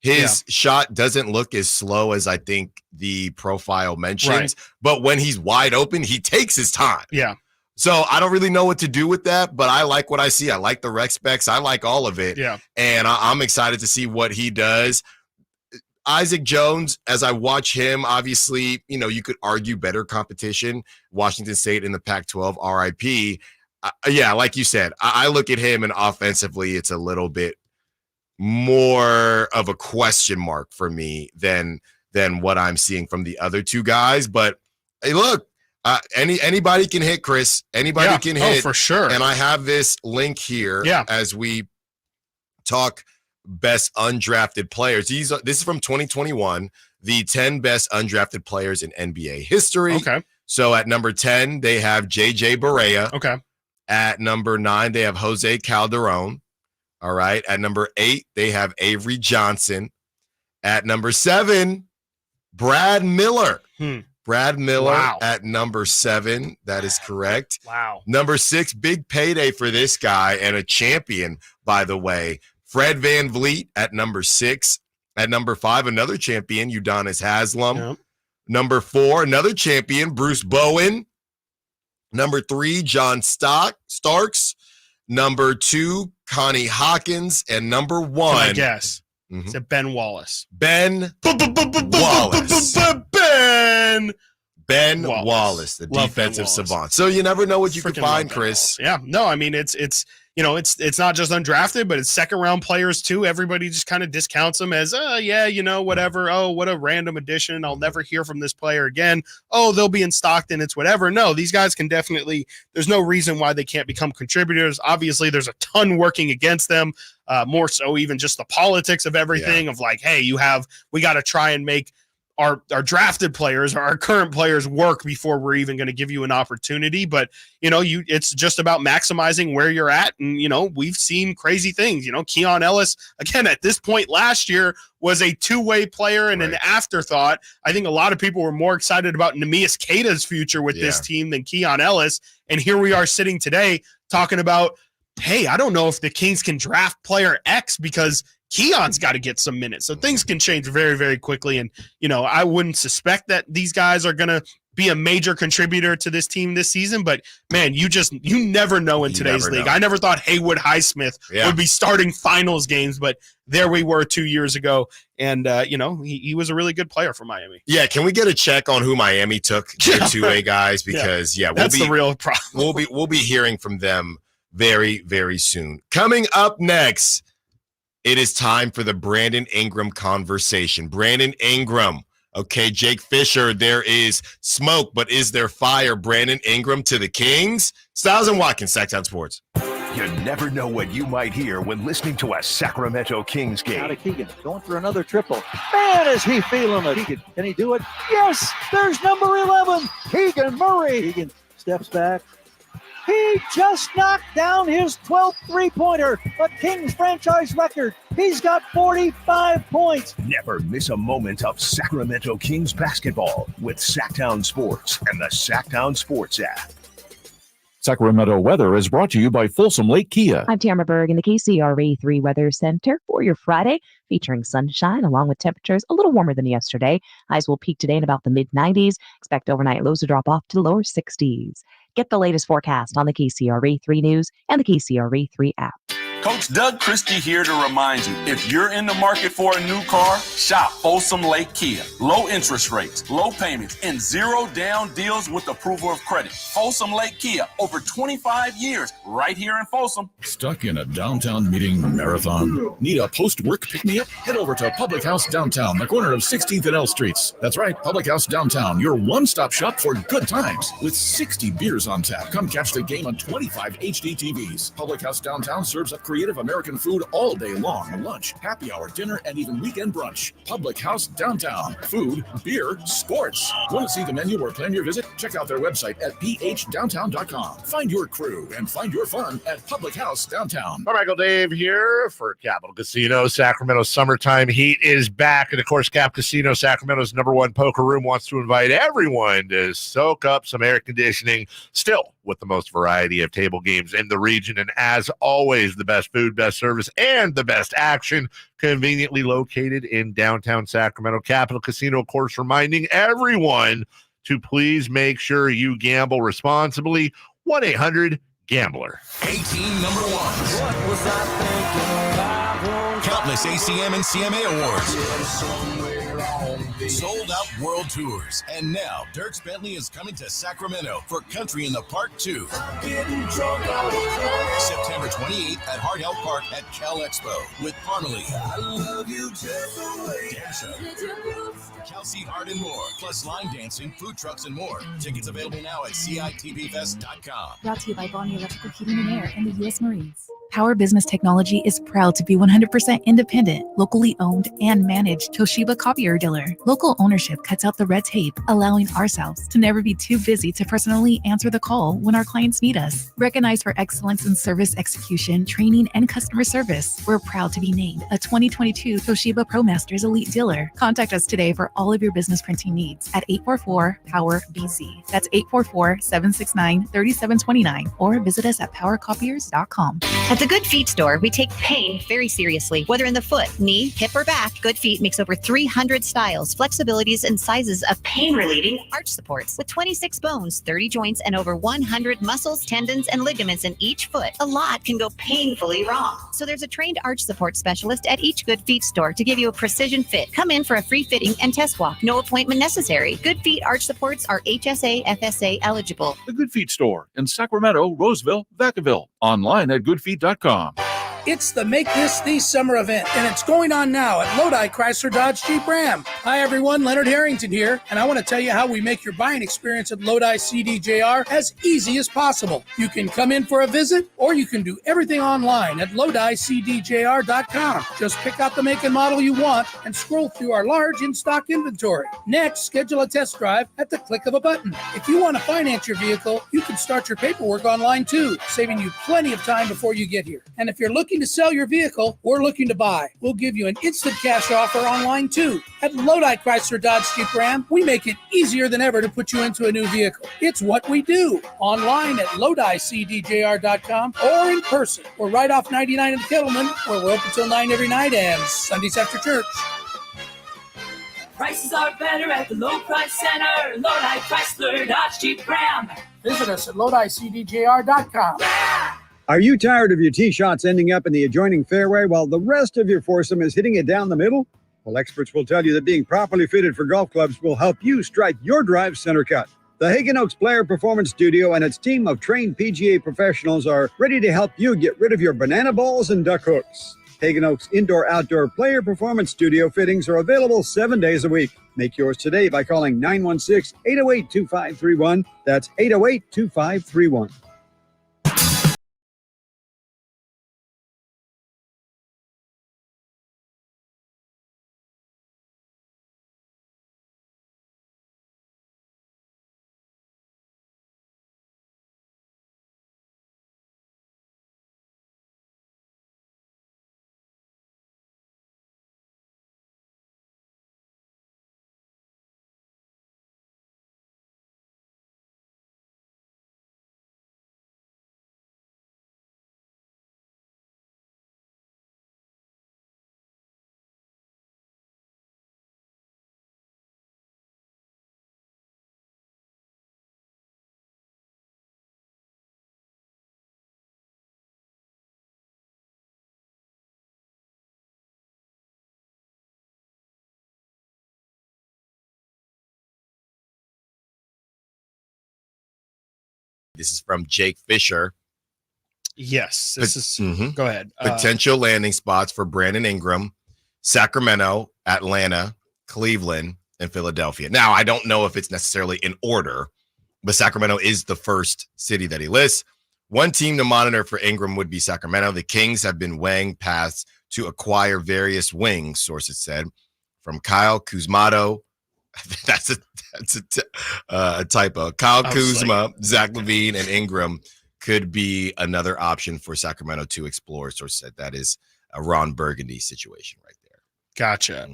his shot doesn't look as slow as I think the profile mentions, right. But when he's wide open, he takes his time. Yeah. So I don't really know what to do with that, but I like what I see. I like the rec specs. I like all of it. Yeah. And I'm excited to see what he does. Isaac Jones, as I watch him, obviously, you could argue better competition. Washington State in the Pac-12, RIP. Like you said, I look at him, and offensively, it's a little bit more of a question mark for me than what I'm seeing from the other two guys. But hey, look, anybody can hit, Chris. Anybody can hit. Oh, for sure. And I have this link here as we talk best undrafted players. This is from 2021, the 10 best undrafted players in NBA history. Okay. So at number 10, they have JJ Barea. Okay. At number 9, they have Jose Calderon. All right. At number 8, they have Avery Johnson. At number 7, Brad Miller. Brad Miller at number 7. That is correct. Wow. Number 6, big payday for this guy and a champion, by the way. Fred VanVleet at number 6. At number 5, another champion, Udonis Haslem. Yep. Number 4, another champion, Bruce Bowen. Number 3, John Starks. Number 2, Connie Hawkins. And number 1. Can I guess? It's a Ben Wallace. Ben Wallace. Ben Wallace, the Love defensive Ben Wallace. savant. So you never know what you could Freaking find, love Ben Chris. Yeah, no, I mean it's it's not just undrafted, but it's second round players too. Everybody just kind of discounts them as whatever. Oh, what a random addition. I'll never hear from this player again. Oh, they'll be in Stockton. It's whatever. No, these guys can definitely. There's no reason why they can't become contributors. Obviously, there's a ton working against them. More so, even just the politics of everything. Of like, hey, we got to try and make our drafted players or our current players work before we're even going to give you an opportunity. But, it's just about maximizing where you're at. And, we've seen crazy things, Keon Ellis, again, at this point last year was a two-way player and an afterthought. I think a lot of people were more excited about Neemias Queta's future with this team than Keon Ellis. And here we are sitting today talking about, hey, I don't know if the Kings can draft player X because Keon's got to get some minutes. So things can change very, very quickly. And, I wouldn't suspect that these guys are going to be a major contributor to this team this season. But, man, you never know in today's league. I never thought Haywood Highsmith would be starting finals games, but there we were 2 years ago. And, he was a really good player for Miami. Yeah, can we get a check on who Miami took, the two-way guys? Because, that's the real problem. We'll be hearing from them very, very soon. Coming up next, it is time for the Brandon Ingram conversation. Brandon Ingram. Okay, Jake Fisher, there is smoke, but is there fire? Brandon Ingram to the Kings? Stiles and Watkins, Sacktown Sports. You never know what you might hear when listening to a Sacramento Kings game. Out of Keegan, going for another triple. Man, is he feeling it. Keegan, can he do it? Yes, there's number 11, Keegan Murray. Keegan steps back. He just knocked down his 12th three-pointer, a Kings franchise record. He's got 45 points. Never miss a moment of Sacramento Kings basketball with Sacktown Sports and the Sacktown Sports app. Sacramento weather is brought to you by Folsom Lake Kia. I'm Tamara Berg in the KCRA 3 Weather Center for your Friday, featuring sunshine along with temperatures a little warmer than yesterday. Highs will peak today in about the mid-90s. Expect overnight lows to drop off to the lower 60s. Get the latest forecast on the KCRA 3 News and the KCRA 3 app. Coach Doug Christie here to remind you, if you're in the market for a new car, shop Folsom Lake Kia. Low interest rates, low payments, and zero down deals with approval of credit. Folsom Lake Kia, over 25 years, right here in Folsom. Stuck in a downtown meeting marathon? Need a post-work pick-me-up? Head over to Public House Downtown, the corner of 16th and L Streets. That's right, Public House Downtown, your one-stop shop for good times. With 60 beers on tap, come catch the game on 25 HD TVs. Public House Downtown serves up creative American food all day long. Lunch, happy hour, dinner, and even weekend brunch. Public House Downtown. Food, beer, sports. Want to see the menu or plan your visit? Check out their website at phdowntown.com. Find your crew and find your fun at Public House Downtown. Michael Dave here for Capital Casino. Sacramento summertime heat is back. And of course, Cap Casino, Sacramento's #1 poker room, wants to invite everyone to soak up some air conditioning, still with the most variety of table games in the region. And as always, the best food, best service, and the best action, conveniently located in downtown Sacramento. Capital Casino, of course, reminding everyone to please make sure you gamble responsibly. 1-800-GAMBLER. 18 number ones. What was I thinking? Countless ACM and CMA awards. Sold out world tours. And now Dierks Bentley is coming to Sacramento for Country in the Park 2. September 28th at Hart Health Park at Cal Expo with Parmalee, Kelsey Hart, and more. Plus line dancing, food trucks, and more. Tickets available now at CITVFest.com. Brought to you by Bonnie Electrical Heating and Air and the U.S. Marines. Power Business Technology is proud to be 100% independent, locally owned, and managed Toshiba copier dealer. Local ownership cuts out the red tape, allowing ourselves to never be too busy to personally answer the call when our clients need us. Recognized for excellence in service execution, training, and customer service, we're proud to be named a 2022 Toshiba ProMasters Elite Dealer. Contact us today for all of your business printing needs at 844-POWER-BZ. That's 844-769-3729, or visit us at powercopiers.com. At the Good Feet store, we take pain very seriously. Whether in the foot, knee, hip, or back, Good Feet makes over 300 styles, flexibilities, and sizes of pain-relieving arch supports. With 26 bones, 30 joints, and over 100 muscles, tendons, and ligaments in each foot, a lot can go painfully wrong. So there's a trained arch support specialist at each Good Feet store to give you a precision fit. Come in for a free fitting and test walk. No appointment necessary. Good Feet arch supports are HSA, FSA eligible. The Good Feet store in Sacramento, Roseville, Vacaville. Online at goodfeet.com. It's the Make This the Summer event, and it's going on now at Lodi Chrysler Dodge Jeep Ram. Hi, everyone. Leonard Harrington here, and I want to tell you how we make your buying experience at Lodi CDJR as easy as possible. You can come in for a visit, or you can do everything online at LodiCDJR.com. Just pick out the make and model you want and scroll through our large in-stock inventory. Next, schedule a test drive at the click of a button. If you want to finance your vehicle, you can start your paperwork online too, saving you plenty of time before you get here. And if you're looking to sell your vehicle or looking to buy, we'll give you an instant cash offer online too. At Lodi Chrysler Dodge Jeep Ram, we make it easier than ever to put you into a new vehicle. It's what we do. Online at LodiCDJR.com or in person. We're right off 99 in Kettleman, where we're open till 9 every night and Sundays after church. Prices are better at the Low Price Center. Lodi Chrysler Dodge Jeep Ram. Visit us at LodiCDJR.com. Are you tired of your tee shots ending up in the adjoining fairway while the rest of your foursome is hitting it down the middle? Well, experts will tell you that being properly fitted for golf clubs will help you strike your drive center cut. The Hagen Oaks Player Performance Studio and its team of trained PGA professionals are ready to help you get rid of your banana balls and duck hooks. Hagen Oaks Indoor-Outdoor Player Performance Studio fittings are available 7 days a week. Make yours today by calling 916-808-2531. That's 808-2531. This is from Jake Fisher. Yes, this is. Go ahead. Potential landing spots for Brandon Ingram, Sacramento, Atlanta, Cleveland, and Philadelphia. Now, I don't know if it's necessarily in order, but Sacramento is the first city that he lists. One team to monitor for Ingram would be Sacramento. The Kings have been weighing paths to acquire various wings, sources said, from Kyle Kuzmato. That's a typo. Kyle Kuzma, Zach LaVine, and Ingram could be another option for Sacramento to explore. Source said that is a Ron Burgundy situation right there. Gotcha.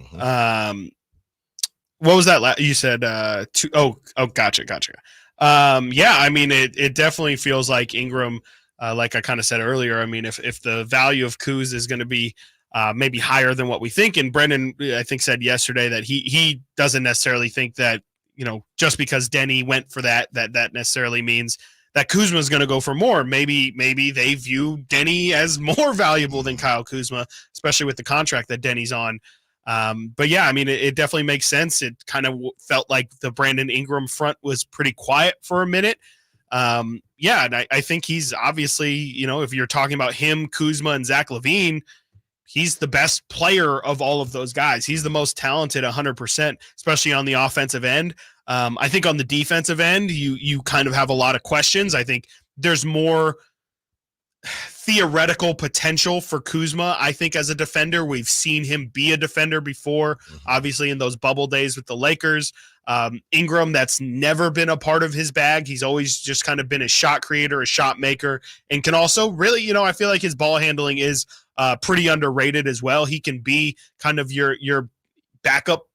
What was that? You said gotcha. Yeah, I mean, it definitely feels like Ingram, like I kind of said earlier. I mean, if the value of Kuz is going to be maybe higher than what we think, and Brendan, I think, said yesterday that he doesn't necessarily think that, you know, just because Denny went for that necessarily means that Kuzma is going to go for more. Maybe they view Denny as more valuable than Kyle Kuzma, especially with the contract that Denny's on. But yeah, I mean, it definitely makes sense. It kind of felt like the Brandon Ingram front was pretty quiet for a minute. Yeah, and I think he's obviously, you know, if you're talking about him, Kuzma, and Zach LaVine, he's the best player of all of those guys. He's the most talented 100%, especially on the offensive end. I think on the defensive end, you kind of have a lot of questions. I think there's more theoretical potential for Kuzma, I think, as a defender. We've seen him be a defender before, obviously in those bubble days with the Lakers. Ingram, that's never been a part of his bag. He's always just kind of been a shot creator, a shot maker, and can also really, I feel like his ball handling is pretty underrated as well. He can be kind of your backup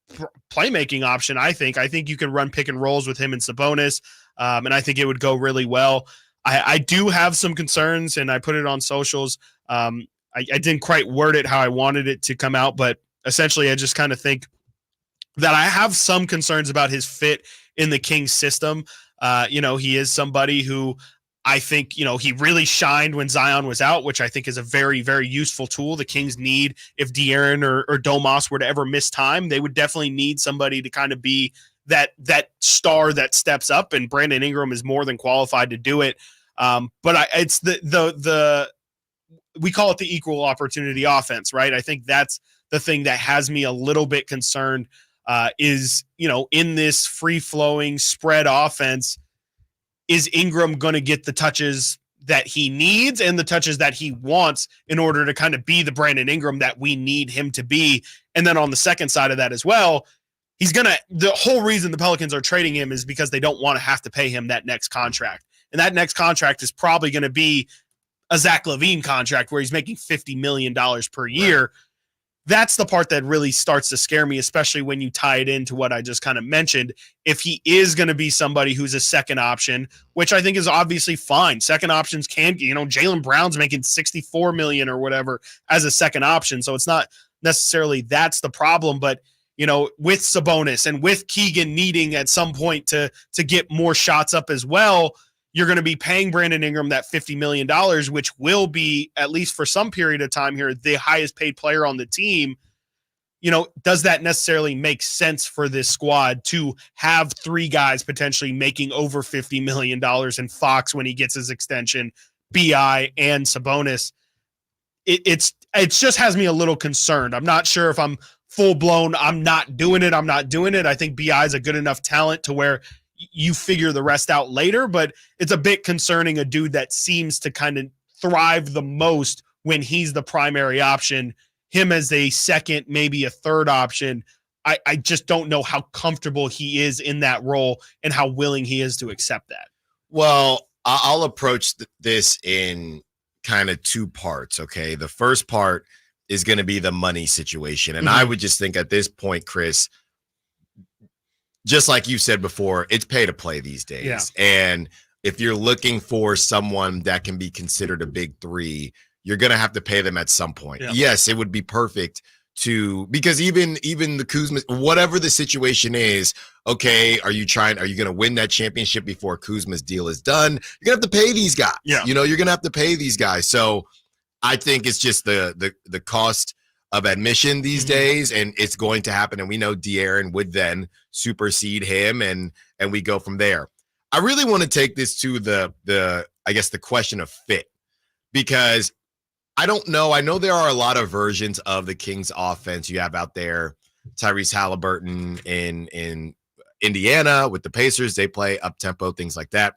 playmaking option, I think. I think you can run pick and rolls with him and Sabonis, and I think it would go really well. I do have some concerns, and I put it on socials. I didn't quite word it how I wanted it to come out, but essentially I just kind of think that I have some concerns about his fit in the Kings system. He is somebody who I think, he really shined when Zion was out, which I think is a very, very useful tool the Kings need. If De'Aaron or Domas were to ever miss time, they would definitely need somebody to kind of be that star that steps up, and Brandon Ingram is more than qualified to do it. But it's the we call it the equal opportunity offense, right? I think that's the thing that has me a little bit concerned. Is in this free-flowing spread offense, is Ingram going to get the touches that he needs and the touches that he wants in order to kind of be the Brandon Ingram that we need him to be? And then on the second side of that as well, the whole reason the Pelicans are trading him is because they don't want to have to pay him that next contract. And that next contract is probably going to be a Zach LaVine contract where he's making $50 million per year. Right. That's the part that really starts to scare me, especially when you tie it into what I just kind of mentioned. If he is going to be somebody who's a second option, which I think is obviously fine. Second options can, Jaylen Brown's making $64 million or whatever as a second option. So it's not necessarily that's the problem, but with Sabonis and with Keegan needing at some point to get more shots up as well, you're going to be paying Brandon Ingram that $50 million, which will be, at least for some period of time here, the highest paid player on the team. Does that necessarily make sense for this squad to have three guys potentially making over $50 million in Fox when he gets his extension, BI and Sabonis? It just has me a little concerned. I'm not sure if I'm full blown. I'm not doing it. I think BI is a good enough talent to where you figure the rest out later, but it's a bit concerning, a dude that seems to kind of thrive the most when he's the primary option, him as a second, maybe a third option. I just don't know how comfortable he is in that role and how willing he is to accept that. Well, I'll approach this in kind of two parts. Okay. The first part is going to be the money situation. And I would just think at this point, Chris, just like you said before, it's pay to play these days. Yeah. And if you're looking for someone that can be considered a big three, you're going to have to pay them at some point. Yeah. Yes, it would be perfect because even the Kuzma, whatever the situation is, okay, are you going to win that championship before Kuzma's deal is done? You're going to have to pay these guys. Yeah. You're going to have to pay these guys. So I think it's just the cost of admission these days, and it's going to happen. And we know De'Aaron would then supersede him, and we go from there. I really want to take this to the question of fit, because I don't know. I know there are a lot of versions of the Kings offense. You have out there Tyrese Halliburton in Indiana with the Pacers. They play up tempo, things like that.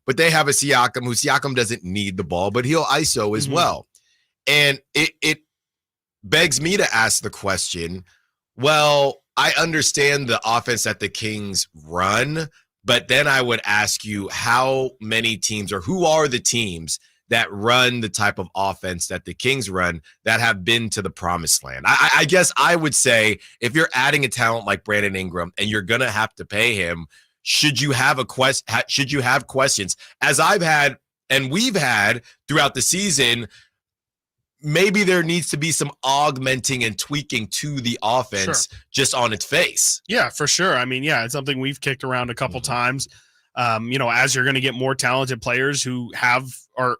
But they have a Siakam doesn't need the ball, but he'll ISO as well. And it begs me to ask the question, well, I understand the offense that the Kings run, but then I would ask you how many teams, or who are the teams that run the type of offense that the Kings run that have been to the promised land? I guess I would say if you're adding a talent like Brandon Ingram and you're going to have to pay him, should you have questions, as I've had and we've had throughout the season? Maybe there needs to be some augmenting and tweaking to the offense just on its face. Yeah, for sure. I mean, it's something we've kicked around a couple times. As you're going to get more talented players who are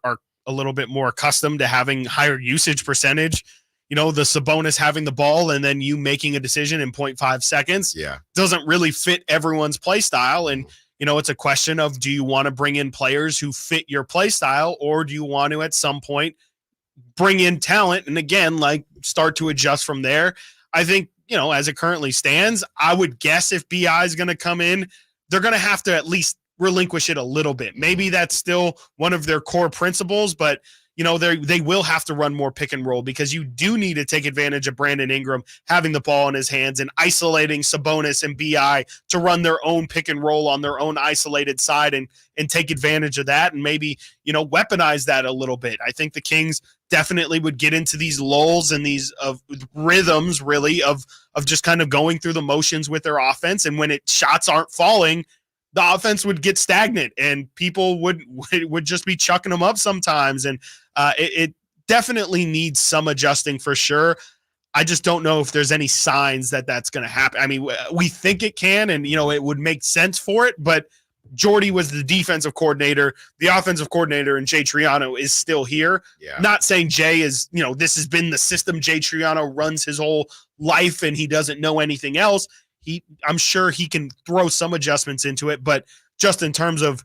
a little bit more accustomed to having higher usage percentage, the Sabonis having the ball and then you making a decision in 0.5 seconds doesn't really fit everyone's play style. And, it's a question of, do you want to bring in players who fit your play style, or do you want to at some point bring in talent and again, start to adjust from there? I think, as it currently stands, I would guess if BI is going to come in, they're going to have to at least relinquish it a little bit. Maybe that's still one of their core principles, but they will have to run more pick and roll because you do need to take advantage of Brandon Ingram having the ball in his hands and isolating Sabonis and BI to run their own pick and roll on their own isolated side and take advantage of that and maybe, weaponize that a little bit. I think the Kings definitely would get into these lulls and these rhythms really of just kind of going through the motions with their offense. And when shots aren't falling, the offense would get stagnant and people would just be chucking them up sometimes. And it definitely needs some adjusting for sure. I just don't know if there's any signs that that's going to happen. I mean, we think it can, and, it would make sense for it, but Jordy was the defensive coordinator. The offensive coordinator and Jay Triano is still here. Yeah. Not saying Jay is, this has been the system Jay Triano runs his whole life and he doesn't know anything else. I'm sure he can throw some adjustments into it, but just in terms of,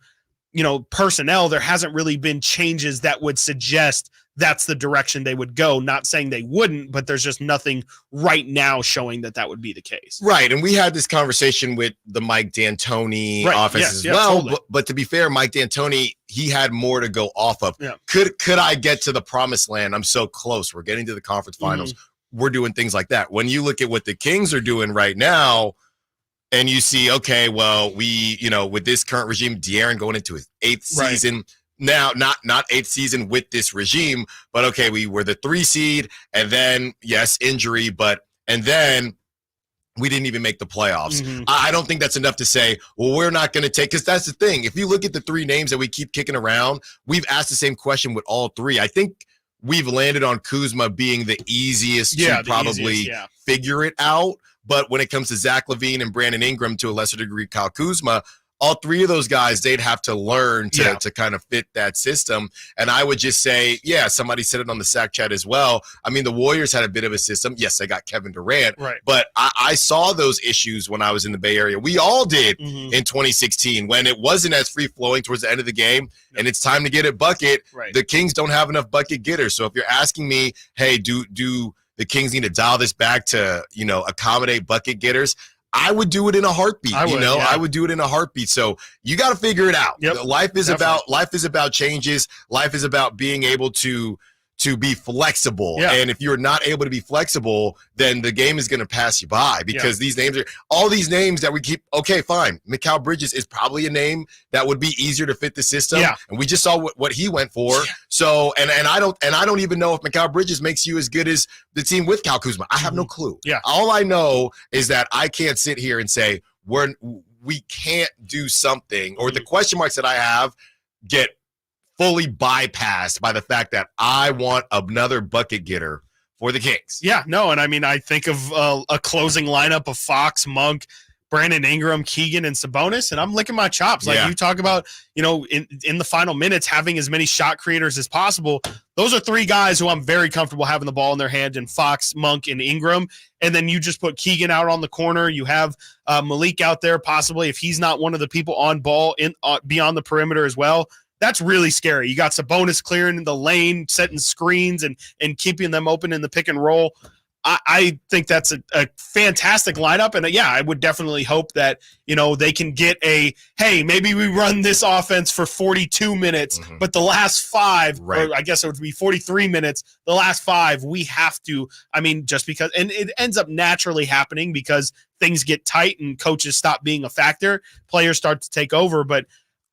personnel, there hasn't really been changes that would suggest that's the direction they would go. Not saying they wouldn't, but there's just nothing right now showing that would be the case. Right. And we had this conversation with the Mike D'Antoni offense as well. Totally. But to be fair, Mike D'Antoni, he had more to go off of. Yeah. Could I get to the promised land? I'm so close. We're getting to the conference finals. Mm-hmm. We're doing things like that. When you look at what the Kings are doing right now, and you see, okay, well, we, with this current regime, De'Aaron going into his 8th season now, not 8th season with this regime, but okay, we were the 3 seed, and then yes, injury, and then we didn't even make the playoffs. Mm-hmm. I don't think that's enough to say, well, we're not going to take, because that's the thing. If you look at the 3 names that we keep kicking around, we've asked the same question with all 3. I think we've landed on Kuzma being the easiest to probably figure it out. But when it comes to Zach LaVine and Brandon Ingram, to a lesser degree, Kyle Kuzma, all 3 of those guys, they'd have to learn to kind of fit that system. And I would just say, somebody said it on the Sack Chat as well. I mean, the Warriors had a bit of a system. Yes, they got Kevin Durant. Right. But I saw those issues when I was in the Bay Area. We all did in 2016 when it wasn't as free-flowing towards the end of the game, and it's time to get a bucket. Right. The Kings don't have enough bucket getters. So if you're asking me, hey, do the Kings need to dial this back to, accommodate bucket getters, I would do it in a heartbeat. I would do it in a heartbeat. So you got to figure it out. Yep. Life is about changes. Life is about being able to be flexible. Yeah. And if you're not able to be flexible, then the game is going to pass you by because these names are all these names that we keep. Okay, fine. Mikal Bridges is probably a name that would be easier to fit the system. Yeah. And we just saw what he went for. Yeah. So, and I don't even know if Mikal Bridges makes you as good as the team with Kyle Kuzma. I have no clue. Yeah. All I know is that I can't sit here and say we can't do something, or the question marks that I have get fully bypassed by the fact that I want another bucket getter for the Kings. Yeah, no, and I mean, I think of a closing lineup of Fox, Monk, Brandon Ingram, Keegan, and Sabonis, and I'm licking my chops. Like you talk about, in the final minutes, having as many shot creators as possible. Those are 3 guys who I'm very comfortable having the ball in their hand, in Fox, Monk, and Ingram. And then you just put Keegan out on the corner. You have Malik out there, possibly, if he's not one of the people on ball beyond the perimeter as well. That's really scary. You got Sabonis clearing the lane, setting screens, and keeping them open in the pick and roll. I think that's a fantastic lineup. And I would definitely hope that, they can get hey, maybe we run this offense for 42 minutes, but the last 5, or I guess it would be 43 minutes, the last 5, we have to, just because, and it ends up naturally happening because things get tight and coaches stop being a factor. Players start to take over, but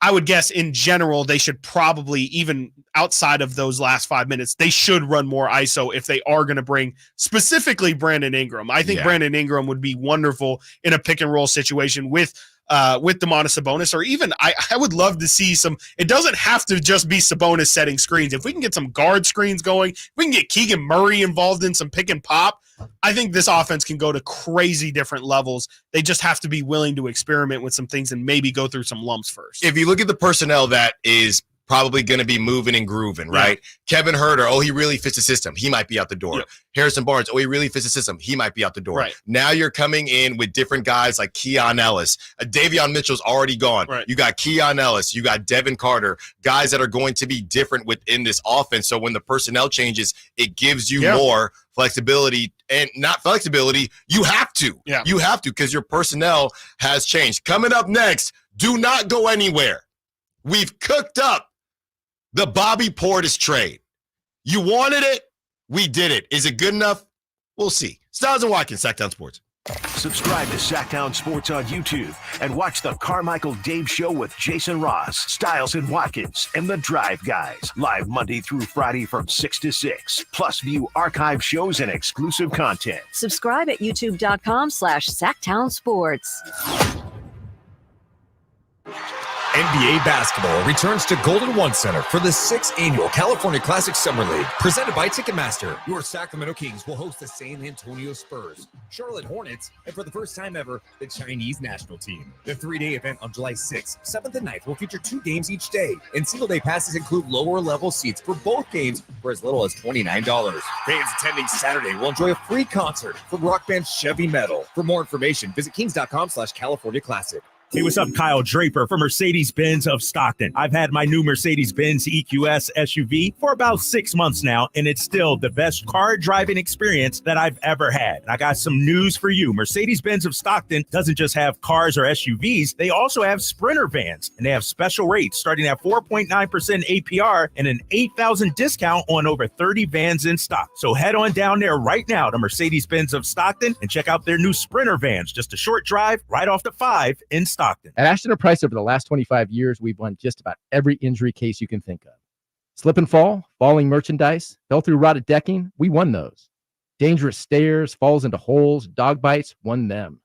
I would guess in general, they should probably, even outside of those last 5 minutes, they should run more ISO if they are going to bring specifically Brandon Ingram. I think Brandon Ingram would be wonderful in a pick and roll situation with Domantas Sabonis, or even I would love to see some. It doesn't have to just be Sabonis setting screens. If we can get some guard screens going, if we can get Keegan Murray involved in some pick and pop, I think this offense can go to crazy different levels. They just have to be willing to experiment with some things and maybe go through some lumps first. If you look at the personnel that is probably going to be moving and grooving, right? Kevin Huerter, he really fits the system. He might be out the door. Yep. Harrison Barnes, he really fits the system. He might be out the door. Right. Now you're coming in with different guys like Keon Ellis. Davion Mitchell's already gone. Right. You got Keon Ellis. You got Devin Carter, guys that are going to be different within this offense. So when the personnel changes, it gives you more flexibility, and not flexibility. You have to. Yeah. You have to, because your personnel has changed. Coming up next, do not go anywhere. We've cooked up the Bobby Portis trade. You wanted it. We did it. Is it good enough? We'll see. Stiles and Watkins, Sacktown Sports. Subscribe to Sacktown Sports on YouTube and watch the Carmichael Dave Show with Jason Ross, Stiles and Watkins, and the Drive Guys. Live Monday through Friday from 6 to 6. Plus view archive shows and exclusive content. Subscribe at youtube.com/Sacktown Sports. NBA basketball returns to Golden One Center for the 6th annual California Classic Summer League, presented by Ticketmaster. Your Sacramento Kings will host the San Antonio Spurs, Charlotte Hornets, and for the first time ever, the Chinese national team. The 3-day event on July 6th, 7th, and 9th will feature 2 games each day, and single-day passes include lower-level seats for both games for as little as $29. Fans attending Saturday will enjoy a free concert from rock band Chevy Metal. For more information, visit kings.com/California Classic. Hey, what's up? Kyle Draper for Mercedes-Benz of Stockton. I've had my new Mercedes-Benz EQS SUV for about 6 months now, and it's still the best car driving experience that I've ever had. And I got some news for you. Mercedes-Benz of Stockton doesn't just have cars or SUVs. They also have Sprinter vans, and they have special rates starting at 4.9% APR and an $8,000 discount on over 30 vans in stock. So head on down there right now to Mercedes-Benz of Stockton and check out their new Sprinter vans. Just a short drive right off the 5 in Stockton. At Ashton & Price, over the last 25 years, we've won just about every injury case you can think of. Slip and fall, falling merchandise, fell through rotted decking, we won those. Dangerous stairs, falls into holes, dog bites, won them.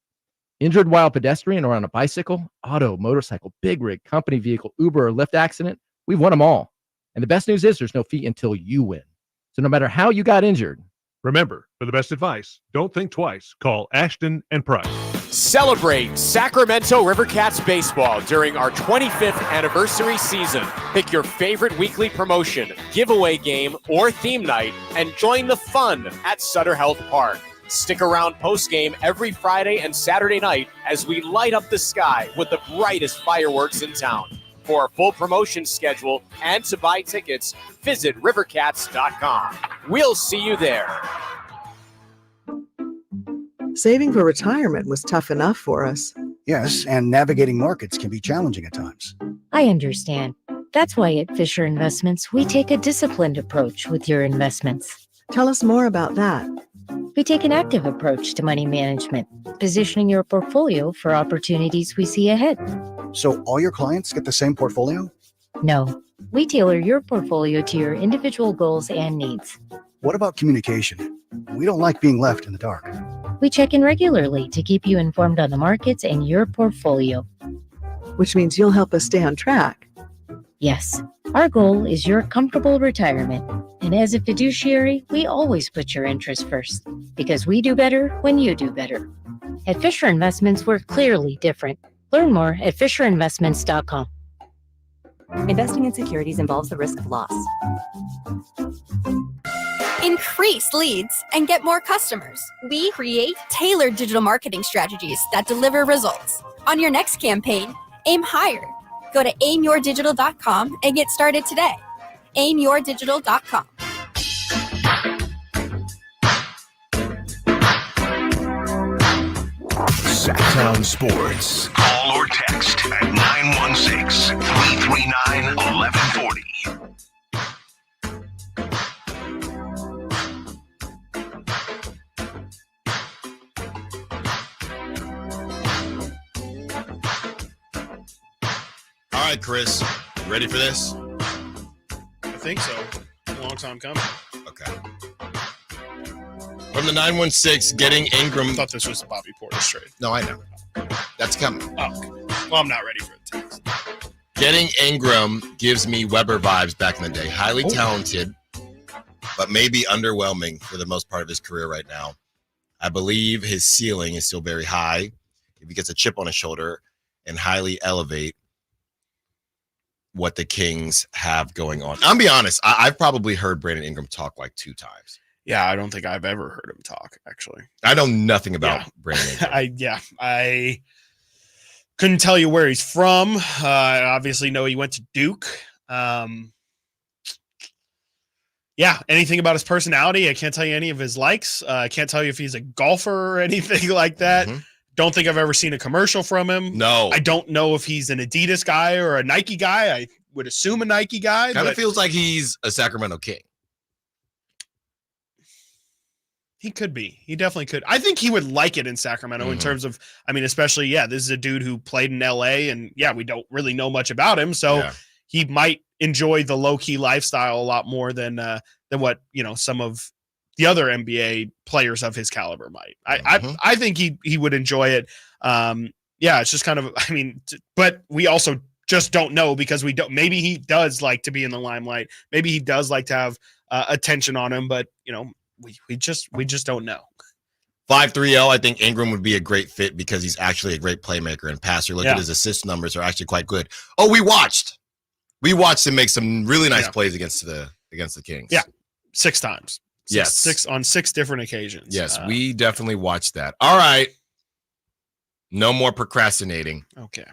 Injured while pedestrian or on a bicycle, auto, motorcycle, big rig, company vehicle, Uber, or Lyft accident, we've won them all. And the best news is there's no fee until you win. So no matter how you got injured, remember, for the best advice, don't think twice. Call Ashton & Price. Celebrate Sacramento Rivercats baseball during our 25th anniversary season. Pick your favorite weekly promotion, giveaway game, or theme night, and join the fun at Sutter Health Park. Stick around post-game every Friday and Saturday night as we light up the sky with the brightest fireworks in town. For a full promotion schedule and to buy tickets, visit rivercats.com. We'll see you there. Saving for retirement was tough enough for us. Yes, and navigating markets can be challenging at times. I understand. That's why at Fisher Investments, we take a disciplined approach with your investments. Tell us more about that. We take an active approach to money management, positioning your portfolio for opportunities we see ahead. So all your clients get the same portfolio? No, we tailor your portfolio to your individual goals and needs. What about communication? We don't like being left in the dark. We check in regularly to keep you informed on the markets and your portfolio. Which means you'll help us stay on track. Yes, our goal is your comfortable retirement. And as a fiduciary, we always put your interests first, because we do better when you do better. At Fisher Investments, we're clearly different. Learn more at FisherInvestments.com. Investing in securities involves the risk of loss. Increase leads and get more customers. We create tailored digital marketing strategies that deliver results. On your next campaign, aim higher. Go to aimyourdigital.com and get started today. aimyourdigital.com. Sacktown Sports. Call or text at 916-339-1140. All right, Chris, you ready for this? I think so. Long time coming. Okay. From the 916, getting Ingram. I thought this was a Bobby Portis trade. No, I know. That's coming. Oh, okay. Well, I'm not ready for the text. Getting Ingram gives me Weber vibes back in the day. Highly talented, but maybe underwhelming for the most part of his career right now. I believe his ceiling is still very high. If he gets a chip on his shoulder and highly elevate what the Kings have going on. I'll be honest, I've probably heard Brandon Ingram talk like 2 times. Yeah, I don't think I've ever heard him talk, actually. I know nothing about Brandon Ingram. I couldn't tell you where he's from. I obviously know he went to Duke. Anything about his personality. I can't tell you any of his likes. I can't tell you if he's a golfer or anything like that. Mm-hmm. Don't think I've ever seen a commercial from him. No. I don't know if he's an Adidas guy or a Nike guy. I would assume a Nike guy. Kind of feels like he's a Sacramento King. He could be. He definitely could. I think he would like it in Sacramento in terms of, I mean, especially, this is a dude who played in LA and we don't really know much about him. So he might enjoy the low key lifestyle a lot more than what, some of the other NBA players of his caliber might. I think he would enjoy it. It's just kind of, but we also just don't know because maybe he does like to be in the limelight. Maybe he does like to have attention on him, but we just don't know. 5-3-0, I think Ingram would be a great fit because he's actually a great playmaker and passer. Look at his assist numbers are actually quite good. Oh, we watched him make some really nice plays against the Kings. Yeah, 6 times. Yes. On 6 different occasions. Yes, we definitely watched that. All right. No more procrastinating. Okay.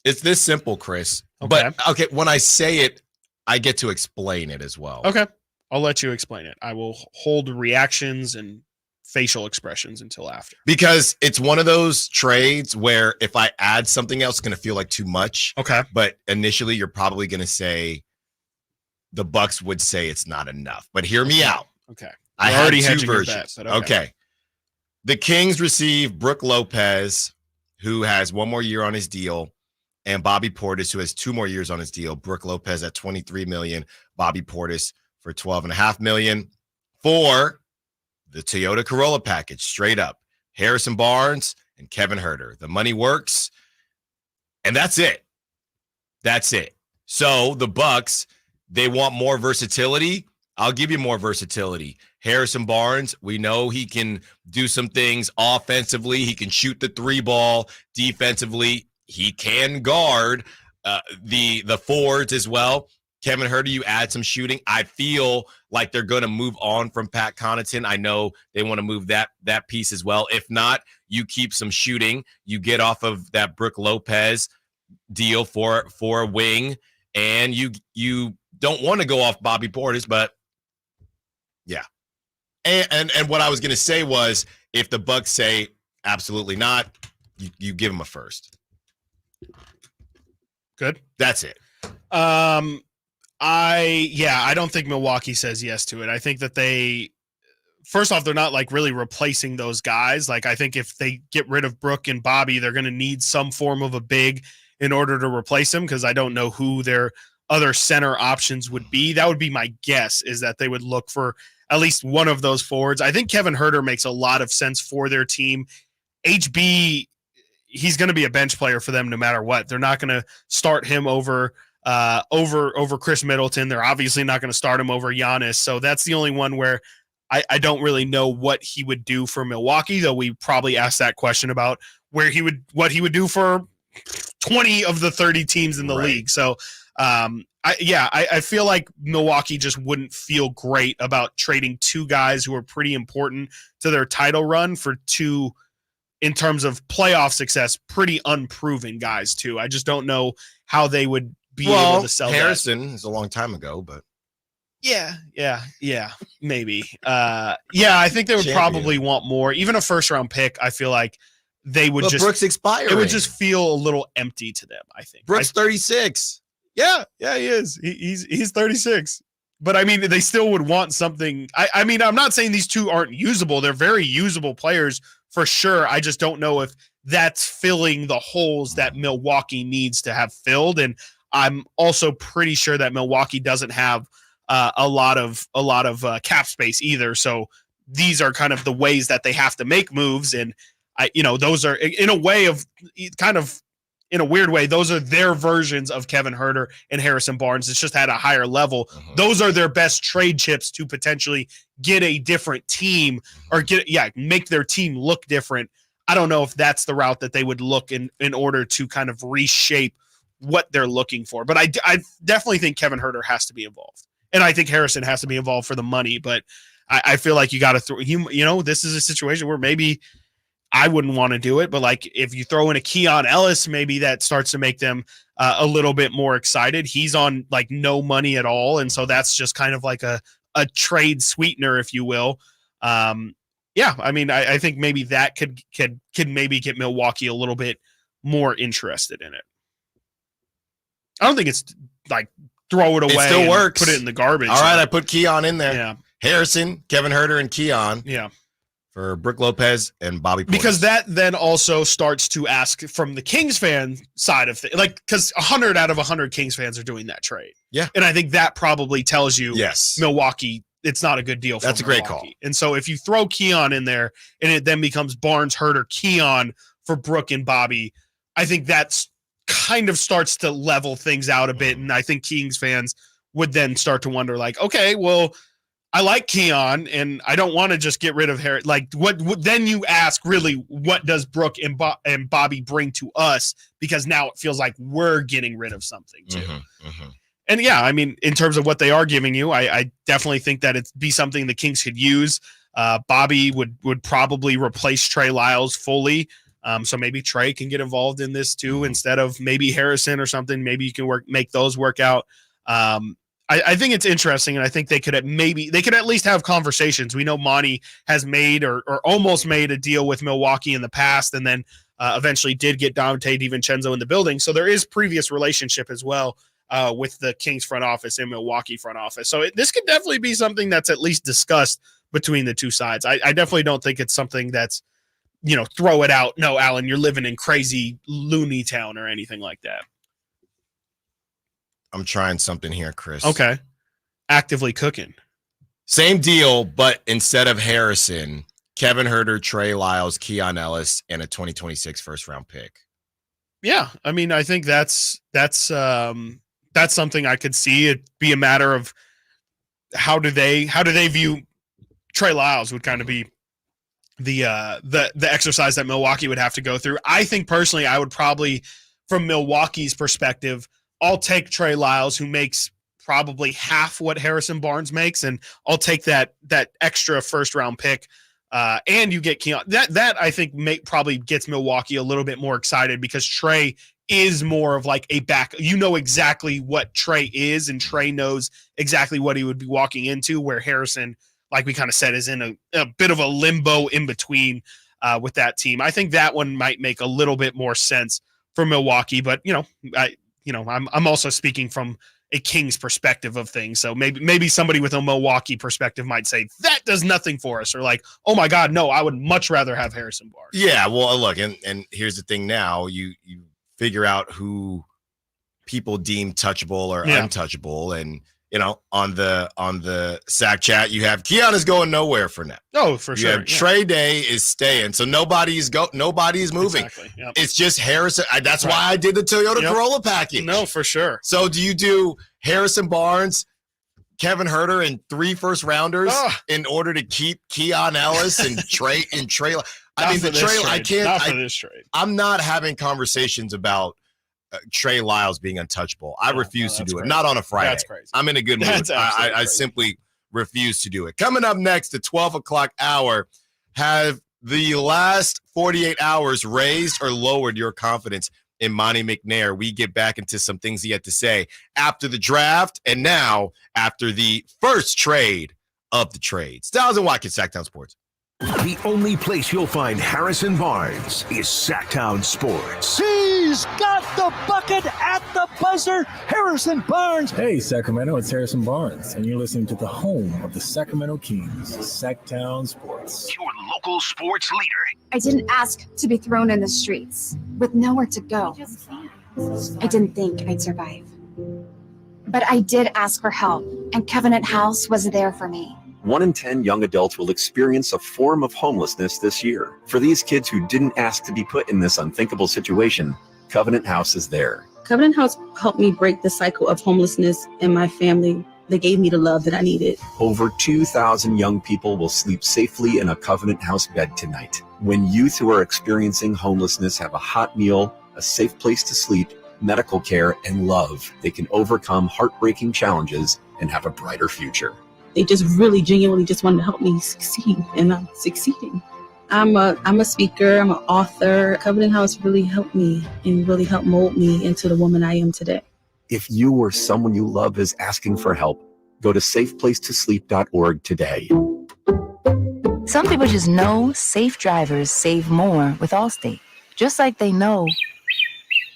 It's this simple, Chris. Okay. But when I say it, I get to explain it as well. Okay. I'll let you explain it. I will hold reactions and facial expressions until after. Because it's one of those trades where if I add something else, it's going to feel like too much. Okay. But initially, you're probably going to say the Bucks would say it's not enough. But hear me out. Okay. I already had had 2 versions. Bet, okay. The Kings receive Brook Lopez, who has 1 more year on his deal, and Bobby Portis, who has 2 more years on his deal. Brook Lopez at $23 million, Bobby Portis for $12.5 million for the Toyota Corolla package, straight up. Harrison Barnes and Kevin Huerter. The money works, and that's it. That's it. So the Bucks, they want more versatility. I'll give you more versatility. Harrison Barnes, we know he can do some things offensively. He can shoot the 3 ball. Defensively, he can guard the forwards as well. Kevin Huerter, you add some shooting. I feel like they're going to move on from Pat Connaughton. I know they want to move that piece as well. If not, you keep some shooting. You get off of that Brook Lopez deal for a wing, and you don't want to go off Bobby Portis, but yeah. And what I was going to say was, if the Bucks say absolutely not, you give them a first. Good. That's it. I don't think Milwaukee says yes to it. I think that first off, they're not like really replacing those guys. Like, I think if they get rid of Brook and Bobby, they're going to need some form of a big in order to replace him, because I don't know who their other center options would be. That would be my guess, is that they would look for at least one of those forwards. I think Kevin Huerter makes a lot of sense for their team. HB, he's going to be a bench player for them no matter what. They're not going to start him over Chris Middleton. They're obviously not going to start him over Giannis. So that's the only one where I don't really know what he would do for Milwaukee, though we probably asked that question about what he would do for 20 of the 30 teams in the league. So I feel like Milwaukee just wouldn't feel great about trading 2 guys who are pretty important to their title run for 2, in terms of playoff success, pretty unproven guys too. I just don't know how they would be able to sell Harrison that. is a long time ago, but yeah, maybe. I think they would probably want more. Even a first-round pick, I feel like they would just. Brooks expiring. It would just feel a little empty to them, I think. Brooks 36. Yeah, he is. He's 36. But I mean, they still would want something. I mean, I'm not saying these 2 aren't usable. They're very usable players for sure. I just don't know if that's filling the holes that Milwaukee needs to have filled. And I'm also pretty sure that Milwaukee doesn't have a lot of cap space either. So these are kind of the ways that they have to make moves. And those are in a weird way, those are their versions of Kevin Huerter and Harrison Barnes. It's just at a higher level. Those are their best trade chips to potentially get a different team or make their team look different. I don't know if that's the route that they would look in order to kind of reshape what they're looking for. But I definitely think Kevin Huerter has to be involved. And I think Harrison has to be involved for the money. But I feel like you got to throw this is a situation where maybe I wouldn't want to do it, but like if you throw in a Keon Ellis, maybe that starts to make them a little bit more excited. He's on like no money at all, and so that's just kind of like a trade sweetener, if you will. I mean, I think maybe that could maybe get Milwaukee a little bit more interested in it. I don't think it's like throw it away. It still works. Put it in the garbage. All right, I put Keon in there. Yeah, Harrison, Kevin Huerter, and Keon. Yeah. for Brook Lopez and Bobby Portis. Because that then also starts to ask from the Kings fan side of things, like, because 100 out of 100 Kings fans are doing that trade. Yeah. And I think that probably tells you yes, Milwaukee, it's not a good deal for That's Milwaukee. A great call. And so if you throw Keon in there and it then becomes Barnes, Herter, Keon for Brook and Bobby, I think that's kind of starts to level things out a bit. And I think Kings fans would then start to wonder, like, okay, well, I like Keon and I don't want to just get rid of Harris. Like, what then you ask, really, what does Brook and Bobby bring to us? Because now it feels like we're getting rid of something too. And yeah, I mean, in terms of what they are giving you, I definitely think that it'd be something the Kings could use. Bobby would probably replace Trey Lyles fully. So maybe Trey can get involved in this too, instead of maybe Harrison or something. Maybe you can make those work out. I think it's interesting, and I think they could at least have conversations. We know Monty has made or almost made a deal with Milwaukee in the past, and then eventually did get Dante DiVincenzo in the building. So there is previous relationship as well with the Kings front office and Milwaukee front office. So this could definitely be something that's at least discussed between the two sides. I definitely don't think it's something that's, throw it out. No, Alan, you're living in crazy loony town or anything like that. I'm trying something here, Chris. Okay. Actively cooking. Same deal, but instead of Harrison, Kevin Herter, Trey Lyles, Keon Ellis, and a 2026 first-round pick. Yeah, I mean, I think that's something I could see. It be a matter of how do they view Trey Lyles would kind of be the exercise that Milwaukee would have to go through. I think personally, I would probably, from Milwaukee's perspective, I'll take Trey Lyles, who makes probably half what Harrison Barnes makes, and I'll take that extra first round pick. And you get Keon. That I think probably gets Milwaukee a little bit more excited, because Trey is more of like a back. You know exactly what Trey is, and Trey knows exactly what he would be walking into, where Harrison, like we kind of said, is in a bit of a limbo in between with that team. I think that one might make a little bit more sense for Milwaukee, but I'm also speaking from a Kings perspective of things. So maybe somebody with a Milwaukee perspective might say that does nothing for us, or like, oh my God, no, I would much rather have Harrison Barnes. Yeah, well, look, and here's the thing now, you figure out who people deem touchable or untouchable, and on the Sack chat, you have Keon is going nowhere for now. Oh, for sure. You have Trey Day is staying, so nobody's moving. Exactly. Yep. It's just Harrison. That's why I did the Toyota Corolla package. No, for sure. So do you do Harrison Barnes, Kevin Herter, and 3 first rounders in order to keep Keon Ellis and Trey? I mean, the Trey. I can't. Not for this trade. I'm not having conversations about Trey Lyles being untouchable. I refuse to do it. Not on a Friday. That's crazy. I'm in a good mood. I simply refuse to do it. Coming up next, the 12 o'clock hour. Have the last 48 hours raised or lowered your confidence in Monty McNair? We get back into some things he had to say after the draft, and now after the first trade of the trade. Stiles and Watkins, Sacktown Sports. The only place you'll find Harrison Barnes is Sacktown Sports. He's got the bucket at the buzzer. Harrison Barnes. Hey, Sacramento, it's Harrison Barnes, and you're listening to the home of the Sacramento Kings, Sacktown Sports. Your local sports leader. I didn't ask to be thrown in the streets with nowhere to go. I didn't think I'd survive. But I did ask for help, and Covenant House was there for me. 1 in 10 young adults will experience a form of homelessness this year. For these kids who didn't ask to be put in this unthinkable situation, Covenant House is there. Covenant House helped me break the cycle of homelessness in my family. They gave me the love that I needed. Over 2,000 young people will sleep safely in a Covenant House bed tonight. When youth who are experiencing homelessness have a hot meal, a safe place to sleep, medical care, and love, they can overcome heartbreaking challenges and have a brighter future. They just really genuinely just wanted to help me succeed, and I'm succeeding. I'm a speaker, I'm an author. Covenant House really helped me and really helped mold me into the woman I am today. If you or someone you love is asking for help, go to safeplacetosleep.org today. Some people just know safe drivers save more with Allstate. Just like they know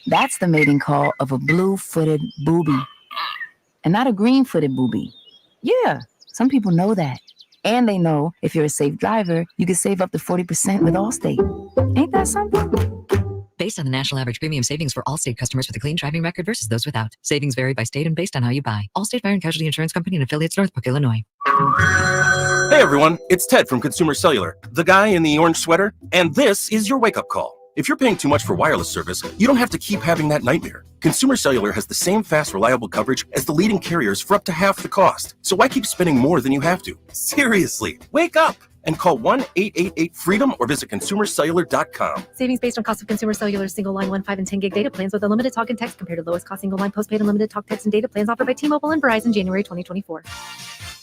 that's the mating call of a blue-footed booby and not a green-footed booby. Yeah. Some people know that. And they know if you're a safe driver, you can save up to 40% with Allstate. Ain't that something? Based on the national average premium savings for Allstate customers with a clean driving record versus those without. Savings vary by state and based on how you buy. Allstate Fire and Casualty Insurance Company and affiliates, Northbrook, Illinois. Hey everyone, it's Ted from Consumer Cellular, the guy in the orange sweater, and this is your wake-up call. If you're paying too much for wireless service, you don't have to keep having that nightmare. Consumer Cellular has the same fast, reliable coverage as the leading carriers for up to half the cost. So why keep spending more than you have to? Seriously, wake up and call 1-888-FREEDOM or visit consumercellular.com. Savings based on cost of Consumer Cellular single line 1, 5, and 10 gig data plans with unlimited talk and text compared to lowest cost single line postpaid unlimited talk, text, and data plans offered by T-Mobile and Verizon January 2024.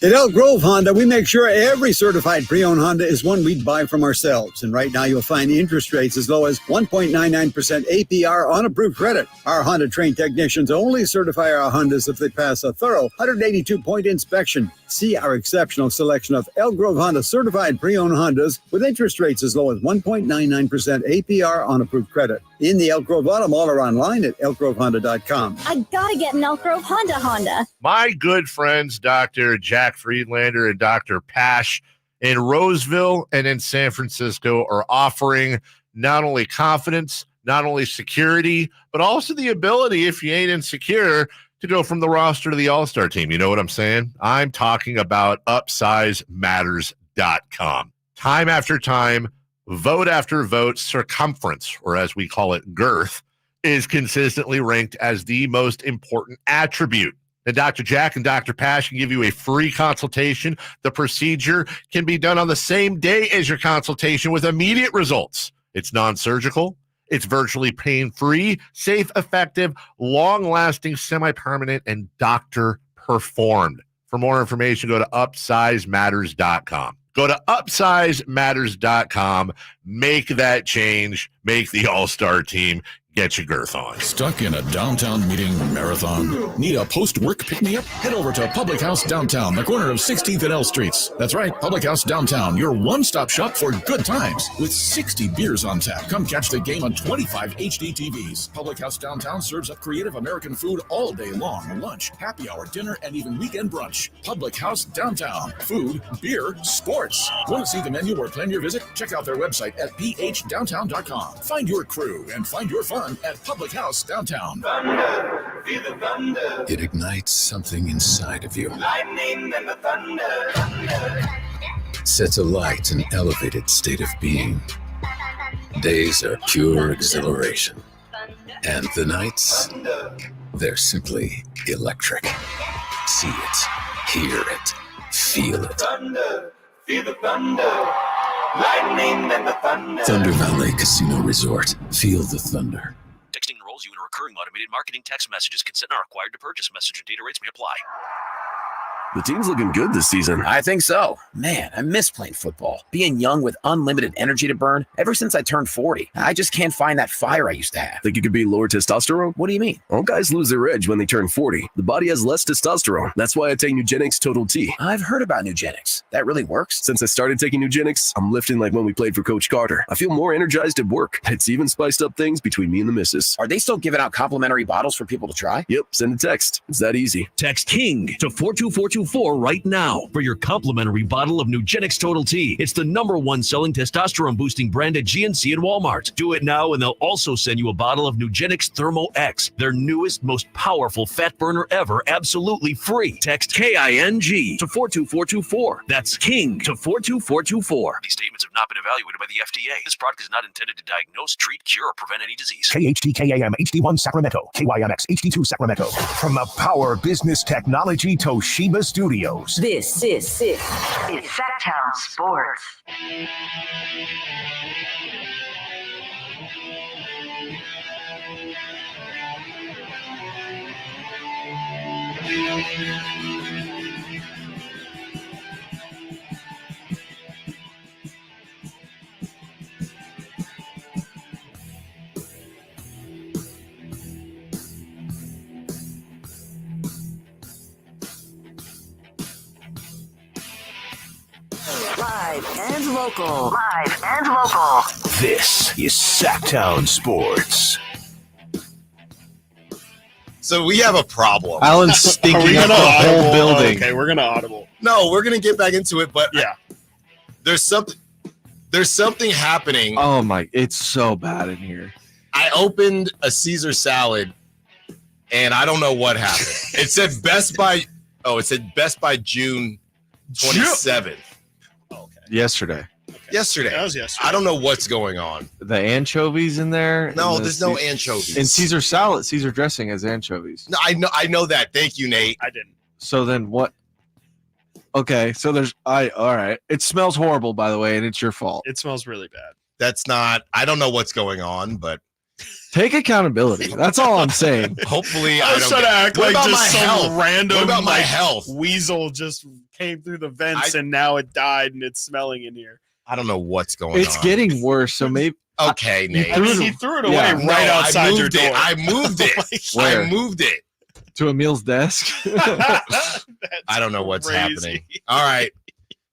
At Elk Grove Honda, we make sure every certified pre-owned Honda is one we'd buy from ourselves. And right now, you'll find interest rates as low as 1.99% APR on approved credit. Our Honda-trained technicians only certify our Hondas if they pass a thorough 182-point inspection. See our exceptional selection of Elk Grove Honda certified pre-owned Hondas with interest rates as low as 1.99% APR on approved credit. In the Elk Grove Auto Mall or online at elkgrovehonda.com. I gotta get an Elk Grove Honda. My good friends, Dr. Jack Friedlander and Dr. Pash in Roseville and in San Francisco are offering not only confidence, not only security, but also the ability, if you ain't insecure, to go from the roster to the all-star team. You know what I'm saying? I'm talking about UpsizeMatters.com. Time after time, vote after vote, circumference, or as we call it, girth, is consistently ranked as the most important attribute. And Dr. Jack and Dr. Pash can give you a free consultation. The procedure can be done on the same day as your consultation with immediate results. It's non-surgical. It's virtually pain-free, safe, effective, long-lasting, semi-permanent, and doctor-performed. For more information, go to UpsizeMatters.com. Go to UpsizeMatters.com. Make that change. Make the all-star team. Get your girth on. Stuck in a downtown meeting marathon? Need a post-work pick-me-up? Head over to Public House Downtown, the corner of 16th and L Streets. That's right, Public House Downtown, your one-stop shop for good times. With 60 beers on tap, come catch the game on 25 HD TVs. Public House Downtown serves up creative American food all day long. Lunch, happy hour, dinner, and even weekend brunch. Public House Downtown. Food, beer, sports. Want to see the menu or plan your visit? Check out their website at phdowntown.com. Find your crew and find your fun at Public House Downtown. Thunder, feel the thunder. It ignites something inside of you. Lightning and the thunder. Sets alight an elevated state of being. Days are pure exhilaration. And the nights, they're simply electric. See it, hear it, feel it. Thunder, feel the thunder. Lightning and the thunder. Thunder Valley Casino Resort. Feel the thunder. Texting enrolls you in recurring automated marketing text messages. Consent not required to purchase. Message and data rates may apply. The team's looking good this season. I think so. Man, I miss playing football. Being young with unlimited energy to burn. Ever since I turned 40, I just can't find that fire I used to have. Think you could be lower testosterone? What do you mean? All guys lose their edge when they turn 40. The body has less testosterone. That's why I take Nugenix Total T. I've heard about Nugenix. That really works? Since I started taking Nugenix, I'm lifting like when we played for Coach Carter. I feel more energized at work. It's even spiced up things between me and the missus. Are they still giving out complimentary bottles for people to try? Yep, send a text. It's that easy. Text KING to 42424 right now for your complimentary bottle of Nugenix Total T. It's the #1 selling testosterone boosting brand at GNC and Walmart. Do it now and they'll also send you a bottle of Nugenix Thermo X, their newest, most powerful fat burner ever, absolutely free. Text KING to 42424. That's KING to 42424. These statements have not been evaluated by the FDA. This product is not intended to diagnose, treat, cure, or prevent any disease. KHTKAM HD1 Sacramento, KYMX HD2 Sacramento. From the Power Business Technology Toshiba Studios. This is Sacktown Sports. Live and local. Live and local. This is Sacktown Sports. So we have a problem. Alan's stinking up the whole building. Okay, we're gonna audible. No, we're gonna get back into it, but yeah, there's something happening. Oh my, it's so bad in here. I opened a Caesar salad, and I don't know what happened. It said Best by. Oh, it said Best by June 27th. Yesterday. Yesterday. That was yesterday. I don't know what's going on. The anchovies in there. No, there's no anchovies. In Caesar salad, Caesar dressing has anchovies. No, I know that. Thank you, Nate. I didn't. So then what? Okay, so all right. It smells horrible, by the way, and it's your fault. It smells really bad. That's not. I don't know what's going on, but take accountability. That's all I'm saying. Hopefully, I was trying to act like just some random What about my like, health? weasel just came through the vents and now it died and it's smelling in here. I don't know what's going on. It's getting worse. So maybe. Okay, Nate. He threw it away right outside your door. I moved it. Where? I moved it to Emil's desk. I don't know what's happening. All right.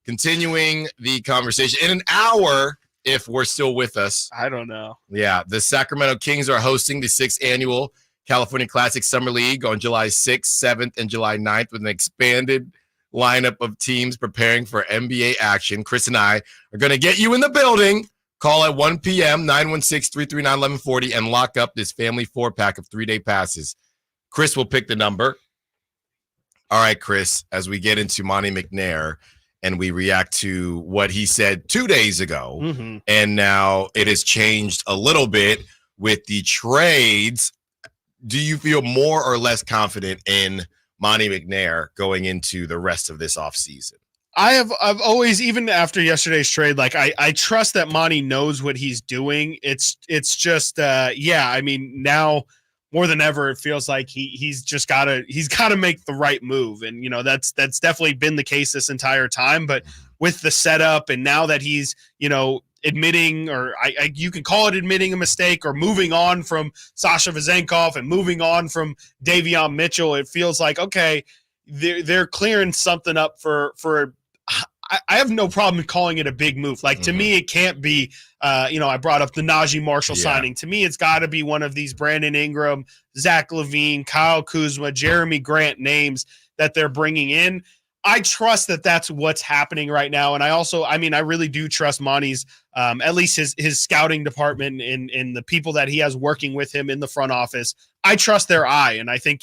Continuing the conversation in an hour, if we're still with us. I don't know. Yeah. The Sacramento Kings are hosting the 6th annual California Classic Summer League on July 6th, 7th, and July 9th with an expanded lineup of teams preparing for NBA action. Chris and I are going to get you in the building. Call at 1 p.m., 916-339-1140, and lock up this family 4-pack of 3-day passes. Chris will pick the number. All right, Chris, as we get into Monty McNair and we react to what he said 2 days ago, and now it has changed a little bit with the trades, do you feel more or less confident in Monty McNair going into the rest of this offseason? I've always, even after yesterday's trade, like I trust that Monty knows what he's doing. It's just I mean, now more than ever it feels like he's gotta make the right move. And you know, that's definitely been the case this entire time. But with the setup and now that he's, you know, admitting, or you can call it admitting a mistake, or moving on from Sasha Vezenkov and moving on from Davion Mitchell, it feels like, okay, they're clearing something up for I have no problem calling it a big move. Like, to me, it can't be, I brought up the Najee Marshall signing. To me, it's got to be one of these Brandon Ingram, Zach LaVine, Kyle Kuzma, Jeremy Grant names that they're bringing in. I trust that that's what's happening right now. And I really do trust Monty's, at least his scouting department and the people that he has working with him in the front office. I trust their eye. And I think,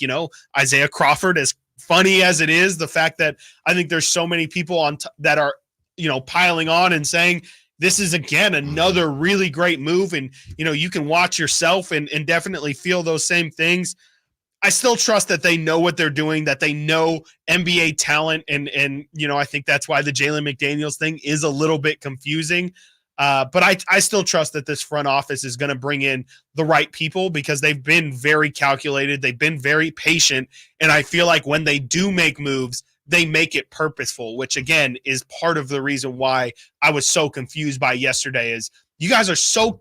Isaiah Crawford, as funny as it is, the fact that I think there's so many people that are, piling on and saying, this is, again, another really great move. And, you can watch yourself and definitely feel those same things. I still trust that they know what they're doing, that they know NBA talent. And I think that's why the Jalen McDaniels thing is a little bit confusing. But I still trust that this front office is going to bring in the right people, because they've been very calculated. They've been very patient. And I feel like when they do make moves, they make it purposeful, which, again, is part of the reason why I was so confused by yesterday. Is you guys are so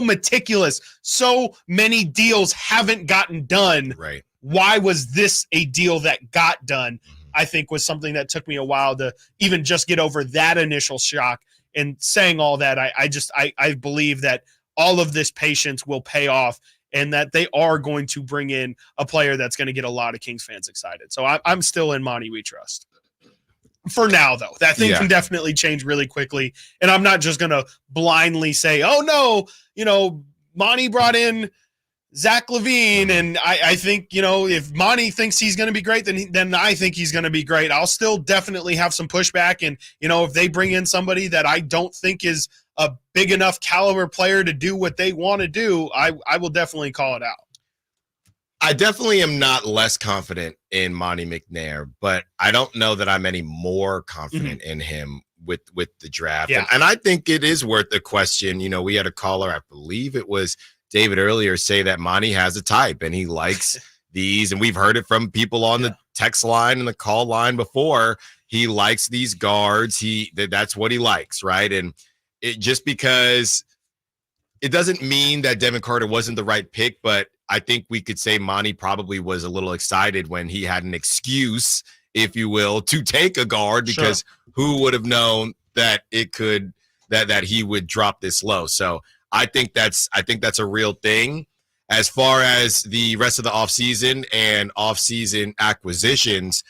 meticulous. So many deals haven't gotten done. Right. Why was this a deal that got done? I think was something that took me a while to even just get over that initial shock. And saying all that, I believe that all of this patience will pay off, and that they are going to bring in a player that's going to get a lot of Kings fans excited. So I'm still in Monty we trust. For now, though, that thing can definitely change really quickly. And I'm not just going to blindly say, oh, no, Monty brought in Zach LaVine, and I think, if Monty thinks he's going to be great, then I think he's going to be great. I'll still definitely have some pushback. And, if they bring in somebody that I don't think is a big enough caliber player to do what they want to do, I will definitely call it out. I definitely am not less confident in Monty McNair, but I don't know that I'm any more confident in him with the draft. Yeah. And I think it is worth the question. We had a caller, I believe it was David earlier, say that Monty has a type and he likes these. And we've heard it from people on the text line and the call line before. He likes these guards. That's what he likes, right? And it just because it doesn't mean that Devin Carter wasn't the right pick, but I think we could say Monty probably was a little excited when he had an excuse, if you will, to take a guard, because who would have known that that he would drop this low? So I think that's a real thing. as far as the rest of the offseason and offseason acquisitions,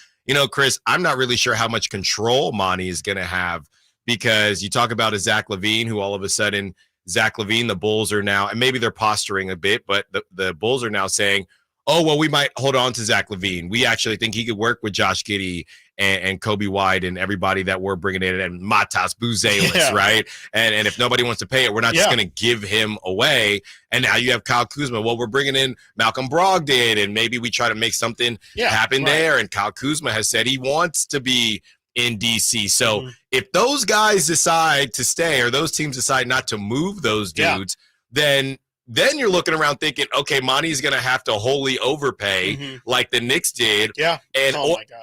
Chris, I'm not really sure how much control Monty is going to have, because you talk about a Zach LaVine, who all of a sudden, Zach LaVine, the Bulls are now, and maybe they're posturing a bit, but the Bulls are now saying, oh, well, we might hold on to Zach LaVine. We actually think he could work with Josh Giddey and Kobe White and everybody that we're bringing in, and Matas Buzelis, right? And if nobody wants to pay it, we're not just going to give him away. And now you have Kyle Kuzma. Well, we're bringing in Malcolm Brogdon, and maybe we try to make something happen there. And Kyle Kuzma has said he wants to be in DC. So if those guys decide to stay, or those teams decide not to move those dudes, then you're looking around thinking, okay, Monty's going to have to wholly overpay like the Knicks did. And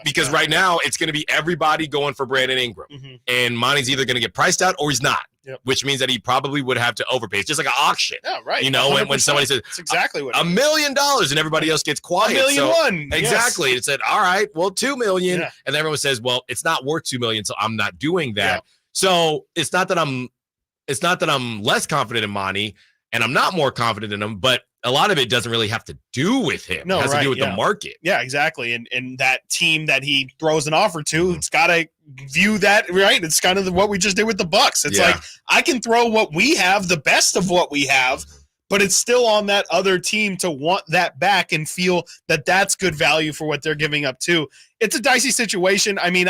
because right now it's going to be everybody going for Brandon Ingram. And Monty's either going to get priced out or he's not, which means that he probably would have to overpay. It's just like an auction. Yeah, right. When somebody says, that's exactly what $1 million, and everybody else gets quiet. $1.1 million. Exactly. It said, all right, well, $2 million. And then everyone says, well, it's not worth $2 million, so I'm not doing that. So it's not that I'm less confident in Monty, and I'm not more confident in him, but a lot of it doesn't really have to do with him. No, it has to do with the market. Yeah, exactly. And that team that he throws an offer to, it's got to view that, right? It's kind of what we just did with the Bucks. It's like, I can throw what we have, the best of what we have, but it's still on that other team to want that back and feel that that's good value for what they're giving up too. It's a dicey situation. I mean,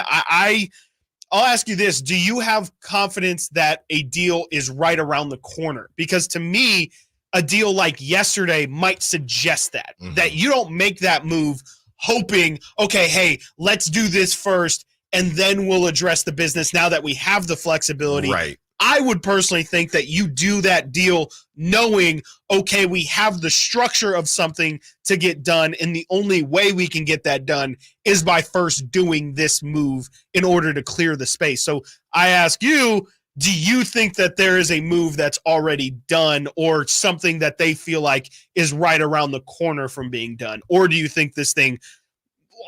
I'll ask you this. Do you have confidence that a deal is right around the corner? Because to me, a deal like yesterday might suggest that you don't make that move hoping, okay, hey, let's do this first, and then we'll address the business now that we have the flexibility. Right. I would personally think that you do that deal knowing, okay, we have the structure of something to get done, and the only way we can get that done is by first doing this move in order to clear the space. So I ask you, do you think that there is a move that's already done, or something that they feel like is right around the corner from being done? Or do you think this thing,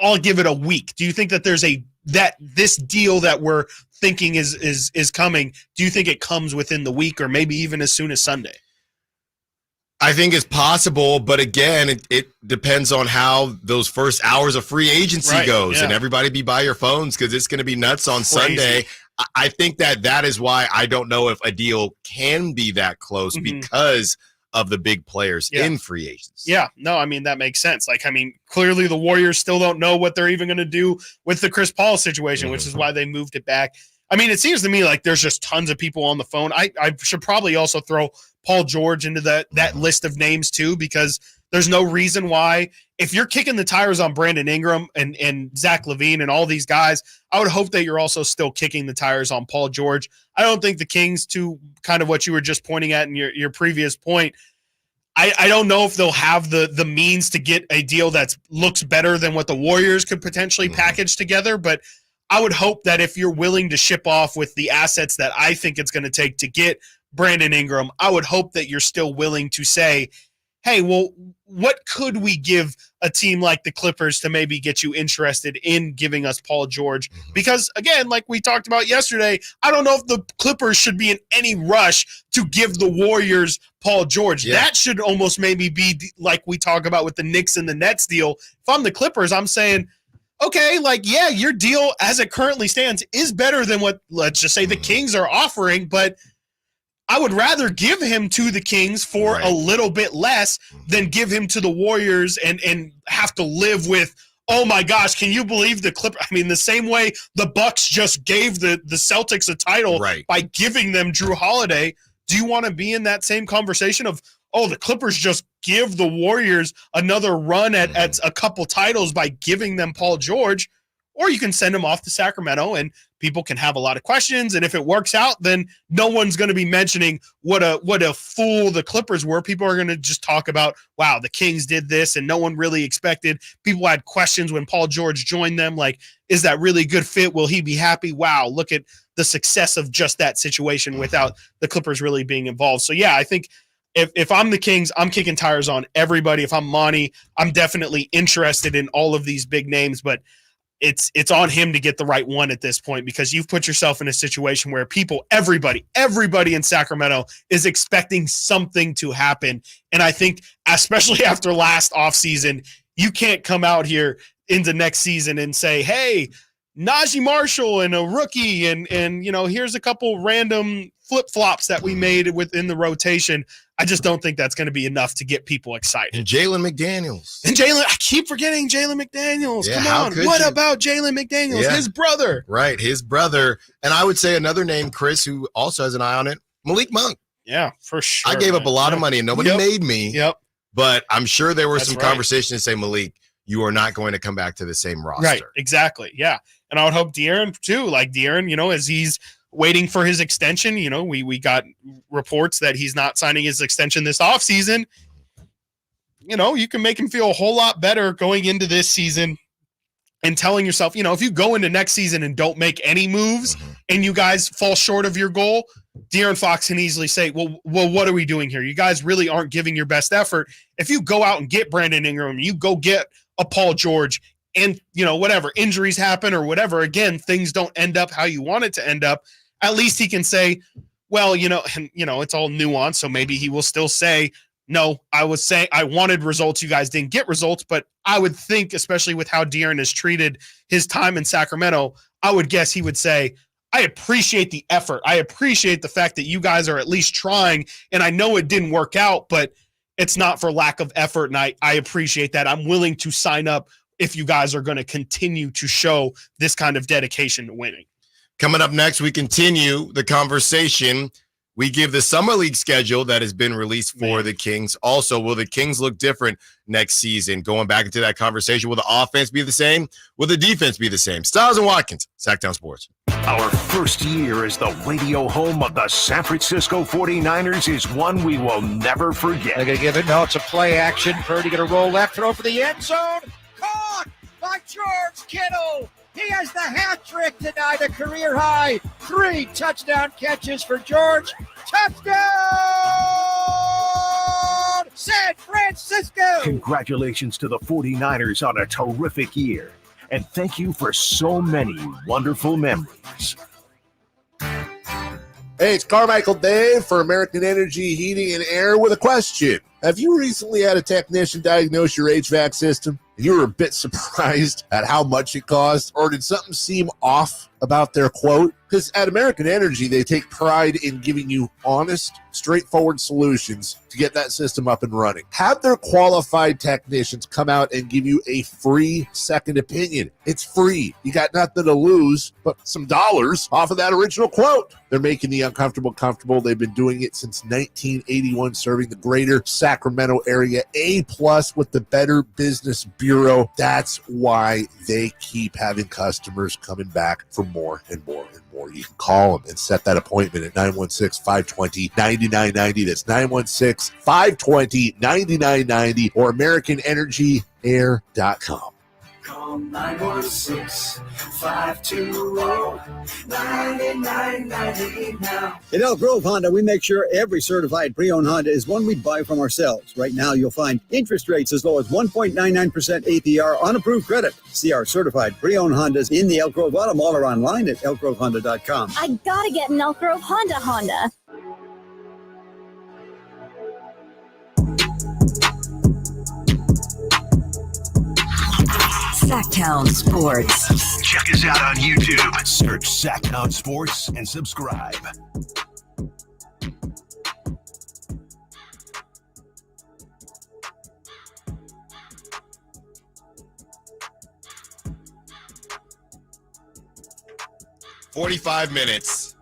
I'll give it a week. Do you think that there's this deal that we're thinking is coming, do you think it comes within the week, or maybe even as soon as Sunday? I think it's possible, but again, it depends on how those first hours of free agency goes, and everybody be by your phones, because it's going to be nuts on Sunday. I think that is why I don't know if a deal can be that close, because of the big players in free agents. Yeah, no, I mean, that makes sense. Like, I mean, clearly the Warriors still don't know what they're even going to do with the Chris Paul situation, which is why they moved it back. I mean, it seems to me like there's just tons of people on the phone. I should probably also throw Paul George into that list of names too, because there's no reason why, if you're kicking the tires on Brandon Ingram and Zach LaVine and all these guys, I would hope that you're also still kicking the tires on Paul George. I don't think the Kings, to kind of what you were just pointing at in your previous point, I don't know if they'll have the means to get a deal that looks better than what the Warriors could potentially package together, but I would hope that if you're willing to ship off with the assets that I think it's going to take to get Brandon Ingram, I would hope that you're still willing to say, hey, well, what could we give a team like the Clippers to maybe get you interested in giving us Paul George? Because, again, like we talked about yesterday, I don't know if the Clippers should be in any rush to give the Warriors Paul George. That should almost maybe be like we talk about with the Knicks and the Nets deal. If I'm the Clippers, I'm saying, okay, like, yeah, your deal as it currently stands is better than what, let's just say, the Kings are offering, but I would rather give him to the Kings for a little bit less than give him to the Warriors and have to live with, oh my gosh, can you believe the Clippers? I mean, the same way the Bucks just gave the Celtics a title by giving them Drew Holiday. Do you want to be in that same conversation of, oh, the Clippers just give the Warriors another run at a couple titles by giving them Paul George? Or you can send him off to Sacramento and people can have a lot of questions. And if it works out, then no one's going to be mentioning what a fool the Clippers were. People are going to just talk about, wow, the Kings did this and no one really expected. People had questions when Paul George joined them. Like, is that really good fit? Will he be happy? Wow, look at the success of just that situation without the Clippers really being involved. So, yeah, I think if I'm the Kings, I'm kicking tires on everybody. If I'm Monty, I'm definitely interested in all of these big names, but it's on him to get the right one at this point, because you've put yourself in a situation where everybody in Sacramento is expecting something to happen. And I think, especially after last offseason, you can't come out here into next season and say, hey, Najee Marshall and a rookie and here's a couple random flip-flops that we made within the rotation. I just don't think that's going to be enough to get people excited. And Jalen McDaniels. I keep forgetting Jalen McDaniels. Yeah, Come on. What about Jalen McDaniels? Yeah. His brother. Right, his brother. And I would say another name, Chris, who also has an eye on it, Malik Monk. Yeah, for sure. I gave up a lot of money and nobody made me. Yep. But I'm sure there were some right. conversations to say, Malik, you are not going to come back to the same roster. Right, exactly. Yeah. And I would hope De'Aaron too. Like De'Aaron, as he's waiting for his extension, we got reports that he's not signing his extension this offseason. You can make him feel a whole lot better going into this season and telling yourself, if you go into next season and don't make any moves and you guys fall short of your goal, De'Aaron Fox can easily say, well, what are we doing here? You guys really aren't giving your best effort. If you go out and get Brandon Ingram, you go get a Paul George, and whatever injuries happen or whatever, again, things don't end up how you want it to end up. At least he can say, well, it's all nuanced. So maybe he will still say, no, I was saying I wanted results. You guys didn't get results. But I would think, especially with how De'Aaron has treated his time in Sacramento, I would guess he would say, I appreciate the effort. I appreciate the fact that you guys are at least trying. And I know it didn't work out, but it's not for lack of effort. And I appreciate that. I'm willing to sign up if you guys are going to continue to show this kind of dedication to winning. Coming up next, we continue the conversation. We give the Summer League schedule that has been released for the Kings. Also, will the Kings look different next season? Going back into that conversation, will the offense be the same? Will the defense be the same? Stiles and Watkins, Sacktown Sports. Our first year as the radio home of the San Francisco 49ers is one we will never forget. They're going to give it. No, it's a play action. Purdy going to roll left, throw for the end zone. Caught by George Kittle. He has the hat trick tonight, a career high. 3 touchdown catches for George. Touchdown, San Francisco. Congratulations to the 49ers on a terrific year. And thank you for so many wonderful memories. Hey, it's Carmichael Dave for American Energy Heating and Air with a question. Have you recently had a technician diagnose your HVAC system and you were a bit surprised at how much it cost? Or did something seem off about their quote? Because at American Energy, they take pride in giving you honest, straightforward solutions to get that system up and running. Have their qualified technicians come out and give you a free second opinion. It's free. You got nothing to lose but some dollars off of that original quote. They're making the uncomfortable comfortable. They've been doing it since 1981, serving the greater Sacramento area. A+ with the Better Business Bureau. That's why they keep having customers coming back for more and more and more. You can call them and set that appointment at 916-520-9990. That's 916-520-9990 or AmericanEnergyAir.com. Call 916-520-9990 now. At Elk Grove Honda, we make sure every certified pre-owned Honda is one we buy from ourselves. Right now, you'll find interest rates as low as 1.99% APR on approved credit. See our certified pre-owned Hondas in the Elk Grove Auto Mall or online at elkgrovehonda.com. I gotta get an Elk Grove Honda. Sacktown Sports. Check us out on YouTube. Search Sacktown Sports and subscribe. "45 minutes.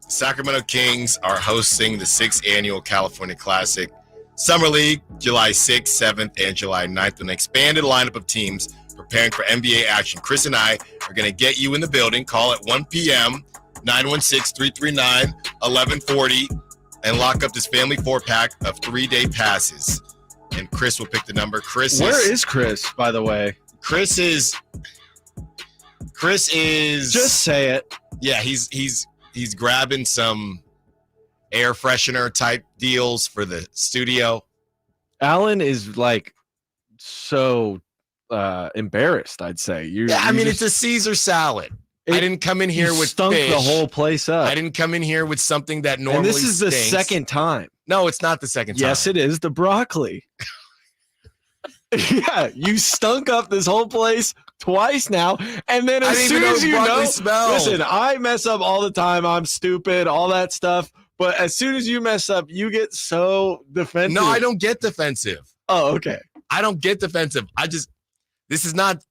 Sacramento Kings are hosting the 6th annual California Classic Summer League, July 6th, 7th, and July 9th, with an expanded lineup of teams preparing for NBA action. Chris and I are going to get you in the building. Call at 1 p.m., 916-339-1140, and lock up this family 4-pack of 3-day passes. And Chris will pick the number. Where is Chris, by the way? Chris is just say it. Yeah, he's grabbing some air freshener type deals for the studio. Alan is like so embarrassed, I'd say. It's a Caesar salad. I didn't come in here with stunk fish. The whole place up. I didn't come in here with something that normally And this is the stinks. second time. No, it's not the second time. Yes, it is. The broccoli. Yeah, you stunk up this whole place twice now. And then as soon as you know, listen, I mess up all the time. I'm stupid, all that stuff. But as soon as you mess up, you get so defensive. No, I don't get defensive. Oh, okay. I don't get defensive. This is not.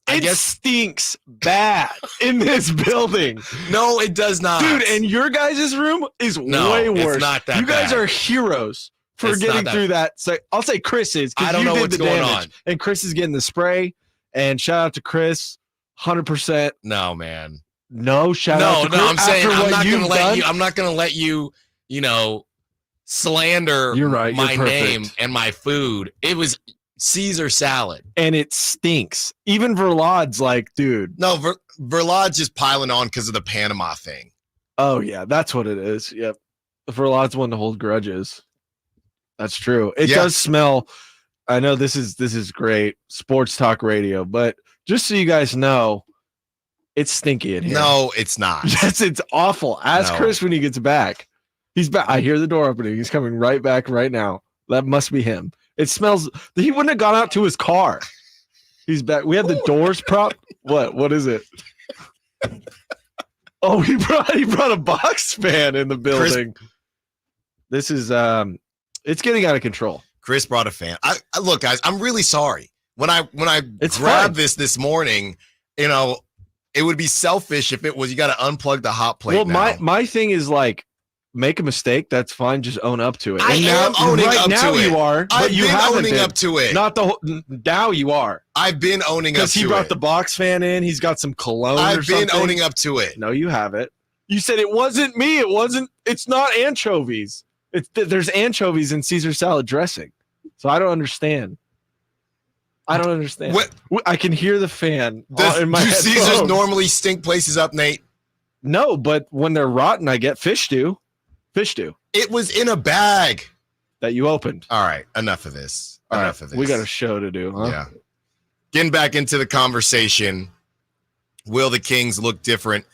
I guess stinks bad in this building. No, it does not. Dude, and your guys' room is way worse. It's not that you guys bad. are heroes for getting through that. So I'll say Chris is. I don't know what's going on. And Chris is getting the spray. And shout out to Chris, 100%. No, man. No, shout out to Chris. No, I'm saying I'm not going to let you, slander my name and my food. It was Caesar salad. And it stinks. Even Verlad's like, dude. No, Verlad's just piling on because of the Panama thing. Oh, yeah, that's what it is. Yep. Verlad's one to hold grudges. That's true. It does smell. I know this is great sports talk radio, but just so you guys know, it's stinky in here. No, it's not. Yes, it's awful. Ask Chris when he gets back. He's back. I hear the door opening. He's coming right back right now. That must be him. It smells. He wouldn't have gone out to his car. He's back. We have the doors propped. What is it? Oh, he brought a box fan in the building. This is it's getting out of control. Chris brought a fan. I look, guys, I'm really sorry. When I grabbed this morning, it would be selfish if it was you got to unplug the hot plate. Well, my thing is like, make a mistake, that's fine. Just own up to it. I am owning up to it. You are. I've been owning up to it. Not now you are. I've been owning up to it. Because he brought the box fan in. He's got some cologne. I've been owning up to it. No, you haven't. You said it wasn't me. It wasn't. It's not anchovies. There's anchovies in Caesar salad dressing. So I don't understand. What? I can hear the fan in my headphones. Do Caesars normally stink places up, Nate? No, but when they're rotten, I get fish stew. It was in a bag that you opened. All right, enough of this. Enough of this. We got a show to do, huh? Yeah. Getting back into the conversation, will the Kings look different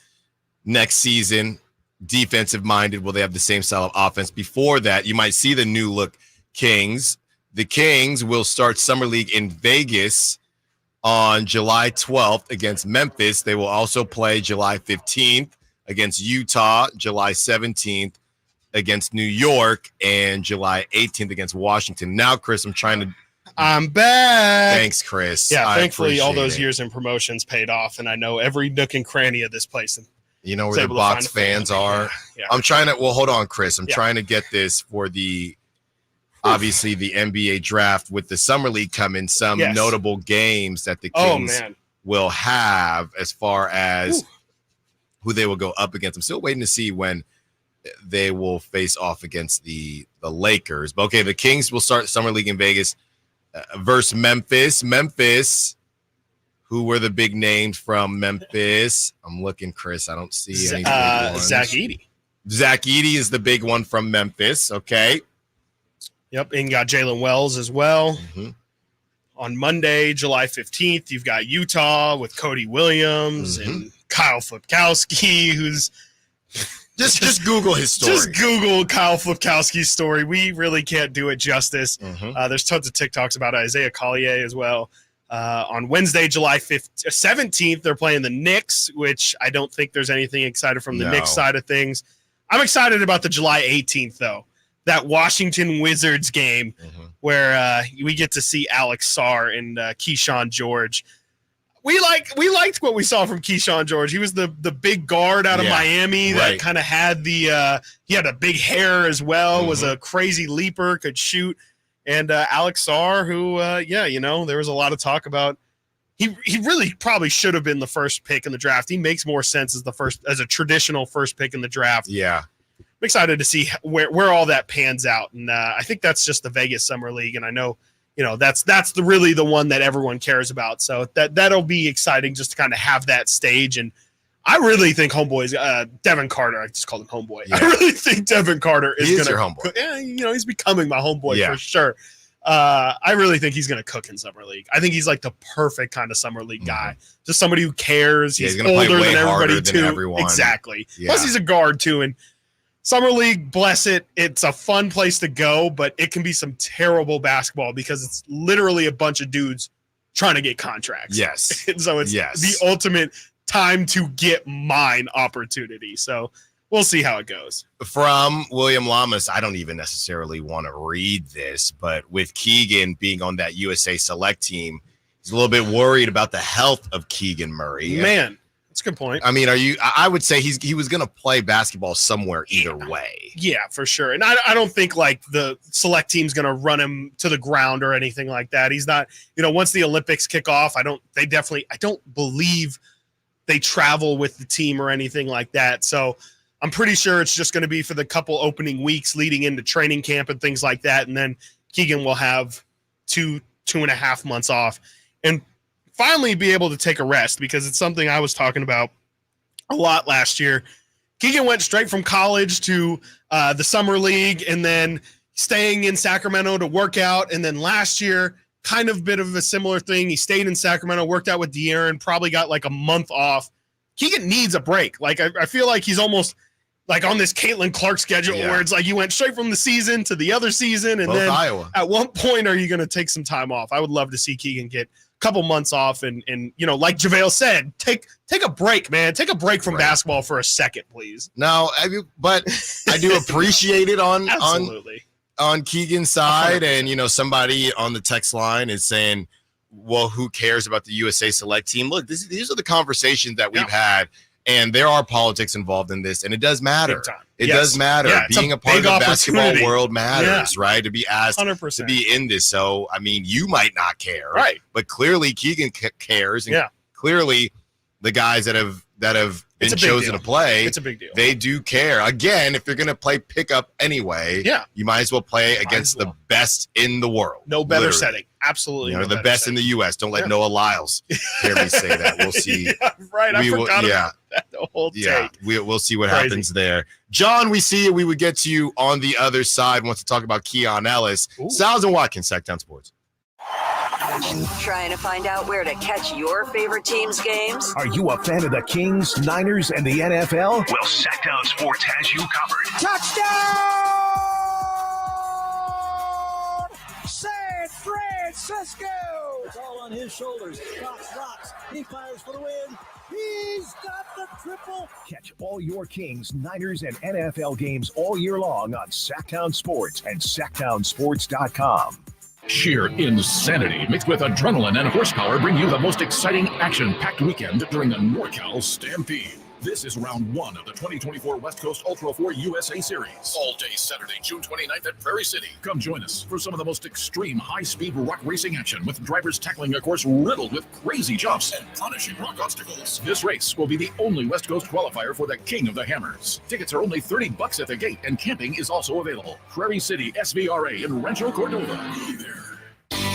next season? Defensive minded, will they have the same style of offense? Before that, you might see the new look Kings. The Kings will start Summer League in Vegas on July 12th against Memphis. They will also play July 15th against Utah, July 17th against New York, and July 18th against Washington. Now, Chris, I'm back. Thanks, Chris. Yeah, thankfully all those years in promotions paid off, and I know every nook and cranny of this place. You know where the box fans are? Yeah. I'm trying to – well, hold on, Chris. I'm trying to get this for obviously the NBA draft with the Summer League coming, some notable games that the Kings will have as far as who they will go up against. I'm still waiting to see when they will face off against the Lakers. But, okay, the Kings will start Summer League in Vegas versus Memphis. Memphis, who were the big names from Memphis? I'm looking, Chris. I don't see any big ones. Zach Edey. Zach Edey is the big one from Memphis. Okay. Yep, and you got Jalen Wells as well. Mm-hmm. On Monday, July 15th, you've got Utah with Cody Williams and Kyle Flipkowski, who's just Google his story. Just Google Kyle Flipkowski's story. We really can't do it justice. There's tons of TikToks about Isaiah Collier as well. On Wednesday, July 17th, they're playing the Knicks, which I don't think there's anything excited from the Knicks side of things. I'm excited about the July 18th, though. That Washington Wizards game where we get to see Alex Sarr and Keyshawn George. We liked what we saw from Keyshawn George. He was the big guard out of Miami that kind of had he had a big hair as well, was a crazy leaper, could shoot. And Alex Sarr, who, there was a lot of talk about. He really probably should have been the first pick in the draft. He makes more sense as a traditional first pick in the draft. Yeah. I'm excited to see where all that pans out. And I think that's just the Vegas Summer League. And I know, that's really the one that everyone cares about. So that'll be exciting just to kind of have that stage. And I really think homeboy's Devin Carter. I just called him homeboy. Yeah. I really think Devin Carter is going to – your homeboy. Yeah, he's becoming my homeboy for sure. I really think he's going to cook in Summer League. I think he's like the perfect kind of Summer League guy. Just somebody who cares. Yeah, he's gonna play older way than everybody harder too. than everyone. Exactly. Yeah. Plus, he's a guard too. And Summer League, bless it, it's a fun place to go, but it can be some terrible basketball because it's literally a bunch of dudes trying to get contracts. Yes. And so it's the ultimate time to get mine opportunity. So we'll see how it goes. From William Lamas, I don't even necessarily want to read this, but with Keegan being on that USA Select team, he's a little bit worried about the health of Keegan Murray. Man, that's a good point. I mean, I would say he was going to play basketball somewhere either way. Yeah, for sure. And I don't think like the select team's going to run him to the ground or anything like that. He's not, once the Olympics kick off, I don't believe they travel with the team or anything like that. So I'm pretty sure it's just going to be for the couple opening weeks leading into training camp and things like that. And then Keegan will have 2.5 months off and finally be able to take a rest, because it's something I was talking about a lot last year. Keegan went straight from college to the summer league and then staying in Sacramento to work out. And then last year, kind of bit of a similar thing. He stayed in Sacramento, worked out with De'Aaron, probably got like a month off. Keegan needs a break. Like I feel like he's almost like on this Caitlin Clark schedule where it's like you went straight from the season to the other season. And then Iowa. At what point are you going to take some time off? I would love to see Keegan get a couple months off and like JaVale said, take a break, man. Take a break from basketball for a second, please. No, but I do appreciate it on Absolutely. on Keegan's side. 100%. And, somebody on the text line is saying, well, who cares about the USA Select team? Look, these are the conversations that we've had. And there are politics involved in this, and it does matter. It does matter. Yeah, being a part of the basketball world matters, right? To be asked 100%. To be in this. So, I mean, you might not care, right? But clearly Keegan cares, and clearly the guys that have been chosen to play, it's a big deal. They do care. Again, if you're going to play pickup anyway, you might as well play against the best in the world. No better setting. Absolutely. The best in the U.S. Don't let Noah Lyles hear me say that. We'll see. Right. I forgot about that the whole take. We'll see what happens there. John, we see you. We would get to you on the other side. Wants to talk about Keon Ellis. Stiles and Watkins, Sacktown Sports. Trying to find out where to catch your favorite team's games? Are you a fan of the Kings, Niners, and the NFL? Well, Sacktown Sports has you covered. Touchdown! San Francisco! It's all on his shoulders. Rocks. He fires for the win. He's got the triple. Catch all your Kings, Niners, and NFL games all year long on Sacktown Sports and SacktownSports.com. Sheer insanity mixed with adrenaline and horsepower bring you the most exciting action-packed weekend during the NorCal Stampede. This is round one of the 2024 West Coast Ultra 4 USA Series. All day Saturday, June 29th at Prairie City. Come join us for some of the most extreme high-speed rock racing action with drivers tackling a course riddled with crazy jumps and punishing rock obstacles. This race will be the only West Coast qualifier for the King of the Hammers. Tickets are only $30 at the gate, and camping is also available. Prairie City SVRA in Rancho Cordova. Be there.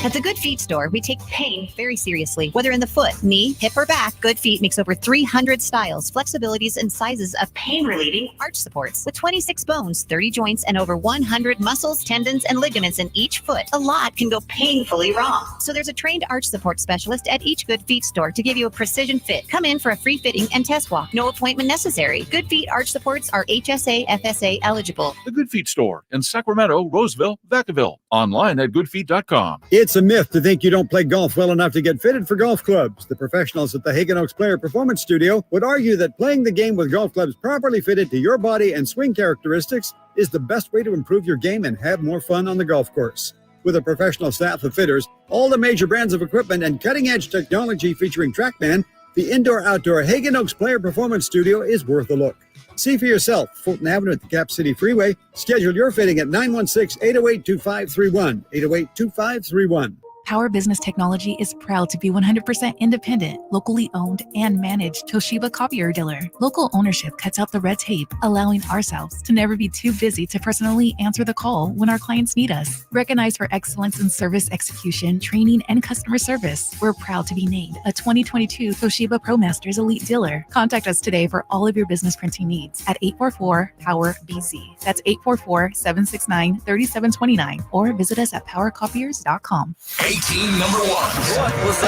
At the Good Feet store, we take pain very seriously. Whether in the foot, knee, hip, or back, Good Feet makes over 300 styles, flexibilities, and sizes of pain-relieving arch supports. With 26 bones, 30 joints, and over 100 muscles, tendons, and ligaments in each foot, a lot can go painfully wrong. So there's a trained arch support specialist at each Good Feet store to give you a precision fit. Come in for a free fitting and test walk. No appointment necessary. Good Feet arch supports are HSA, FSA eligible. The Good Feet store in Sacramento, Roseville, Vacaville. Online at goodfeet.com. It's a myth to think you don't play golf well enough to get fitted for golf clubs. The professionals at the Hagen Oaks Player Performance Studio would argue that playing the game with golf clubs properly fitted to your body and swing characteristics is the best way to improve your game and have more fun on the golf course. With a professional staff of fitters, all the major brands of equipment, and cutting-edge technology featuring TrackMan, the indoor-outdoor Hagen Oaks Player Performance Studio is worth a look. See for yourself, Fulton Avenue at the Cap City Freeway. Schedule your fitting at 916-808-2531, 808-2531. Power Business Technology is proud to be 100% independent, locally owned, and managed Toshiba copier dealer. Local ownership cuts out the red tape, allowing ourselves to never be too busy to personally answer the call when our clients need us. Recognized for excellence in service execution, training, and customer service, we're proud to be named a 2022 Toshiba ProMasters Elite Dealer. Contact us today for all of your business printing needs at 844-POWER-BZ. That's 844-769-3729, or visit us at powercopiers.com. 18 number one. What was I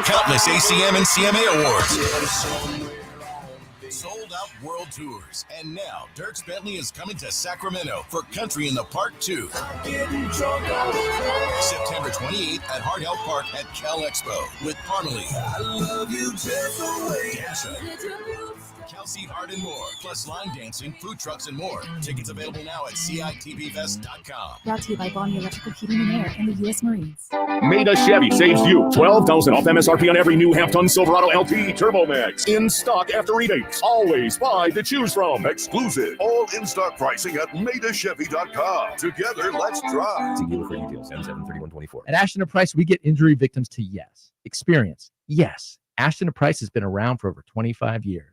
thinking? Countless ACM and CMA awards. Sold out world tours. And now Dierks Bentley is coming to Sacramento for Country in the Park 2. September 28th at Hart Health Park at Cal Expo with Parmalee. I love you just the way Kelsey Hart and more, plus line dancing, food trucks, and more. Tickets available now at CITVFest.com. Brought to you by Bonnie Electrical Heating and Air and the U.S. Marines. Maida Chevy saves you $12,000 off MSRP on every new half-ton Silverado LT Turbo Max. In stock after rebates. Always 5 to choose from. Exclusive. All in-stock pricing at MaidaChevy.com. Together, let's drive. See dealer for details. M73124. At Ashton & Price, we get injury victims to yes. Experience. Yes. Ashton & Price has been around for over 25 years.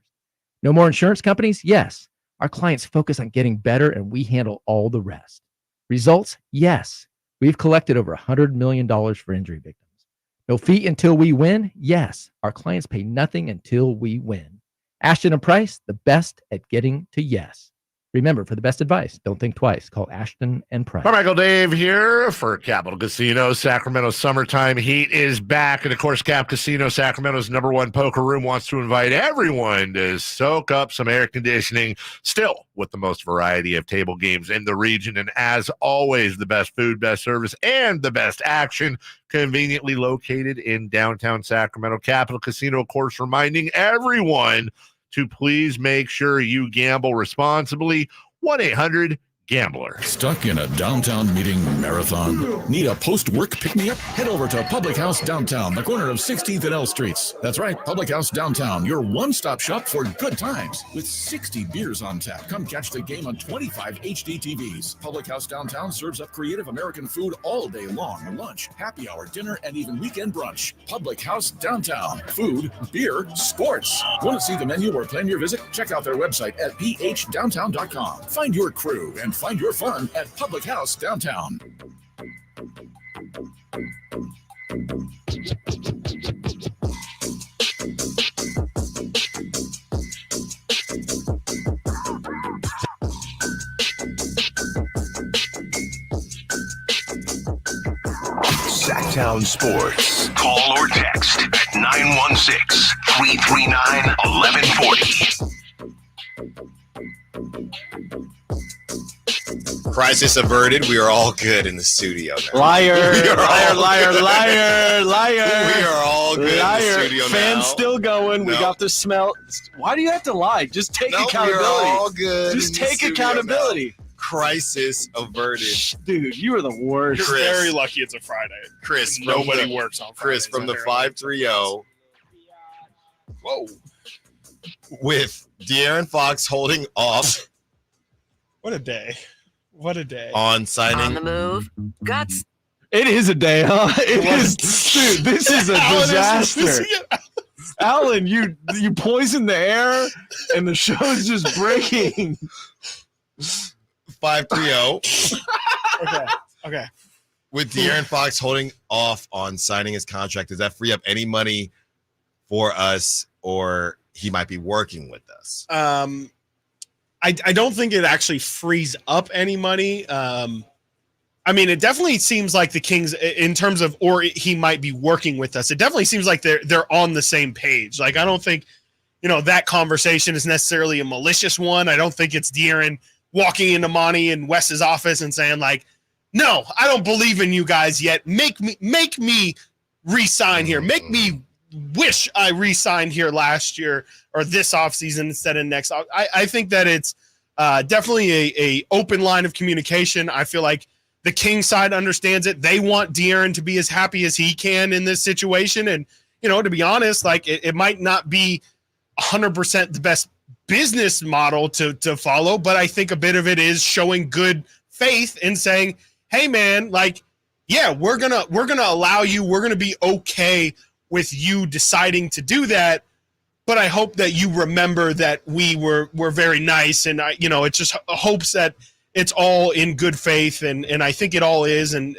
No more insurance companies? Yes. Our clients focus on getting better and we handle all the rest. Results? Yes. We've collected over $100 million for injury victims. No fee until we win? Yes. Our clients pay nothing until we win. Ashton & Price, the best at getting to yes. Remember, for the best advice, don't think twice. Call Ashton & Price. Michael Dave here for Capital Casino. Sacramento summertime heat is back. And, of course, Cap Casino, Sacramento's #1 poker room, wants to invite everyone to soak up some air conditioning, still with the most variety of table games in the region. And, as always, the best food, best service, and the best action, conveniently located in downtown Sacramento. Capital Casino, of course, reminding everyone to please make sure you gamble responsibly. 1-800-GAMBLER. Stuck in a downtown meeting marathon? Need a post-work pick-me-up? Head over to Public House Downtown, the corner of 16th and L Streets. That's right, Public House Downtown, your one-stop shop for good times. With 60 beers on tap, come catch the game on 25 HD TVs. Public House Downtown serves up creative American food all day long. Lunch, happy hour, dinner, and even weekend brunch. Public House Downtown. Food, beer, sports. Want to see the menu or plan your visit? Check out their website at phdowntown.com. Find your crew and find your fun at Public House Downtown. Sacktown Sports. Call or text at 916-339-1140. Crisis averted. We are all good in the studio now. Liar, liar. We are all good in the studio now. Fans still going. We No. got the smell. Why do you have to lie? Just take accountability. We are all good. Just in the take studio accountability. now. Crisis averted. Dude, you are the worst. You're very lucky it's a Friday. Chris, Nobody works on Fridays. Chris from the apparently. 530. Whoa. With De'Aaron Fox holding off What a day. What a day. on signing. On the move. Guts. It is a day, huh? It is, dude. This is a disaster. Alan, you poisoned the air, and the show's just breaking. 530. Okay. With De'Aaron Fox holding off on signing his contract, does that free up any money for us, or he might be working with us? I don't think it actually frees up any money. I mean, it definitely seems like the Kings, in terms of, or he might be working with us. It definitely seems like they're on the same page. Like, I don't think, that conversation is necessarily a malicious one. I don't think it's De'Aaron walking into Monty and Wes's office and saying, like, no, I don't believe in you guys yet. Make me re-sign here. Make me wish I re-signed here last year or this offseason instead of next. I think that it's definitely a open line of communication. I feel like the King side understands it. They want De'Aaron to be as happy as he can in this situation. And, to be honest, like it might not be 100% the best business model to follow, but I think a bit of it is showing good faith in saying, hey man, like, yeah, we're gonna allow you. We're gonna be okay with you deciding to do that. But I hope that you remember that we were very nice, and it just hopes that it's all in good faith, and I think it all is. And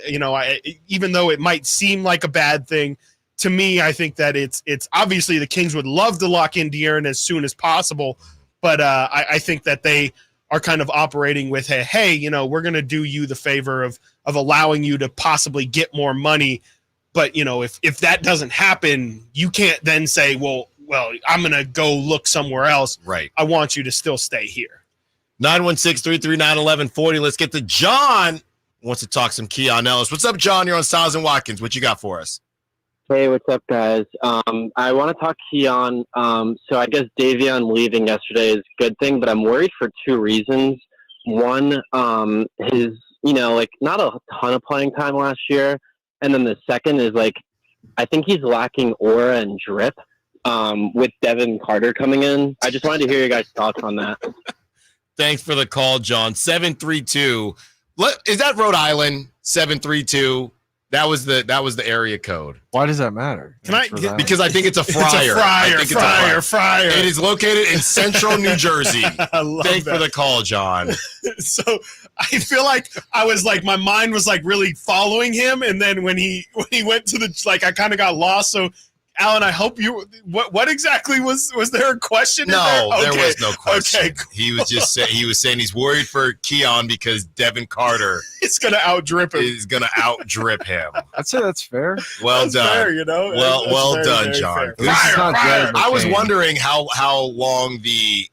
even though it might seem like a bad thing, to me, I think that it's obviously the Kings would love to lock in De'Aaron as soon as possible, but I think that they are kind of operating with, hey, we're going to do you the favor of allowing you to possibly get more money, but if that doesn't happen, you can't then say, well, I'm going to go look somewhere else. Right. I want you to still stay here. 916-339-1140. Let's get to John. Wants to talk some Keon Ellis. What's up, John? You're on Stiles and Watkins. What you got for us? Hey, what's up, guys? I want to talk Keon. So I guess Davion leaving yesterday is a good thing, but I'm worried for two reasons. One, his, not a ton of playing time last year. And then the second is, I think he's lacking aura and drip. With Devin Carter coming in. I just wanted to hear your guys' thoughts on that. Thanks for the call, John. 732. Is that Rhode Island? 732. That was the area code. Why does that matter? Because I think it's a fryer. It's a fryer. It is located in central New Jersey. Thanks for the call, John. So I feel like I was my mind was really following him, and then when he went to the I kind of got lost. So Alan, I hope you. What exactly was there a question? No, in there? There was no question. Okay, cool. He was just saying he's worried for Keon because Devin Carter is going to outdrip him. I'd say that's fair. Well that's done. Fair, Well done, John. I was wondering how long the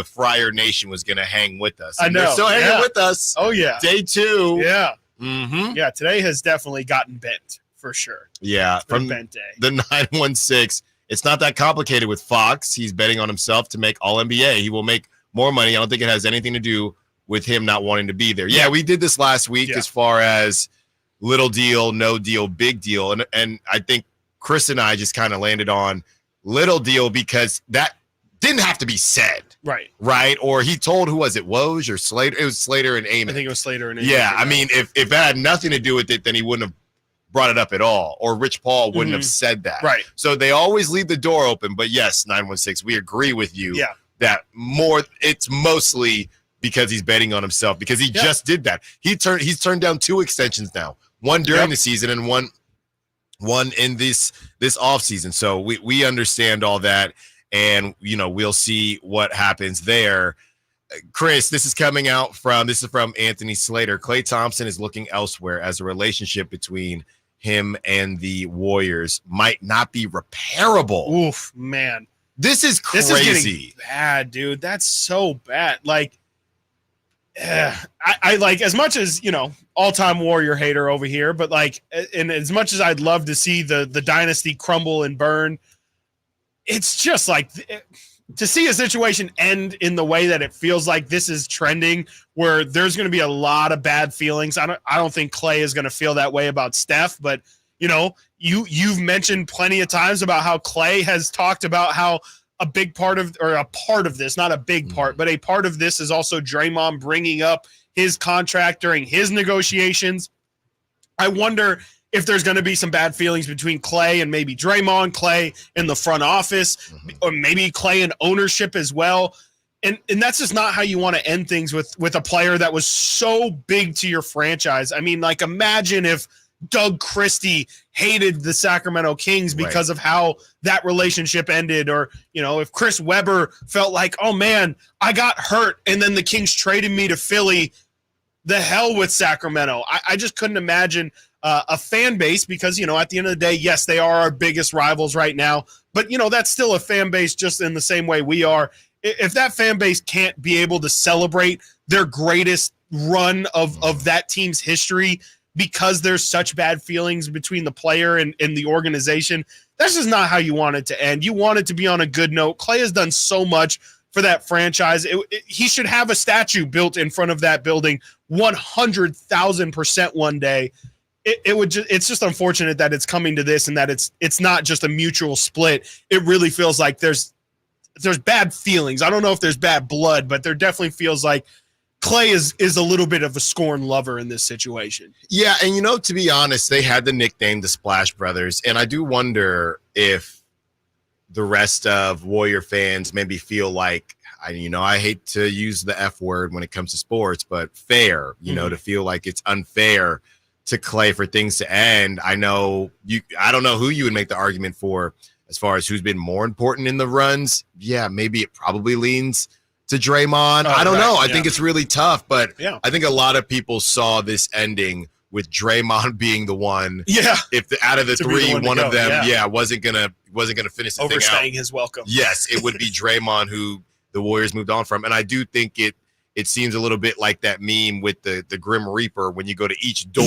Friar Nation was going to hang with us. I know. They're still hanging with us. Oh yeah. Day 2. Yeah. Mm-hmm. Yeah. Today has definitely gotten bent. For sure. Yeah. From bent day. The 916, it's not that complicated with Fox. He's betting on himself to make All-NBA. He will make more money. I don't think it has anything to do with him not wanting to be there. Yeah, we did this last week as far as little deal, no deal, big deal. And I think Chris and I just kind of landed on little deal because that didn't have to be said. Right. Or he told, who was it? Woj or Slater? It was Slater and Amos. I think it was Slater and Amos. Yeah. I mean, if that had nothing to do with it, then he wouldn't have brought it up at all, or Rich Paul wouldn't have said that. Right. So they always leave the door open. But yes, 916, we agree with you that it's mostly because he's betting on himself because he just did that. He's turned down 2 extensions now, one during the season and one in this off season. So we understand all that, and we'll see what happens there. Chris, this is from Anthony Slater. Klay Thompson is looking elsewhere as a relationship between him and the Warriors might not be repairable. Oof, man. This is crazy. This is getting bad, dude. That's so bad. I like, as much as, all-time Warrior hater over here, but and as much as I'd love to see the dynasty crumble and burn, it's just to see a situation end in the way that it feels like this is trending, where there's going to be a lot of bad feelings. I don't think Klay is going to feel that way about Steph, but you've mentioned plenty of times about how Klay has talked about how a big part of, or a part of this, not a big part, but a part of this is also Draymond bringing up his contract during his negotiations. I wonder if there's going to be some bad feelings between Klay and maybe Draymond, Klay in the front office, or maybe Klay in ownership as well. And that's just not how you want to end things with a player that was so big to your franchise. I mean, imagine if Doug Christie hated the Sacramento Kings because of how that relationship ended, or, if Chris Webber felt like, oh man, I got hurt and then the Kings traded me to Philly. The hell with Sacramento. I just couldn't imagine a fan base, because, at the end of the day, yes, they are our biggest rivals right now, but, that's still a fan base just in the same way we are. If that fan base can't be able to celebrate their greatest run of that team's history because there's such bad feelings between the player and the organization, that's just not how you want it to end. You want it to be on a good note. Klay has done so much for that franchise. He should have a statue built in front of that building 100,000% one day. It's just unfortunate that it's coming to this, and that it's not just a mutual split. It really feels like there's bad feelings. I don't know if there's bad blood, but there definitely feels like Klay is a little bit of a scorn lover in this situation. Yeah, and to be honest, they had the nickname the Splash Brothers, and I do wonder if the rest of Warrior fans maybe feel like, I hate to use the F word when it comes to sports, but fair, to feel like it's unfair to Klay for things to end. I don't know who you would make the argument for as far as who's been more important in the runs. Yeah, maybe it probably leans to Draymond. I don't know. I think it's really tough, but I think a lot of people saw this ending with Draymond being the one. Yeah. If out of the three, one of them, wasn't gonna finish the thing out. Overstaying his welcome. Yes, it would be Draymond who the Warriors moved on from, and I do think it seems a little bit like that meme with the Grim Reaper when you go to each door,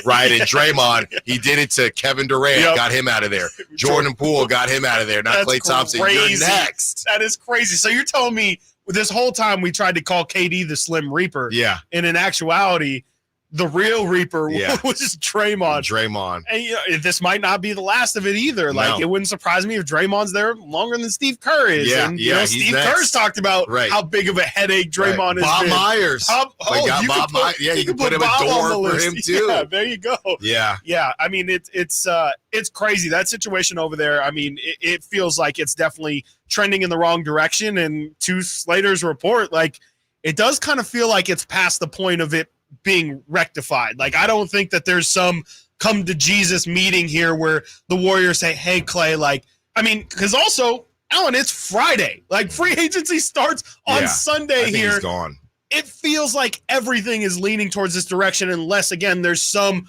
right? And Draymond, he did it to Kevin Durant, got him out of there. Jordan Poole got him out of there. Not Klay Thompson. Crazy. You're next. That is crazy. So you're telling me this whole time we tried to call KD the Slim Reaper. Yeah. And in actuality, the real Reaper was Draymond. And this might not be the last of it either. Like, it wouldn't surprise me if Draymond's there longer than Steve Kerr is. Yeah, and, Steve Kerr's talked about how big of a headache Draymond is. Bob Myers. You can put him a door for him too. Yeah, there you go. Yeah. Yeah. I mean, it's crazy. That situation over there, I mean, it feels like it's definitely trending in the wrong direction. And to Slater's report, like, it does kind of feel like it's past the point of it being rectified. Like, I don't think that there's some come to Jesus meeting here where the Warriors say, hey, Klay, like, I mean, because also, Alan, it's Friday. Like, free agency starts on Sunday here. He's gone. It feels like everything is leaning towards this direction unless, again, there's some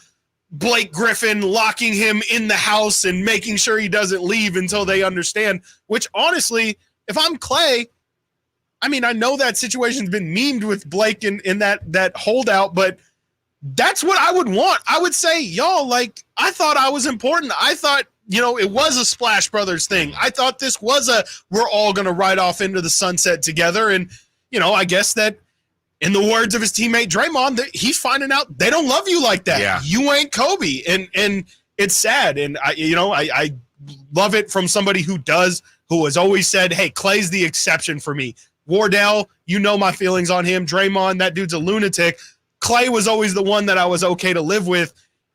Blake Griffin locking him in the house and making sure he doesn't leave until they understand, which honestly, if I'm Klay, I mean, I know that situation's been memed with Blake in that holdout, but that's what I would want. I would say, y'all, like, I thought I was important. I thought, it was a Splash Brothers thing. I thought this was we're all going to ride off into the sunset together. And, I guess that in the words of his teammate Draymond, that he's finding out they don't love you like that. Yeah. You ain't Kobe. And it's sad. And I love it from somebody who has always said, hey, Klay's the exception for me. Wardell, my feelings on him. Draymond, that dude's a lunatic. Klay was always the one that I was okay to live with.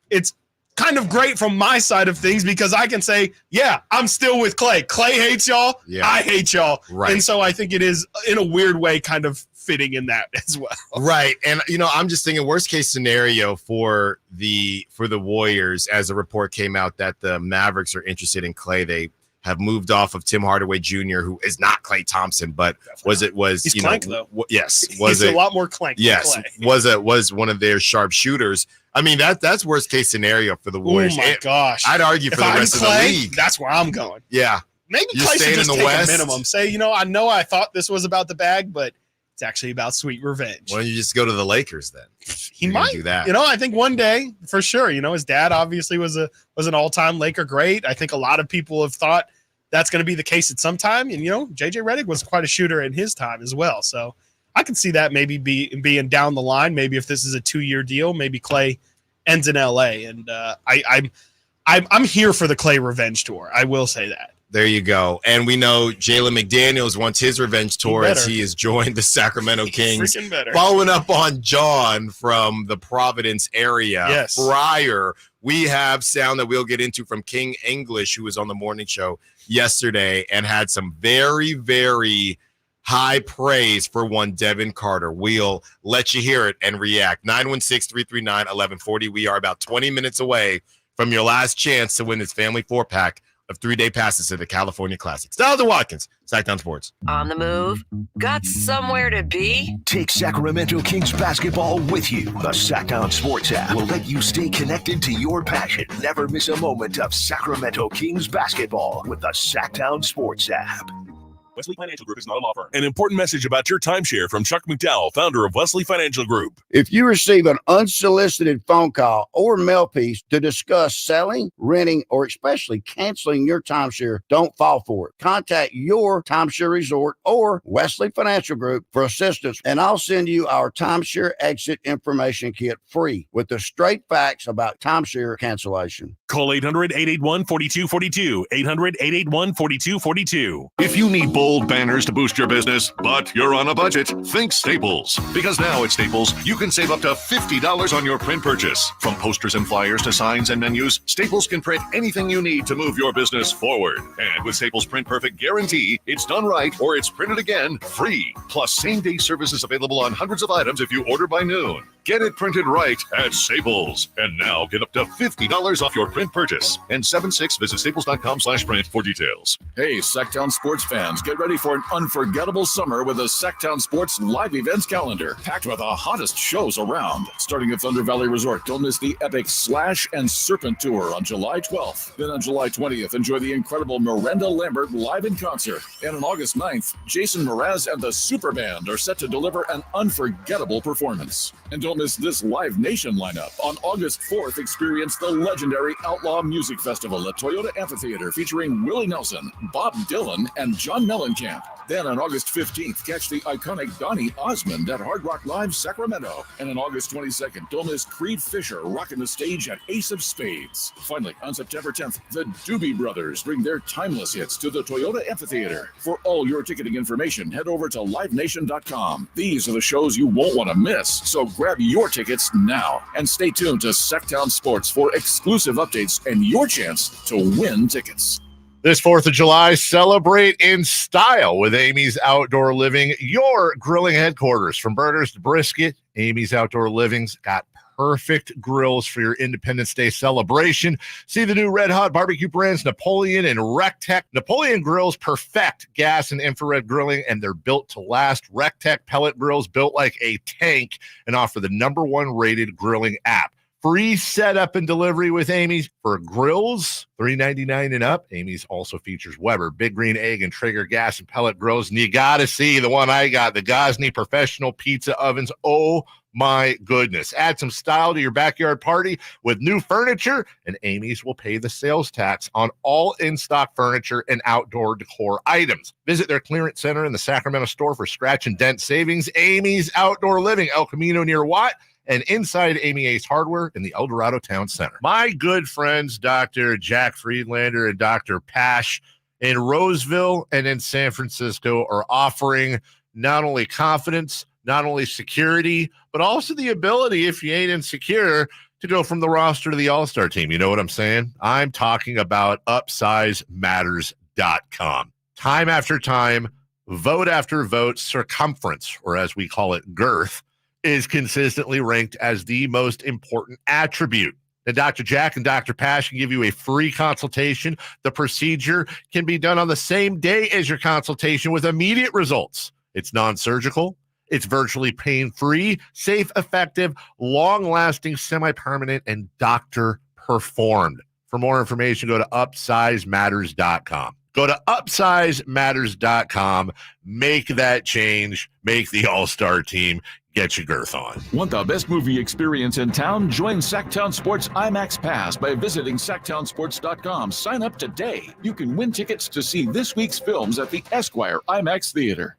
It's kind of great from my side of things because I can say, yeah, I'm still with Klay. Klay hates y'all. Yeah. I hate y'all. Right. And so I think it is, in a weird way, kind of fitting in that as well. Right. And, I'm just thinking worst case scenario for the Warriors, as the report came out that the Mavericks are interested in Klay, they have moved off of Tim Hardaway Jr., who is not Klay Thompson, but he's Clank, though. Yes, he's a lot more Clank. Yes, than Klay. was one of their sharp shooters. I mean, that's worst case scenario for the Warriors. Oh my gosh, I'd argue for the rest of the league. That's where I'm going. Yeah, maybe Klay should just take a minimum. Say, I thought this was about the bag, but it's actually about sweet revenge. Why don't you just go to the Lakers then? He might do that. I think one day for sure. His dad obviously was an all-time Laker great. I think a lot of people have thought that's going to be the case at some time. And, JJ Redick was quite a shooter in his time as well. So I can see that maybe being down the line. Maybe if this is a 2-year deal, maybe Klay ends in LA. And I'm here for the Klay revenge tour. I will say that. There you go. And we know Jalen McDaniels wants his revenge tour as he has joined the Sacramento Kings. Following up on John from the Providence area prior, we have sound that we'll get into from King English, who was on the morning show yesterday and had some very, very high praise for one Devin Carter. We'll let you hear it and react. 916-339-1140. We are about 20 minutes away from your last chance to win this family 4-pack of 3-day passes to the California Classic. Stiles Watkins, Sacktown Sports. On the move? Got somewhere to be? Take Sacramento Kings basketball with you. The Sacktown Sports app will let you stay connected to your passion. Never miss a moment of Sacramento Kings basketball with the Sacktown Sports app. Wesley Financial Group is not a law firm. An important message about your timeshare from Chuck McDowell, founder of Wesley Financial Group. If you receive an unsolicited phone call or mail piece to discuss selling, renting, or especially canceling your timeshare, don't fall for it. Contact your timeshare resort or Wesley Financial Group for assistance, and I'll send you our timeshare exit information kit free with the straight facts about timeshare cancellation. Call 800-881-4242. 800-881-4242. If you need bold Bold banners to boost your business, but you're on a budget? Think Staples. Because now at Staples, you can save up to $50 on your print purchase. From posters and flyers to signs and menus, Staples can print anything you need to move your business forward. And with Staples Print Perfect Guarantee, it's done right or it's printed again free. Plus, same-day services available on hundreds of items if you order by noon. Get it printed right at Staples. And now get up to $50 off your print purchase. And 7/6, visit staples.com/print for details. Hey, Sacktown sports fans, get ready for an unforgettable summer with the Sacktown Sports live events calendar, packed with the hottest shows around. Starting at Thunder Valley Resort, don't miss the epic Slash and Serpent Tour on July 12th. Then on July 20th, enjoy the incredible Miranda Lambert live in concert. And on August 9th, Jason Mraz and the Super Band are set to deliver an unforgettable performance. And don't miss this Live Nation lineup. On August 4th, experience the legendary Outlaw Music Festival at Toyota Amphitheater featuring Willie Nelson, Bob Dylan, and John Mellencamp. Then on August 15th, catch the iconic Donny Osmond at Hard Rock Live Sacramento. And on August 22nd, don't miss Creed Fisher rocking the stage at Ace of Spades. Finally, on September 10th, the Doobie Brothers bring their timeless hits to the Toyota Amphitheater. For all your ticketing information, head over to livenation.com. These are the shows you won't want to miss, so grab your tickets now. And stay tuned to Sacktown Sports for exclusive updates and your chance to win tickets. This 4th of July, celebrate in style with Amy's Outdoor Living, your grilling headquarters. From burgers to brisket, Amy's Outdoor Living's got perfect grills for your Independence Day celebration. See the new Red Hot barbecue brands Napoleon and Rectech. Napoleon grills perfect gas and infrared grilling, and they're built to last. Rectech pellet grills built like a tank and offer the #1 rated grilling app. Free setup and delivery with Amy's for grills, $3.99 and up. Amy's also features Weber, Big Green Egg, and Traeger gas and pellet grills. And you got to see the one I got, the Gosney Professional Pizza Ovens. Oh, my goodness. Add some style to your backyard party with new furniture, and Amy's will pay the sales tax on all in-stock furniture and outdoor decor items. Visit their clearance center in the Sacramento store for scratch and dent savings. Amy's Outdoor Living, El Camino near Watt, and inside Amy Ace Hardware in the El Dorado Town Center. My good friends, Dr. Jack Friedlander and Dr. Pash in Roseville and in San Francisco are offering not only confidence, not only security, but also the ability, if you ain't insecure, to go from the roster to the all-star team. You know what I'm saying? I'm talking about UpsizeMatters.com. Time after time, vote after vote, circumference, or as we call it, girth, is consistently ranked as the most important attribute. And Dr. Jack and Dr. Pash can give you a free consultation. The procedure can be done on the same day as your consultation with immediate results. It's non-surgical. It's virtually pain-free, safe, effective, long-lasting, semi-permanent, and doctor-performed. For more information, go to UpsizeMatters.com. Go to UpsizeMatters.com. Make that change. Make the all-star team. Get your girth on. Want the best movie experience in town? Join Sacktown Sports IMAX Pass by visiting SacktownSports.com. Sign up today. You can win tickets to see this week's films at the Esquire IMAX Theater.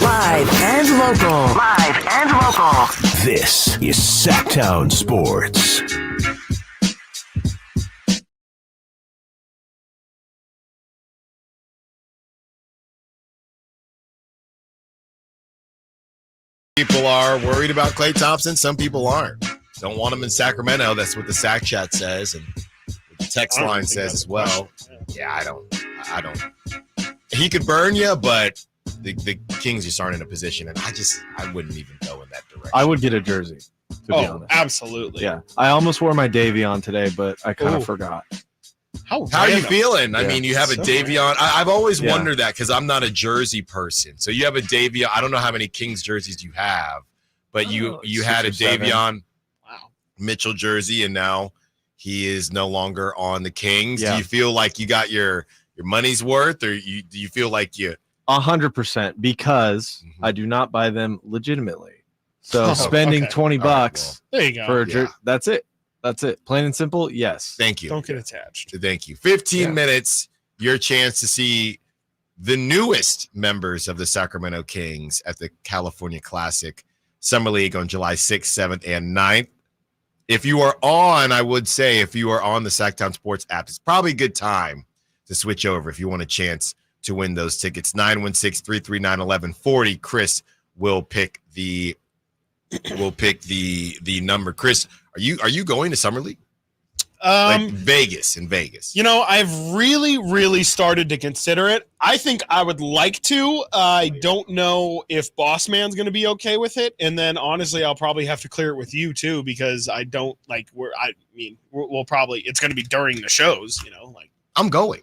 Live and local. Live and local. This is Sacktown Sports. People are worried about Klay Thompson. Some people aren't. Don't want him in Sacramento. That's what the Sack Chat says, and the text line says as well. Yeah, I don't. He could burn you, but the Kings just aren't in a position, and I wouldn't even go in that direction. I would get a jersey, to be honest. Absolutely. Yeah. I almost wore my Davion today, but I kind of forgot. How are you feeling? Yeah. I mean, you have a Davion. I've always wondered that because I'm not a jersey person. So you have a Davion. I don't know how many Kings jerseys you have, but you had a Davion Mitchell jersey, and now he is no longer on the Kings. Yeah. Do you feel like you got your money's worth, or do you feel like you 100%, because I do not buy them legitimately. So spending $20 there you go. for a jersey, that's it. That's it. Plain and simple. Yes. Thank you. Don't get attached. Thank you. 15 minutes, your chance to see the newest members of the Sacramento Kings at the California Classic Summer League on July 6th, 7th, and 9th. If you are on, I would say, if you are on the Sacktown Sports app, it's probably a good time to switch over if you want a chance to win those tickets. 916-339-1140. Chris will pick the number. Chris, are you going to Summer League? Like Vegas. You know, I've really started to consider it. I think I would like to. I don't know if Boss Man's going to be okay with it. And then honestly, I'll probably have to clear it with you too, because I don't like we'll probably, it's going to be during the shows, you know, like I'm going.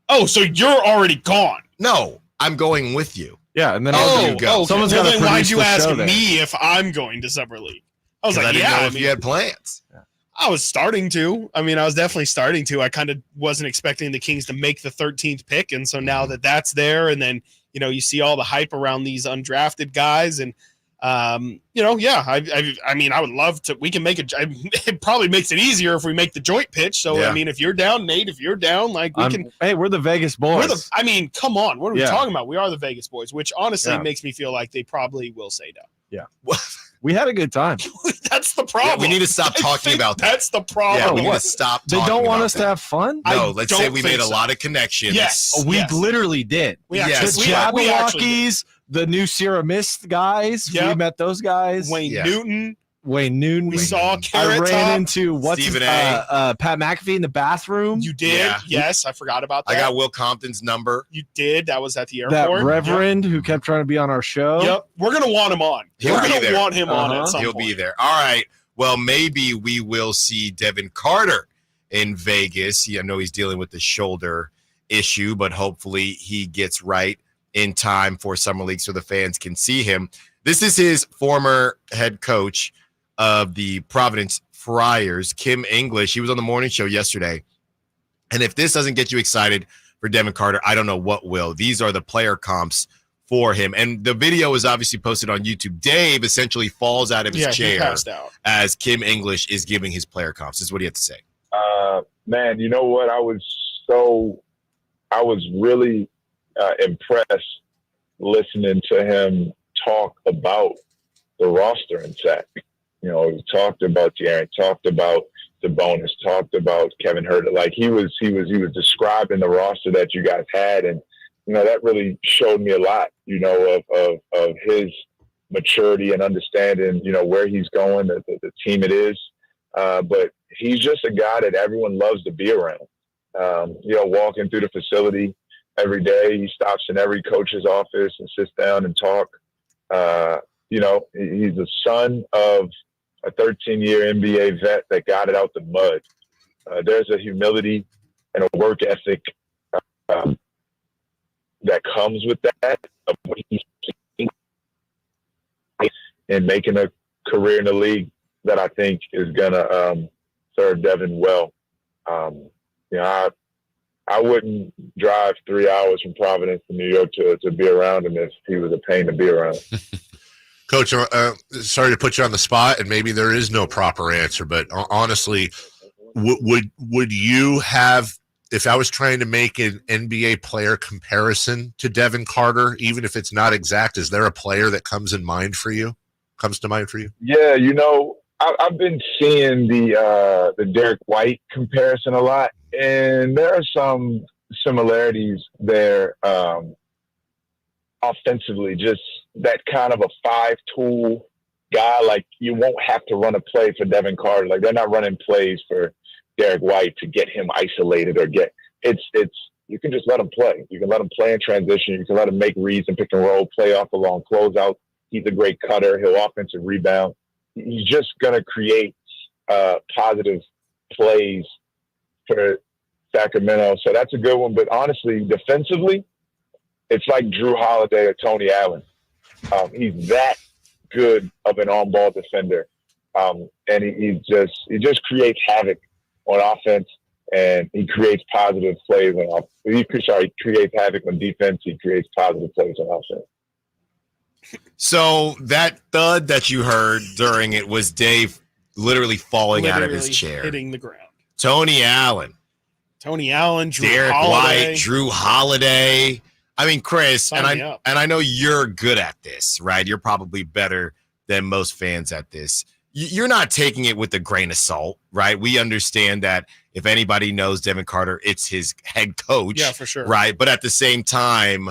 Oh, so you're already gone. No, I'm going with you. Yeah. And then you go. Someone's well, got to then why'd produce you the ask show there. me if I'm going to Summer League? I was like, I didn't yeah. know if you had plans. I was starting to. I mean, I was definitely starting to. I kind of wasn't expecting the Kings to make the 13th pick. And so now that that's there, and then, you know, you see all the hype around these undrafted guys. And, you know, yeah, I mean, I would love to. We can make it probably makes it easier if we make the joint pitch. So, I mean, if you're down, Nate, if you're down, like we can. Hey, we're the Vegas boys. I mean, come on. What are we talking about? We are the Vegas boys, which honestly makes me feel like they probably will say no. Yeah. We had a good time. That's the problem. Yeah, we need to stop talking about that. That's the problem. Yeah, we need to stop They talking don't want about us that. to have fun? No, let's say we made a lot of connections. Yes. We literally did. We actually, the Jabberwockies, the new Sierra Mist guys. Yep. We met those guys. Wayne Newton. We saw Carrot I ran Top. into Stephen A. Pat McAfee in the bathroom. You did? Yeah. Yes, I forgot about that. I got Will Compton's number. You did. That was at the That airport. reverend who kept trying to be on our show. Yep. We're going to want him on. We're going to want him on at some He'll point. be there. All right. Well, maybe we will see Devin Carter in Vegas. I know he's dealing with the shoulder issue, but hopefully he gets right in time for Summer League so the fans can see him. This is his former head coach of the Providence Friars, Kim English. He was on the morning show yesterday. And if this doesn't get you excited for Devin Carter, I don't know what will. These are the player comps for him. And the video is obviously posted on YouTube. Dave essentially falls out of his chair passed out as Kim English is giving his player comps. This is what he had to say. Man, you know what? I was really impressed listening to him talk about the roster in Sac. You know, he talked about De'Aaron, talked about the bonus, talked about Kevin Huerter. Like he was describing the roster that you guys had, and you know that really showed me a lot. You know, of his maturity and understanding. You know where he's going, the team it is. But he's just a guy that everyone loves to be around. You know, walking through the facility every day, he stops in every coach's office and sits down and talk. You know, he's the son of a 13-year NBA vet that got it out the mud. There's a humility and a work ethic that comes with that, of what he's and making a career in the league that I think is going to serve Devin well. You know, I wouldn't drive 3 hours from Providence to New York to be around him if he was a pain to be around. Coach, sorry to put you on the spot, and maybe there is no proper answer, but honestly, would you have, if I was trying to make an NBA player comparison to Devin Carter, even if it's not exact, is there a player that comes to mind for you? Yeah, you know, I've been seeing the Derek White comparison a lot, and there are some similarities there offensively, just that kind of a five-tool guy. Like, you won't have to run a play for Devin Carter. Like, they're not running plays for Derek White to get him isolated or you can just let him play. You can let him play in transition. You can let him make reads and pick and roll, play off a long closeout. He's a great cutter. He'll offensive rebound. He's just going to create positive plays for Sacramento. So that's a good one. But honestly, defensively, it's like Drew Holiday or Tony Allen. He's that good of an on-ball defender. And he just creates havoc on offense, and he creates positive plays on offense. He creates havoc on defense. He creates positive plays on offense. So that thud that you heard during it was Dave literally falling out of his chair, hitting the ground. Tony Allen, Drew Derek Holiday. White, Drew Holiday. I mean, Chris, Sign me up. and I know you're good at this, right? You're probably better than most fans at this. You're not taking it with a grain of salt, right? We understand that if anybody knows Devin Carter, it's his head coach. Yeah, for sure. Right. But at the same time,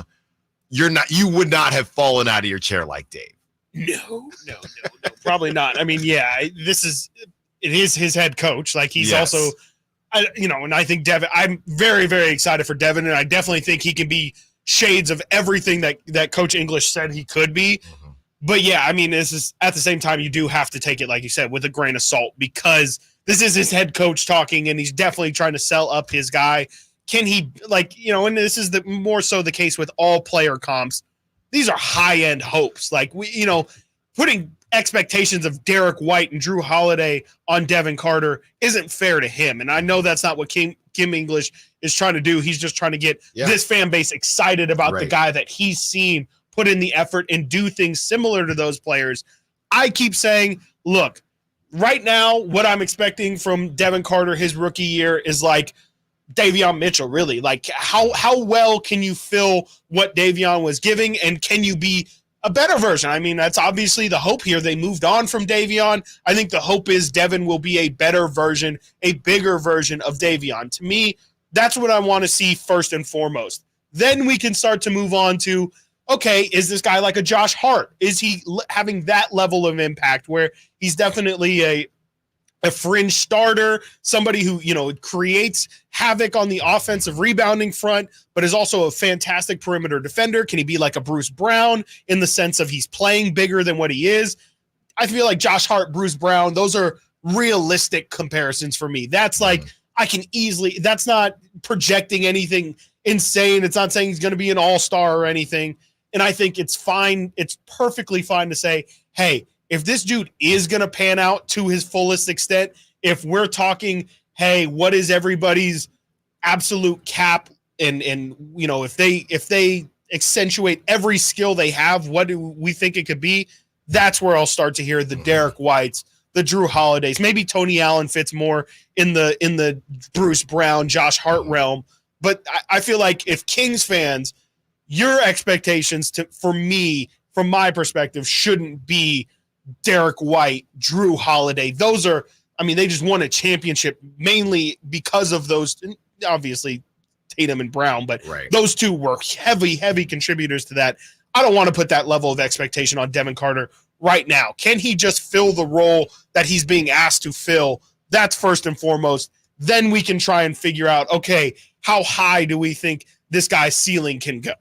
you would not have fallen out of your chair like Dave. No, probably not. I mean, yeah, it is his head coach. Like he's also, and I think Devin, I'm very, very excited for Devin. And I definitely think he can be shades of everything that Coach English said he could be. Mm-hmm. But yeah, I mean, this is at the same time, you do have to take it, like you said, with a grain of salt, because this is his head coach talking, and he's definitely trying to sell up his guy. Can he, and this is more so the case with all player comps. These are high-end hopes. Like, putting expectations of Derek White and Drew Holiday on Devin Carter isn't fair to him. And I know that's not what Kim English is trying to do. He's just trying to get this fan base excited about the guy that he's seen put in the effort and do things similar to those players. I keep saying, look, right now, what I'm expecting from Devin Carter his rookie year is like Davion Mitchell, really. Like, how well can you fill what Davion was giving, and can you be a better version? I mean, that's obviously the hope here. They moved on from Davion. I think the hope is Devin will be a better version, a bigger version of Davion. To me, that's what I want to see first and foremost. Then we can start to move on to, okay, is this guy like a Josh Hart? Is he having that level of impact where he's definitely a fringe starter, somebody who, creates havoc on the offensive rebounding front, but is also a fantastic perimeter defender? Can he be like a Bruce Brown in the sense of he's playing bigger than what he is? I feel like Josh Hart, Bruce Brown, those are realistic comparisons for me. That's like, that's not projecting anything insane. It's not saying he's going to be an all-star or anything. And I think it's fine. It's perfectly fine to say, hey, if this dude is going to pan out to his fullest extent, if we're talking, hey, what is everybody's absolute cap? And if they accentuate every skill they have, what do we think it could be? That's where I'll start to hear the Derek Whites, the Drew Holidays. Maybe Tony Allen fits more in the Bruce Brown, Josh Hart realm. But I feel like if Kings fans, your expectations for me, from my perspective, shouldn't be Derek White, Drew Holiday. Those are, they just won a championship mainly because of those, obviously Tatum and Brown, but those two were heavy, heavy contributors to that. I don't want to put that level of expectation on Devin Carter right now. Can he just fill the role that he's being asked to fill? That's first and foremost. Then we can try and figure out, okay, how high do we think this guy's ceiling can go?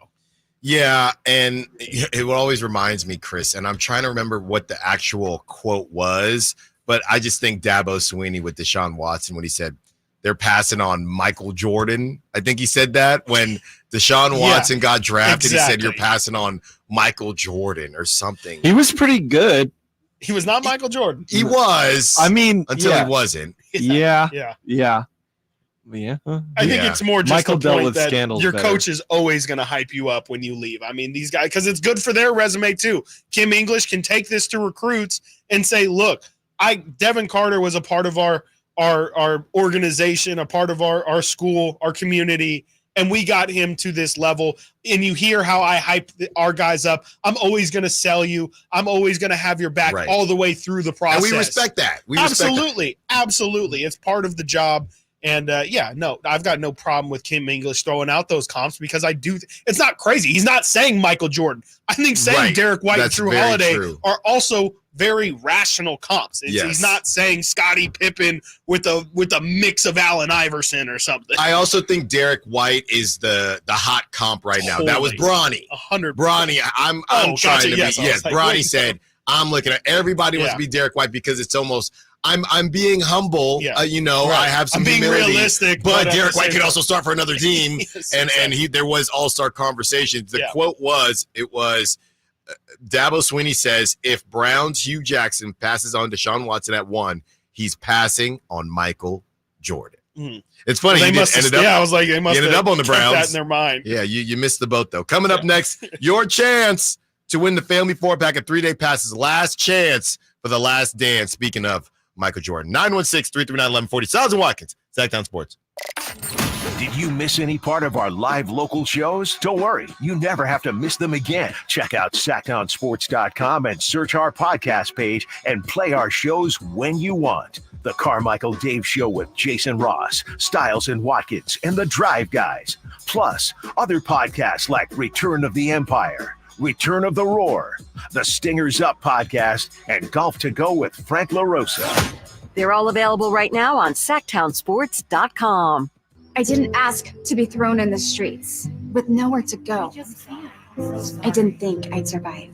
Yeah, and it always reminds me, Chris, and I'm trying to remember what the actual quote was, but I just think Dabo Swinney with Deshaun Watson when he said they're passing on Michael Jordan. I think he said that when Deshaun Watson got drafted. He said you're passing on Michael Jordan or something. He was pretty good. He was not Michael Jordan. He was. Until he wasn't. Yeah. I think it's more just Michael the point with that scandals your better. coach is always going to hype you up when you leave. These guys, because it's good for their resume too. Kim English can take this to recruits and say, look, Devin Carter was a part of our organization, a part of our school, our community, and we got him to this level. And you hear how I hype our guys up. I'm always going to sell you. I'm always going to have your back all the way through the process. And we respect that. Absolutely. It's part of the job. And I've got no problem with Kim English throwing out those comps because I do. It's not crazy. He's not saying Michael Jordan. I think saying Derek White and Drew Holiday are also very rational comps. He's not saying Scottie Pippen with a mix of Allen Iverson or something. I also think Derek White is the hot comp right now. That was Bronny. 100%. Bronny, I'm trying to be. Yes, Bronny said, I'm looking at everybody wants to be Derek White because it's almost I'm being humble. I have some being humility, realistic, but Derek White could also start for another team. There was all-star conversations. The quote was, Dabo Swinney says, if Brown's Hugh Jackson passes on Deshaun Watson at 1, he's passing on Michael Jordan. Mm-hmm. It's funny. Well, I was like, they must ended up on the Browns. That in their mind. Yeah, you missed the boat though. Coming up next, your chance to win the family 4-pack of 3-day passes. Last chance for The Last Dance. Speaking of Michael Jordan, 916-339-1140. Stiles Watkins, Sacktown Sports. Did you miss any part of our live local shows? Don't worry, you never have to miss them again. Check out SacktownSports.com and search our podcast page and play our shows when you want. The Carmichael Dave Show with Jason Ross, Stiles and Watkins, and The Drive Guys. Plus, other podcasts like Return of the Empire, Return of the Roar, The Stingers Up podcast, and Golf to Go with Frank LaRosa. They're all available right now on SacktownSports.com. I didn't ask to be thrown in the streets with nowhere to go. I didn't think I'd survive.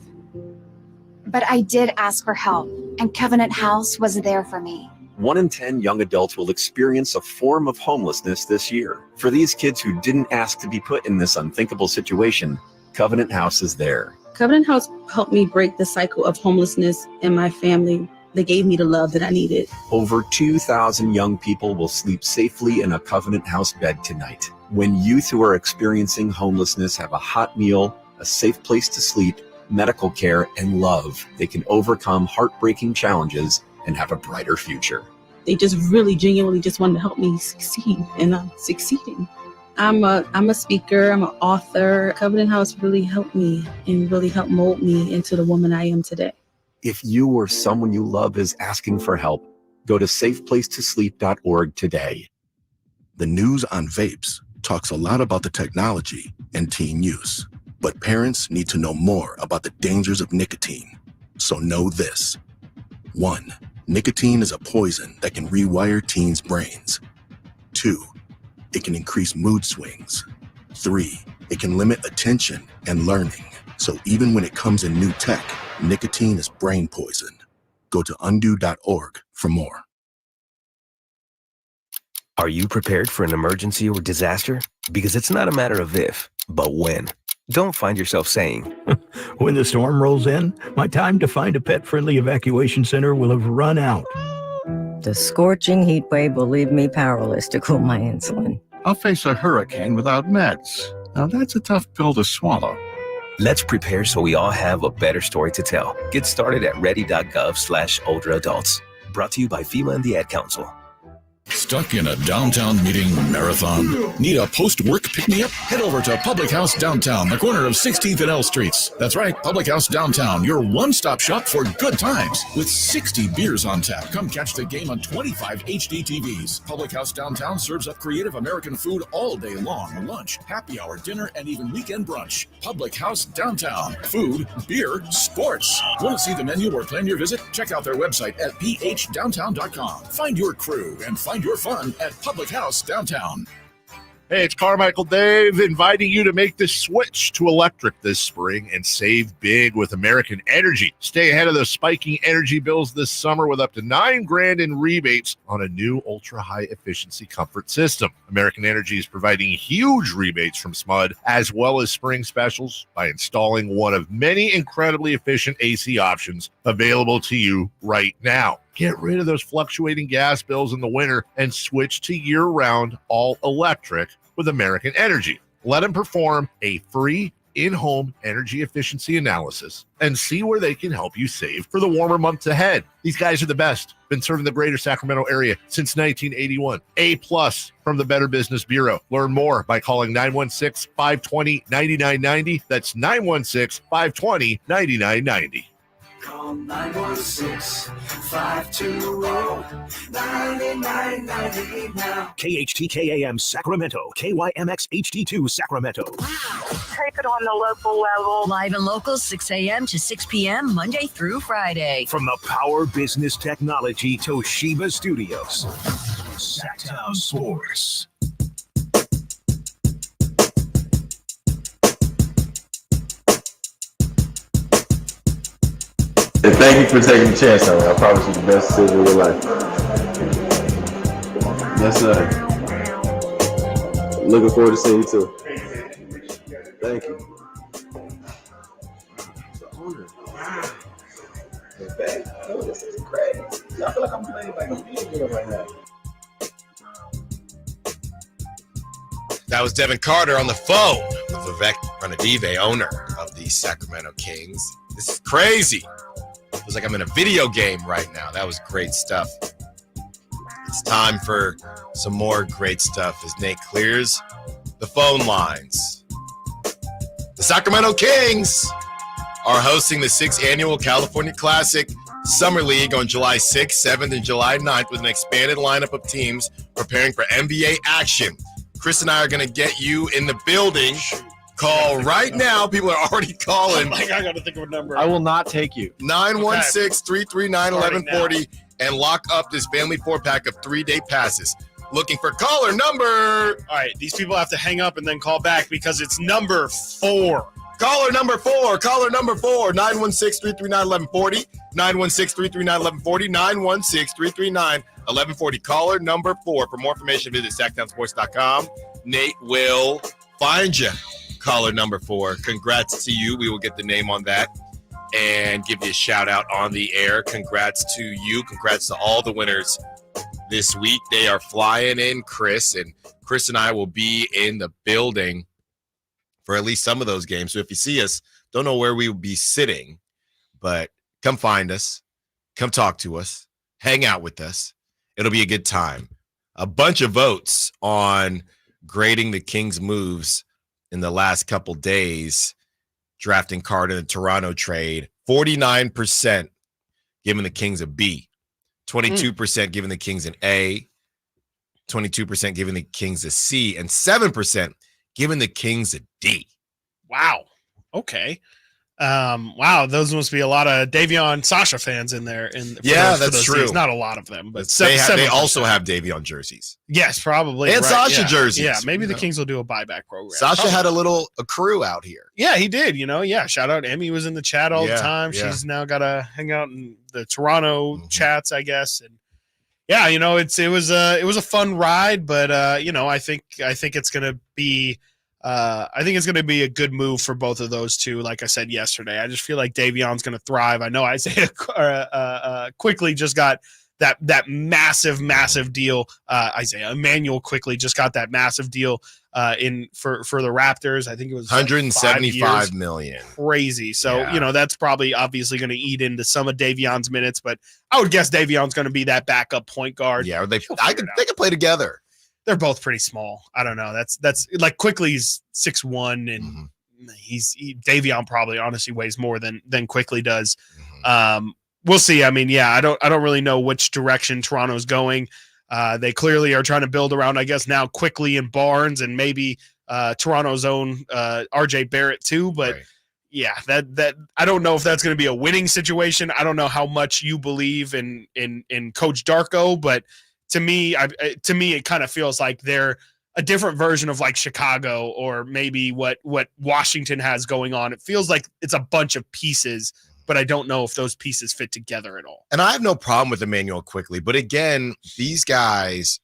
But I did ask for help, and Covenant House was there for me. 1 in 10 young adults will experience a form of homelessness this year. For these kids who didn't ask to be put in this unthinkable situation, Covenant House is there. Covenant House helped me break the cycle of homelessness in my family. They gave me the love that I needed. Over 2,000 young people will sleep safely in a Covenant House bed tonight. When youth who are experiencing homelessness have a hot meal, a safe place to sleep, medical care, and love, they can overcome heartbreaking challenges and have a brighter future. They just really genuinely just wanted to help me succeed, and I'm succeeding. I'm a speaker, I'm an author. Covenant House really helped me and really helped mold me into the woman I am today. If you or someone you love is asking for help, go to safeplacetosleep.org today. The news on vapes talks a lot about the technology and teen use, but parents need to know more about the dangers of nicotine. So know this. 1. Nicotine is a poison that can rewire teens' brains. 2. It can increase mood swings. 3. It can limit attention and learning. So even when it comes in new tech, nicotine is brain poison. Go to undo.org for more. Are you prepared for an emergency or disaster? Because it's not a matter of if, but when. Don't find yourself saying, when the storm rolls in, my time to find a pet-friendly evacuation center will have run out. The scorching heat wave will leave me powerless to cool my insulin. I'll face a hurricane without meds. Now that's a tough pill to swallow. Let's prepare so we all have a better story to tell. Get started at ready.gov/older adults. Brought to you by FEMA and the Ad Council. Stuck in a downtown meeting marathon? Need a post-work pick-me-up? Head over to Public House Downtown, the corner of 16th and L Streets. That's right, Public House Downtown, your one-stop shop for good times. With 60 beers on tap, come catch the game on 25 HD TVs. Public House Downtown serves up creative American food all day long. Lunch, happy hour, dinner, and even weekend brunch. Public House Downtown. Food, beer, sports. Want to see the menu or plan your visit? Check out their website at phdowntown.com. Find your crew and find your fun at Public House Downtown. Hey, it's Carmichael Dave inviting you to make the switch to electric this spring and save big with American Energy. Stay ahead of those spiking energy bills this summer with up to $9,000 in rebates on a new ultra-high efficiency comfort system. American Energy is providing huge rebates from SMUD as well as spring specials by installing one of many incredibly efficient AC options available to you right now. Get rid of those fluctuating gas bills in the winter and switch to year-round all-electric with American Energy. Let them perform a free in-home energy efficiency analysis and see where they can help you save for the warmer months ahead. These guys are the best. Been serving the greater Sacramento area since 1981. A+ from the Better Business Bureau. Learn more by calling 916-520-9990. That's 916-520-9990. Call 916-520-9990 now. KHTKAM Sacramento, KYMX HD2 Sacramento. Take it on the local level. Live and local, 6 a.m. to 6 p.m., Monday through Friday. From the Power Business Technology Toshiba Studios. Sacktown Sports. And thank you for taking the chance on me. I promise you the best decision of your life. Yes, sir. Looking forward to seeing you too. Thank you. Oh, this is great. I feel like I'm playing like a video game right now. That was Devin Carter on the phone with Vivek Ranadive, owner of the these Sacramento Kings. This is crazy. Feels like I'm in a video game right now. That was great stuff. It's time for some more great stuff as Nate clears the phone lines. The Sacramento Kings are hosting the 6th Annual California Classic Summer League on July 6th, 7th, and July 9th with an expanded lineup of teams preparing for NBA action. Chris and I are going to get you in the building. Call right now. People are already calling. I got to think of a number. I will not take you. 916-339-1140 and lock up this family 4-pack of 3-day passes. Looking for caller number. All right, these people have to hang up and then call back because it's number 4. Caller number 4. 916-339-1140. 916-339-1140. 916-339-1140. Caller number 4. For more information, visit sacktownsports.com. Nate will find you. Caller number 4. Congrats to you. We will get the name on that and give you a shout out on the air. Congrats to you. Congrats to all the winners this week. They are flying in, Chris, and Chris and I will be in the building for at least some of those games. So if you see us, don't know where we will be sitting, but come find us, come talk to us, hang out with us. It'll be a good time. A bunch of votes on grading the Kings' moves in the last couple days, drafting Carter in the Toronto trade. 49% giving the Kings a B, 22% giving the Kings an A, 22% giving the Kings a C, and 7% giving the Kings a D. Wow. Okay. Wow, those must be a lot of Davion Sasha fans in there. That's true. Teams. Not a lot of them, but they also have Davion jerseys. Yes, probably. And Sasha jerseys. Yeah, maybe the Kings will do a buyback program. Sasha had a crew out here. Yeah, he did. Shout out. Emmy was in the chat all the time. Yeah. She's now got to hang out in the Toronto chats, I guess. And yeah, it was a fun ride, but I think it's going to be a good move for both of those two. Like I said yesterday, I just feel like Davion's going to thrive. I know Isaiah quickly just got that massive deal. Isaiah Emmanuel quickly just got that massive deal for the Raptors. I think it was $175 million. Crazy. So that's probably obviously going to eat into some of Davion's minutes, but I would guess Davion's going to be that backup point guard. Yeah, they can play together. They're both pretty small. I don't know. That's like Quickly's 6'1", and Davion probably honestly weighs more than Quickly does. We'll see. I mean, I don't really know which direction Toronto's going. They clearly are trying to build around, I guess, now Quickly and Barnes and maybe Toronto's own RJ Barrett too. But that I don't know if that's going to be a winning situation. I don't know how much you believe in Coach Darko, but to me, it kind of feels like they're a different version of like Chicago or maybe what Washington has going on. It feels like it's a bunch of pieces, but I don't know if those pieces fit together at all. And I have no problem with Emmanuel Quickly, but again, these guys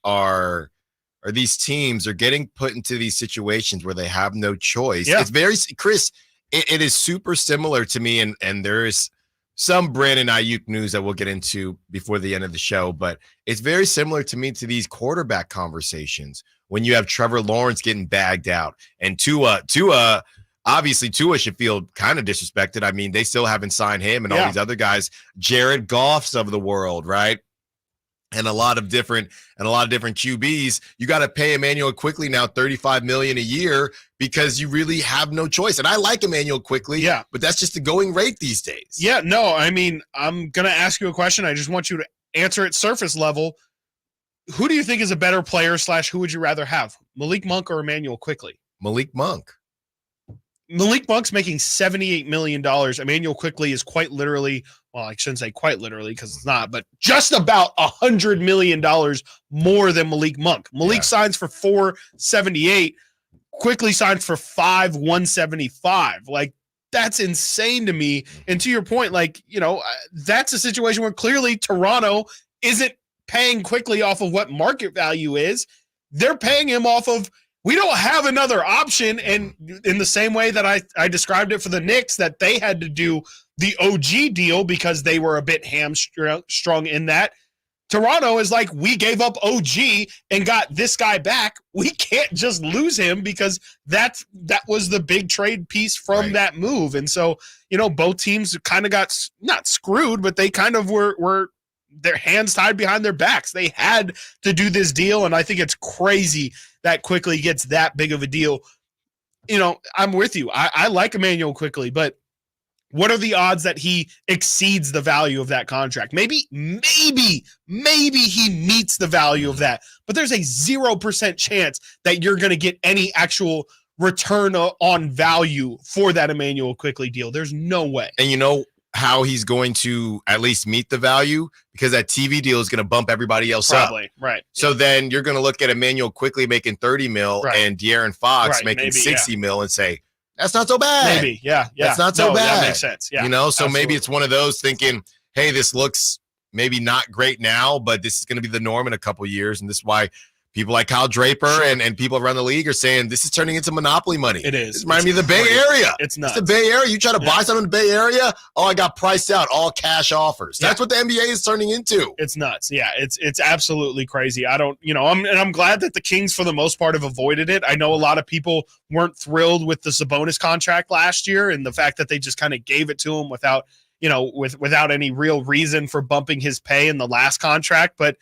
these teams are getting put into these situations where they have no choice. Yeah. It's very, Chris, it is super similar to me, and there is some Brandon Aiyuk news that we'll get into before the end of the show, but it's very similar to me to these quarterback conversations when you have Trevor Lawrence getting bagged out and Tua should feel kind of disrespected. I mean, they still haven't signed him and all these other guys, Jared Goffs of the world, right? And a lot of different QBs. You got to pay Emmanuel Quickly now $35 million a year because you really have no choice. And I like Emmanuel Quickly, but that's just the going rate these days. Yeah, no, I mean, I'm gonna ask you a question. I just want you to answer it surface level. Who do you think is a better player / who would you rather have, Malik Monk or Emmanuel Quickly? Malik Monk. Malik Monk's making $78 million. Emmanuel Quickly is quite literally, well, I shouldn't say quite literally because it's not, but just about $100 million more than Malik Monk. Malik signs for $478. Quickly signs for $5,175. Like, that's insane to me. And to your point, like, that's a situation where clearly Toronto isn't paying Quickly off of what market value is. They're paying him off of, we don't have another option. And in the same way that I described it for the Knicks, that they had to do the OG deal because they were a bit hamstrung in that, Toronto is like, we gave up OG and got this guy back. We can't just lose him because that was the big trade piece from that move. And so, both teams kind of got not screwed, but they kind of were their hands tied behind their backs. They had to do this deal, and I think it's crazy that Quickley gets that big of a deal. I'm with you. I like Emmanuel Quickley, but what are the odds that he exceeds the value of that contract? Maybe he meets the value of that, but there's a 0% chance that you're going to get any actual return on value for that Emmanuel Quickley deal. There's no way. And you know how he's going to at least meet the value? Because that TV deal is going to bump everybody else Probably, up. right. So then you're going to look at Emmanuel Quickley making 30 mil and De'Aaron Fox making 60 mil and say, that's not so bad. Maybe, yeah. That's not so bad. That makes sense. Yeah, so absolutely. Maybe it's one of those thinking, hey, this looks maybe not great now, but this is going to be the norm in a couple of years. And this is why people like Kyle Draper and people around the league are saying this is turning into monopoly money. It is. This reminds me of the Bay Area. It's nuts. It's the Bay Area. You try to buy something in the Bay Area, I got priced out, all cash offers. That's what the NBA is turning into. It's nuts. Yeah, it's absolutely crazy. I'm glad that the Kings for the most part have avoided it. I know a lot of people weren't thrilled with the Sabonis contract last year and the fact that they just kind of gave it to him without, without any real reason for bumping his pay in the last contract, but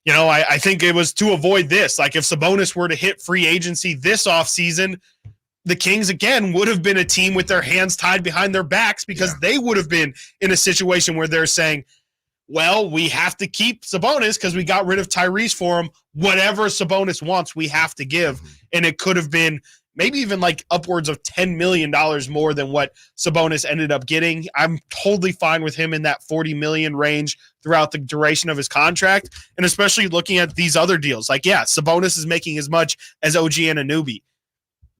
I think it was to avoid this. Like if Sabonis were to hit free agency this offseason, the Kings, again, would have been a team with their hands tied behind their backs because they would have been in a situation where they're saying, well, we have to keep Sabonis because we got rid of Tyrese for him. Whatever Sabonis wants, we have to give. And it could have been maybe even like upwards of $10 million more than what Sabonis ended up getting. I'm totally fine with him in that $40 million range throughout the duration of his contract. And especially looking at these other deals, like, Sabonis is making as much as OG Anunoby.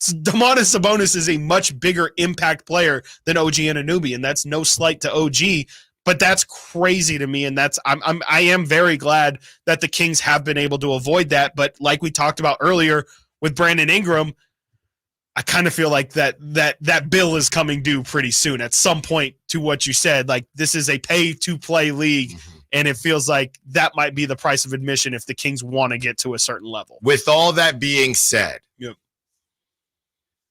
Domantas Sabonis is a much bigger impact player than OG Anunoby, and that's no slight to OG, but that's crazy to me. And I am very glad that the Kings have been able to avoid that. But like we talked about earlier with Brandon Ingram, I kind of feel like that bill is coming due pretty soon at some point to what you said. Like this is a pay-to-play league, and it feels like that might be the price of admission if the Kings want to get to a certain level. With all that being said,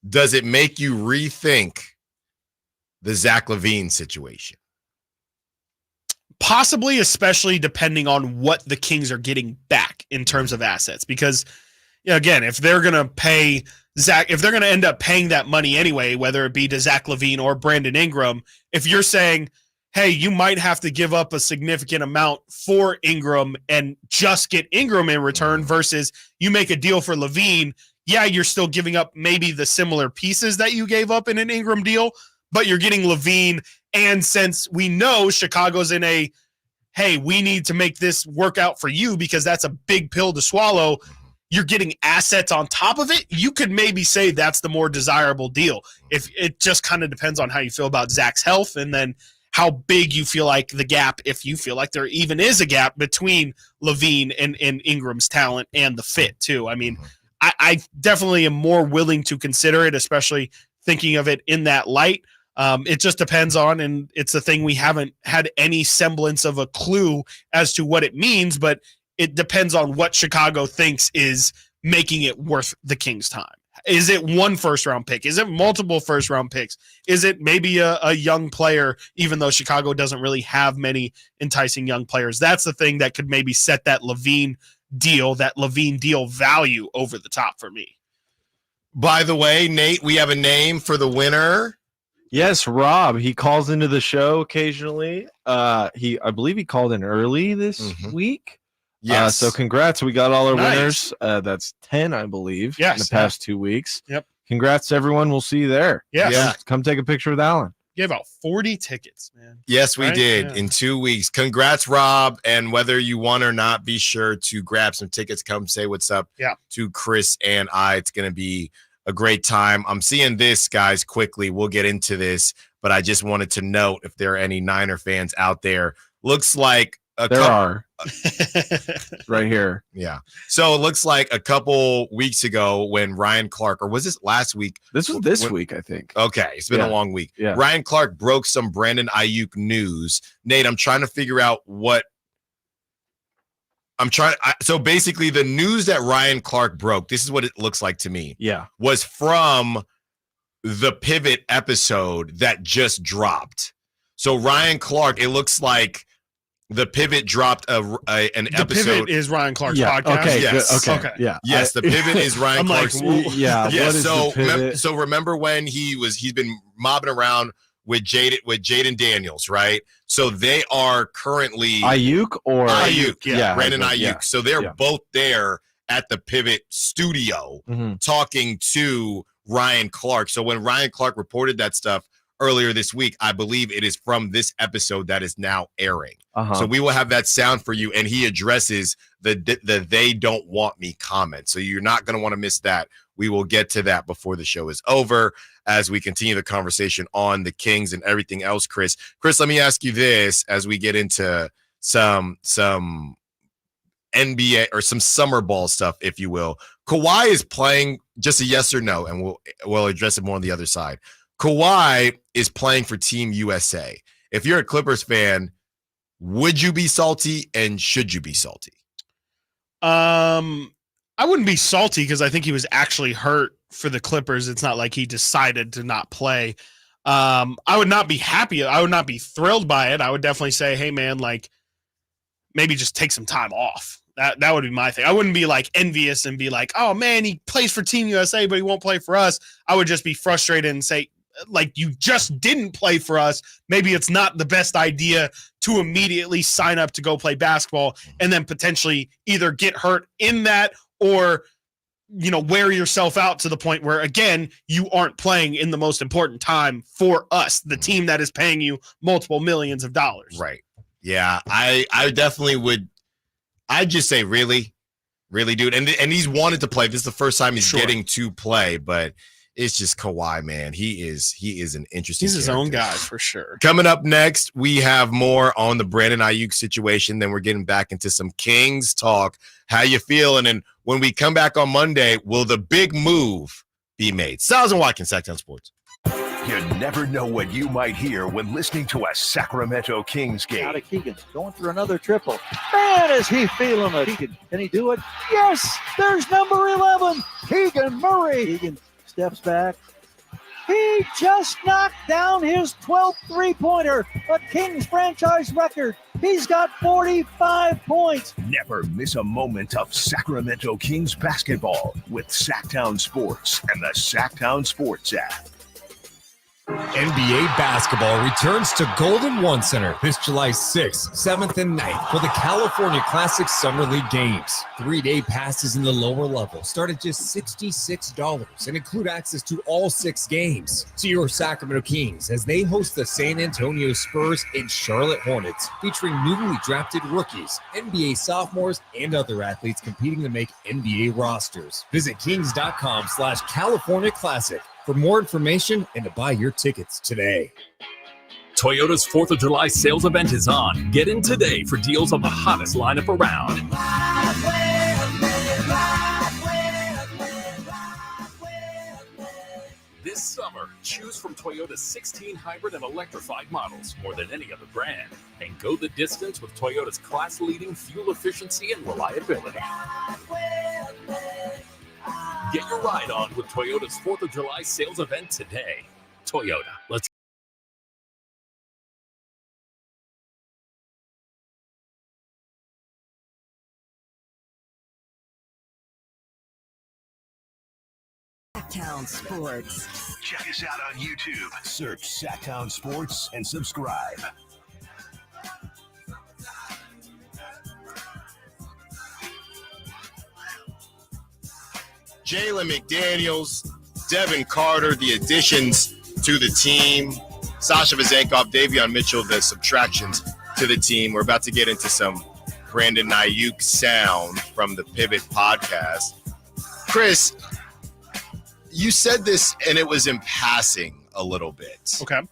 does it make you rethink the Zach LaVine situation? Possibly, especially depending on what the Kings are getting back in terms of assets. Because, again, if they're going to pay Zach, if they're going to end up paying that money anyway, whether it be to Zach LaVine or Brandon Ingram, if you're saying, hey, you might have to give up a significant amount for Ingram and just get Ingram in return versus you make a deal for LaVine, you're still giving up maybe the similar pieces that you gave up in an Ingram deal, but you're getting LaVine. And since we know Chicago's in a, hey, we need to make this work out for you because that's a big pill to swallow, you're getting assets on top of it, you could maybe say that's the more desirable deal. If it just kind of depends on how you feel about Zach's health and then how big you feel like the gap, if you feel like there even is a gap between LaVine and Ingram's talent and the fit too. I mean, I definitely am more willing to consider it, especially thinking of it in that light. It just depends on, and it's a thing we haven't had any semblance of a clue as to what it means, but it depends on what Chicago thinks is making it worth the Kings' time. Is it one first-round pick? Is it multiple first-round picks? Is it maybe a young player, even though Chicago doesn't really have many enticing young players? That's the thing that could maybe set that LaVine deal value over the top for me. By the way, Nate, we have a name for the winner. Yes, Rob. He calls into the show occasionally. I believe he called in early this week. Yes. So congrats. We got all our winners. That's 10, I believe, in the past 2 weeks. Yep. Congrats to everyone. We'll see you there. Yes. Yeah. Come take a picture with Alan. Gave out 40 tickets, man. Yes, we did Yeah. in 2 weeks. Congrats, Rob. And whether you won or not, be sure to grab some tickets. Come say what's up to Chris and I. It's going to be a great time. I'm seeing this, guys, quickly. We'll get into this, but I just wanted to note if there are any Niner fans out there. Looks like there are. Right here. Yeah. So it looks like a couple weeks ago when Ryan Clark, or was this last week? This was this week, I think. Okay. It's been a long week. Yeah. Ryan Clark broke some Brandon Aiyuk news. Nate, I'm trying to figure out what So basically, the news that Ryan Clark broke, this is what it looks like to me. Yeah. Was from the Pivot episode that just dropped. So Ryan Clark, it looks like the Pivot dropped an episode. The Pivot is Ryan Clark's Yeah. podcast. Okay. Yes. Good. Okay. Yeah. Yes, the Pivot is Ryan I'm Clark's. Yeah. Yeah. What is the Pivot? So remember when he's been mobbing around with Jaden Daniels, right? So they are currently Aiyuk. Yeah, Brandon Aiyuk. Yeah. So they're both there at the Pivot studio talking to Ryan Clark. So when Ryan Clark reported that stuff earlier this week, I believe it is from this episode that is now airing. So we will have that sound for you, and he addresses the "they don't want me" comment. So you're not going to want to miss that. We will get to that before the show is over as we continue the conversation on the Kings and everything else. Chris, let me ask you this as we get into some NBA or some summer ball stuff, if you will. Kawhi is playing, just a yes or no, and we'll address it more on the other side. Kawhi is playing for Team USA. If you're a Clippers fan, would you be salty, and should you be salty? I wouldn't be salty because I think he was actually hurt for the Clippers. It's not like he decided to not play. I would not be happy. I would not be thrilled by it. I would definitely say, hey, man, like, maybe just take some time off. That would be my thing. I wouldn't be like envious and be like, oh, man, he plays for Team USA, but he won't play for us. I would just be frustrated and say, like, you just didn't play for us. Maybe it's not the best idea to immediately sign up to go play basketball and then potentially either get hurt in that or, you know, wear yourself out to the point where, again, you aren't playing in the most important time for us, the team that is paying you multiple millions of dollars. Right. Yeah, I definitely would. I'd just say, really, dude. And he's wanted to play. This is the first time he's getting to play, but it's just Kawhi, man. He is an interesting. He's his own guy for sure. Coming up next, we have more on the Brandon Aiyuk situation. Then we're getting back into some Kings talk. How you feeling? And when we come back on Monday, will the big move be made? Stiles Watkins, Sacktown Sports. You never know what you might hear when listening to a Sacramento Kings game. Out of Keegan, going for another triple. Man, is he feeling it. Keegan, can he do it? Yes, there's number 11, Keegan Murray. Keegan steps back. He just knocked down his 12th three-pointer, a Kings franchise record. He's got 45 points. Never miss a moment of Sacramento Kings basketball with Sacktown Sports and the Sacktown Sports app. NBA basketball returns to Golden One Center this July 6th, 7th, and 9th for the California Classic Summer League games. 3-day passes in the lower level start at just $66 and include access to all 6 games. See your Sacramento Kings as they host the San Antonio Spurs and Charlotte Hornets, featuring newly drafted rookies, NBA sophomores, and other athletes competing to make NBA rosters. Visit kings.com/California Classic for more information and to buy your tickets today. Toyota's 4th of July sales event is on. Get in today for deals on the hottest lineup around. This summer, choose from Toyota's 16 hybrid and electrified models, more than any other brand, and go the distance with Toyota's class-leading fuel efficiency and reliability. Get your ride on with Toyota's 4th of July sales event today. Toyota, let's Sacktown Sports. Check us out on YouTube. Search Sacktown Sports and subscribe. Jalen McDaniels, Devin Carter, the additions to the team. Sasha Vezenkov, Davion Mitchell, the subtractions to the team. We're about to get into some Brandon Aiyuk sound from the Pivot podcast. Chris, you said this, and it was in passing a little bit. Okay.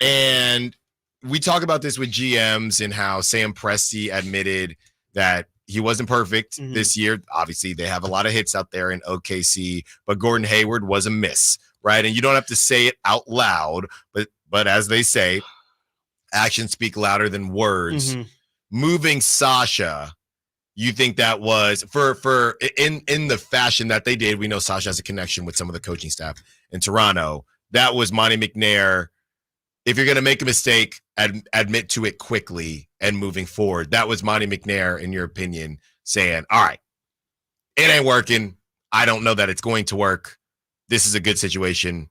And we talk about this with GMs and how Sam Presti admitted that he wasn't perfect this year. Obviously, they have a lot of hits out there in OKC, but Gordon Hayward was a miss, right? And you don't have to say it out loud, but as they say, actions speak louder than words moving Sasha, you think that was for in the fashion that they did. We know Sasha has a connection with some of the coaching staff in Toronto. That was Monty McNair. If you're going to make a mistake, admit to it quickly and moving forward. That was Monty McNair, in your opinion, saying, all right, it ain't working. I don't know that it's going to work. This is a good situation.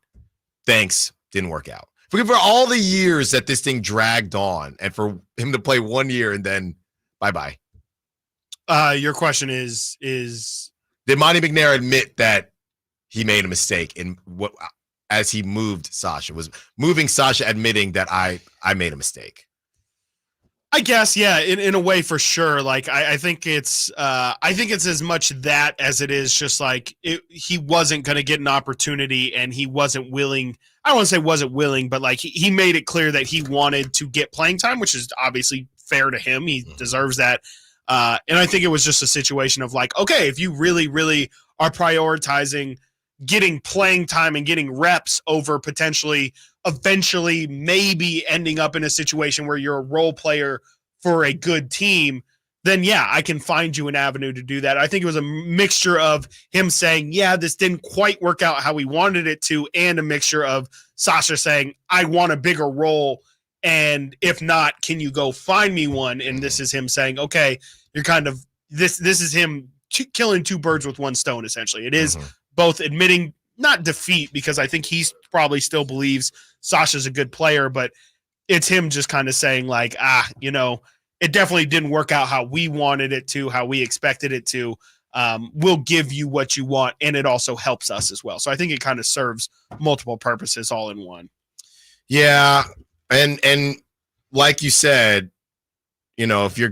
Thanks. Didn't work out. For all the years that this thing dragged on and for him to play 1 year and then bye-bye. Your question is did Monty McNair admit that he made a mistake in what as he moved Sasha? Was moving Sasha admitting that I made a mistake? I guess, yeah, in a way for sure. Like I think it's as much that as it is just like he wasn't going to get an opportunity and he wasn't willing. I don't want to say wasn't willing, but like he made it clear that he wanted to get playing time, which is obviously fair to him. He deserves that. And I think it was just a situation of like, okay, if you really, really are prioritizing getting playing time and getting reps over potentially eventually maybe ending up in a situation where you're a role player for a good team, then yeah, I can find you an avenue to do that. I think it was a mixture of him saying, yeah, this didn't quite work out how we wanted it to, and a mixture of Sasha saying, I want a bigger role, and if not, can you go find me one? And this is him saying, okay, you're kind of this is him killing two birds with one stone, essentially. It is both admitting not defeat, because I think he probably still believes Sasha's a good player, but it's him just kind of saying like, it definitely didn't work out how we wanted it to, how we expected it to. We'll give you what you want, and it also helps us as well. So I think it kind of serves multiple purposes all in one. Yeah, and like you said, if you're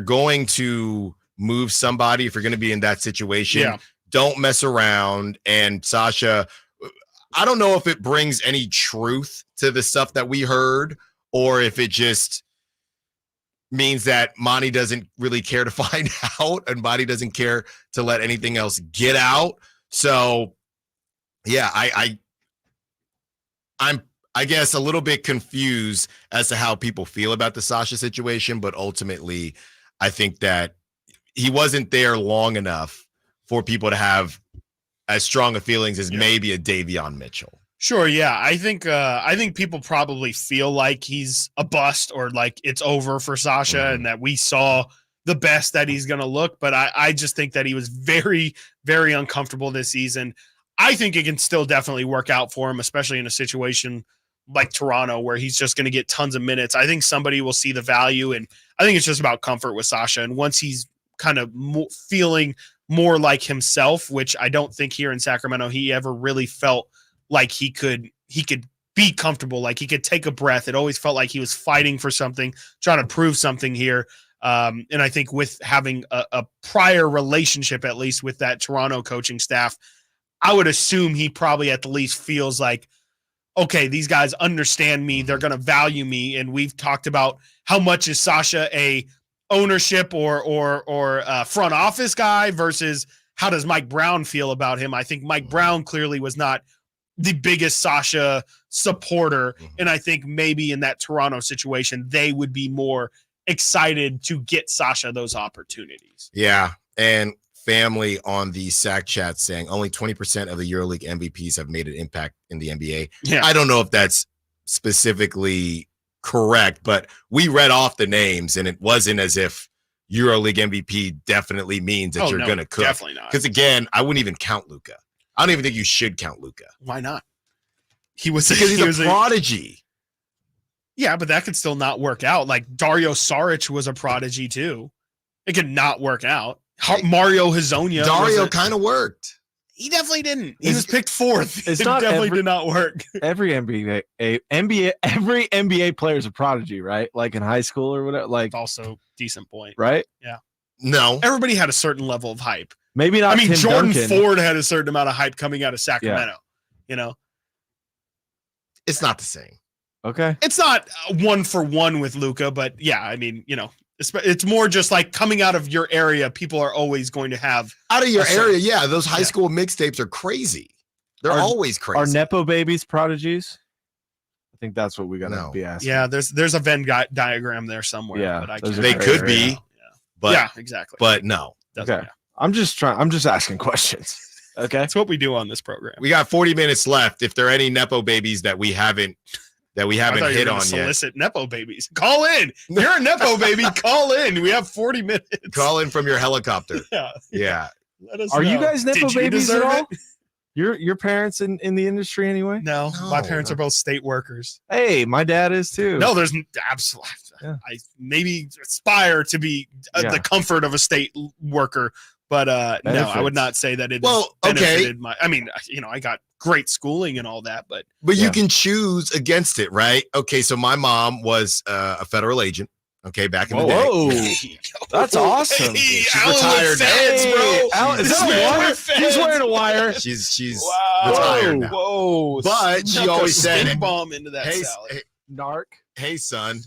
going to move somebody, if you're going to be in that situation, don't mess around. And Sasha, I don't know if it brings any truth to the stuff that we heard, or if it just means that Monty doesn't really care to find out, and Monty doesn't care to let anything else get out. So, yeah, I'm I guess a little bit confused as to how people feel about the Sasha situation, but ultimately, I think that he wasn't there long enough for people to have as strong of feelings as maybe a Davion Mitchell. Sure, yeah. I think people probably feel like he's a bust, or like it's over for Sasha, and that we saw the best that he's going to look. But I just think that he was very, very uncomfortable this season. I think it can still definitely work out for him, especially in a situation like Toronto, where he's just going to get tons of minutes. I think somebody will see the value, and I think it's just about comfort with Sasha. And once he's kind of feeling more like himself, which I don't think here in Sacramento he ever really felt like he could be comfortable, like he could take a breath. It always felt like he was fighting for something, trying to prove something here. And I think with having a prior relationship, at least with that Toronto coaching staff, I would assume he probably at the least feels like, okay, these guys understand me. They're going to value me. And we've talked about how much is Sasha a ownership or front office guy versus how does Mike Brown feel about him? I think Mike Brown clearly was not the biggest Sasha supporter. And I think maybe in that Toronto situation, they would be more excited to get Sasha those opportunities. Yeah. And family on the SAC chat saying only 20% of the EuroLeague MVPs have made an impact in the NBA. Yeah. I don't know if that's specifically correct, but we read off the names and it wasn't as if EuroLeague MVP definitely means that you're going to cook. Definitely not. Because again, I wouldn't even count Luka. I don't even think you should count Luka. Why not? Because he's a prodigy. Yeah, but that could still not work out. Like Dario Saric was a prodigy too. It could not work out. Mario Hezonja. Dario kind of worked. He definitely didn't. He was picked fourth. It's it not definitely did not work. Every NBA player is a prodigy, right? Like in high school or whatever. Like also decent point, right? Yeah. No, everybody had a certain level of hype. Maybe not. I mean, Tim Jordan Duncan. Ford had a certain amount of hype coming out of Sacramento. You know, it's not the same. Okay, it's not 1-for-1 with Luka, but yeah, I mean, it's more just like coming out of your area. People are always going to have out of your area. Yeah, those high school mixtapes are crazy. They're always crazy. Are Nepo babies prodigies? I think that's what we gotta be asking. Yeah, there's a Venn diagram there somewhere. Yeah, but I those can't. are They great could right be, now. but yeah, exactly. But no. Okay. I'm just asking questions. Okay. That's what we do on this program. We got 40 minutes left. If there are any Nepo babies that we haven't I thought you hit were on gonna yet. solicit Nepo babies. Call in. You're a Nepo baby. Call in. We have 40 minutes. Call in from your helicopter. Yeah. Yeah. Let us Are you know. guys Nepo Did you babies at deserve all? it? Your parents in the industry anyway? No, my parents are both state workers. Hey, my dad is too. No, there's absolutely. Yeah. I maybe aspire to be the comfort of a state worker, but no, I would not say that it. Benefited my. I mean, I got great schooling and all that, but you can choose against it, right? Okay, so my mom was a federal agent. Okay, back in the day. Whoa, that's awesome. Hey, She's Alan retired now. Feds, bro. Alan, is This that a man wire? with Feds. He's wearing a wire. She's Wow. retired now. Whoa. But she Snuck a always stink said, bomb into that "Hey, salad. Narc. Hey, son,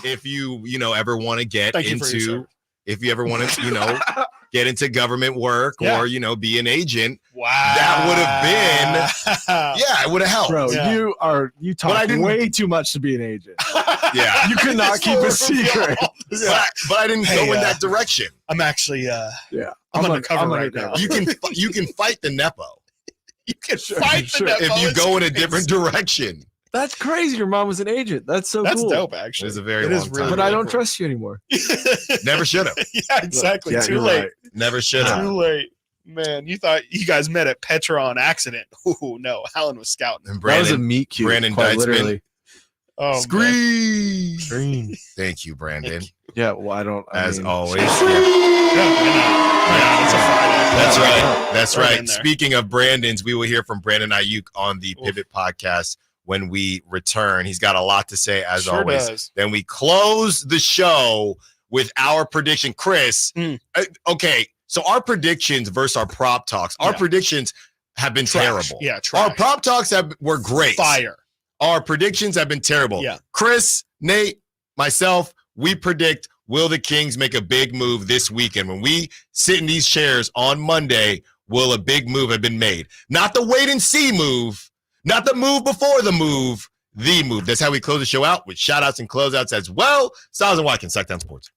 if you ever want to get Thank you for your into, service. if you ever want to, get into government work or be an agent, Wow, that would have been, it would have helped, Bro, you talk way too much to be an agent. Yeah, You could not keep a secret. but I didn't go in that direction. I'm actually Yeah, I'm undercover right now. You can fight the Nepo. You can fight the Nepo. if you It's go in a crazy. different direction. That's crazy. Your mom was an agent. That's so That's cool. dope, actually. It was a very It long is really time. But I really don't cool. trust you anymore. Never should have. Yeah, exactly. Yeah, Too you're late. right. Never should have. Too late. Man, you thought you guys met at Petra on accident. Oh no, Alan was scouting. And That was a meet cute. Brandon quite Deitzman. literally. Oh, man. Scream. Thank you, Brandon. Yeah, well, As always. Yeah, it's a Friday. That's right. That's Right right. in there. Speaking of Brandon's, we will hear from Brandon Aiyuk on the Pivot podcast when we return. He's got a lot to say, as Sure always. does. Then we close the show with our prediction. Chris, okay, so our predictions versus our prop talks. Our predictions have been Trash. terrible. Yeah, trash. Our prop talks were great. Fire. Our predictions have been terrible. Yeah. Chris, Nate, myself, we predict, will the Kings make a big move this weekend? When we sit in these chairs on Monday, will a big move have been made? Not the wait and see move, not the move before the move, the move. That's how we close the show out, with shout outs and closeouts as well. Stiles Watkins, Sacktown Sports.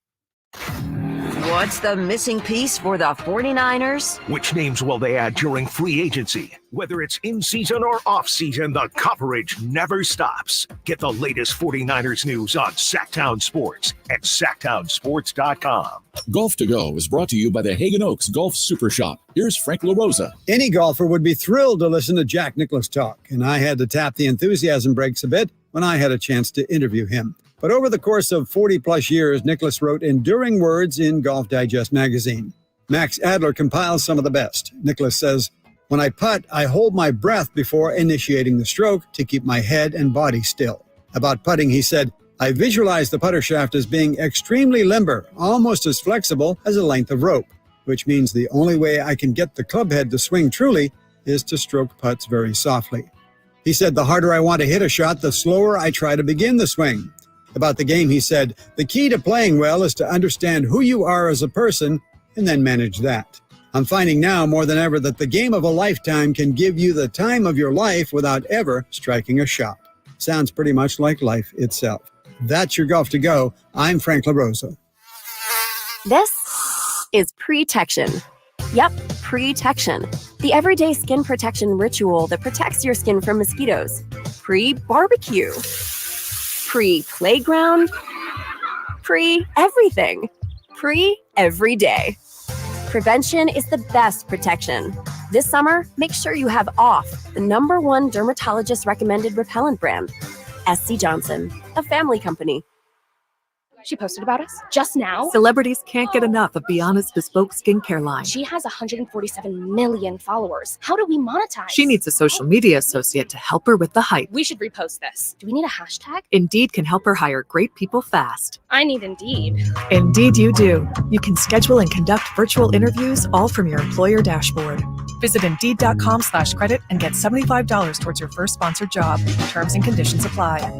What's the missing piece for the 49ers? Which names will they add during free agency? Whether it's in season or off season, the coverage never stops. Get the latest 49ers news on Sacktown Sports at SacktownSports.com. Golf to Go is brought to you by the Hagen Oaks Golf Super Shop. Here's Frank LaRosa. Any golfer would be thrilled to listen to Jack Nicklaus talk, and I had to tap the enthusiasm brakes a bit when I had a chance to interview him. But over the course of 40-plus years, Nicklaus wrote enduring words in Golf Digest magazine. Max Adler compiles some of the best. Nicklaus says, "When I putt, I hold my breath before initiating the stroke to keep my head and body still." About putting, he said, "I visualize the putter shaft as being extremely limber, almost as flexible as a length of rope, which means the only way I can get the club head to swing truly is to stroke putts very softly." He said, "The harder I want to hit a shot, the slower I try to begin the swing." About the game, he said, "The key to playing well is to understand who you are as a person and then manage that. I'm finding now more than ever that the game of a lifetime can give you the time of your life without ever striking a shot." Sounds pretty much like life itself. That's your Golf to Go. I'm Frank LaRosa. This is Protection. Yep, Protection. The everyday skin protection ritual that protects your skin from mosquitoes. Pre-barbecue. Pre-playground. Pre-everything. Pre-every day. Prevention is the best protection. This summer, make sure you have OFF, the #1 dermatologist recommended repellent brand. SC Johnson, a family company. She posted about us just now. Celebrities can't get enough of Beyond's bespoke skincare line. She has 147 million followers. How do we monetize? She needs a social media associate to help her with the hype. We should repost this. Do we need a hashtag? Indeed can help her hire great people fast. I need Indeed. Indeed you do. You can schedule and conduct virtual interviews all from your employer dashboard. Visit Indeed.com/credit and get $75 towards your first sponsored job. Terms and conditions apply.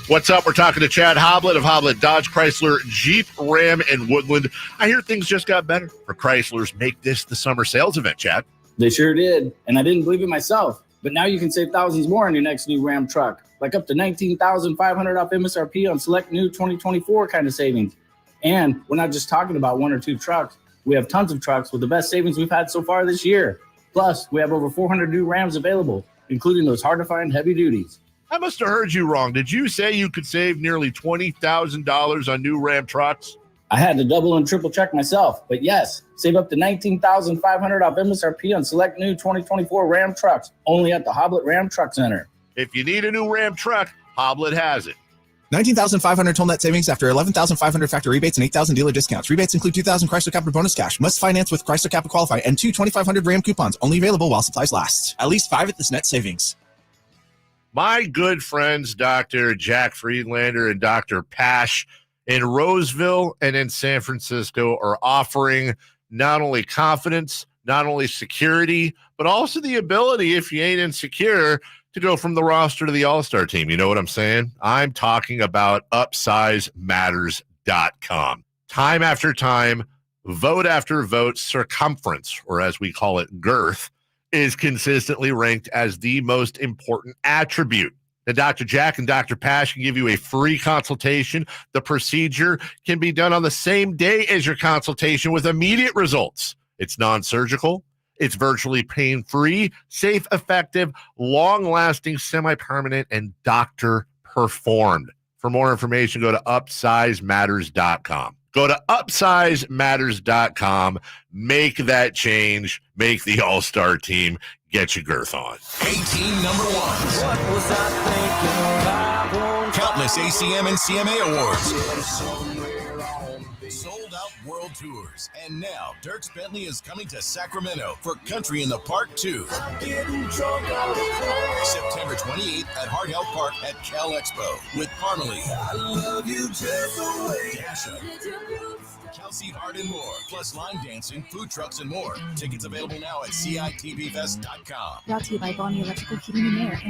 What's up? We're talking to Chad Hoblet of Hoblet Dodge, Chrysler, Jeep, Ram, and Woodland. I hear things just got better for Chrysler's Make This the Summer sales event, Chad. They sure did, and I didn't believe it myself. But now you can save thousands more on your next new Ram truck, like up to $19,500 off MSRP on select new 2024 kind of savings. And we're not just talking about one or two trucks. We have tons of trucks with the best savings we've had so far this year. Plus, we have over 400 new Rams available, including those hard-to-find heavy duties. I must have heard you wrong. Did you say you could save nearly $20,000 on new Ram trucks? I had to double and triple check myself, but yes, save up to $19,500 off MSRP on select new 2024 Ram trucks, only at the Hoblet Ram Truck Center. If you need a new Ram truck, Hoblet has it. 19,500 total net savings after 11,500 factor rebates and 8,000 dealer discounts. Rebates include 2,000 Chrysler Capita bonus cash. Must finance with Chrysler Capita Qualify and 2 2,500 Ram coupons. Only available while supplies last. At least 5 at this net savings. My good friends, Dr. Jack Friedlander and Dr. Pash in Roseville and in San Francisco are offering not only confidence, not only security, but also the ability, if you ain't insecure, to go from the roster to the all-star team. You know what I'm saying? I'm talking about UpsizeMatters.com. Time after time, vote after vote, circumference, or as we call it, girth, is consistently ranked as the most important attribute. Now, Dr. Jack and Dr. Pash can give you a free consultation. The procedure can be done on the same day as your consultation with immediate results. It's non-surgical. It's virtually pain-free, safe, effective, long-lasting, semi-permanent, and doctor-performed. For more information, go to UpsizeMatters.com. Go to UpsizeMatters.com. Make that change. Make the all-star team. Get your girth on. 18 number ones. What was I thinking? Countless ACM and CMA awards. Sold out world tours. And now Dierks Bentley is coming to Sacramento for Country in the Park 2. September 28th at Hard Health Park at Cal Expo with Parmalee. I love you just the way Dasha, Kelsey Hart and more, plus line dancing, food trucks, and more. Tickets available now at CITVFest.com. Brought to you by Bonnie Electrical Heating and Air.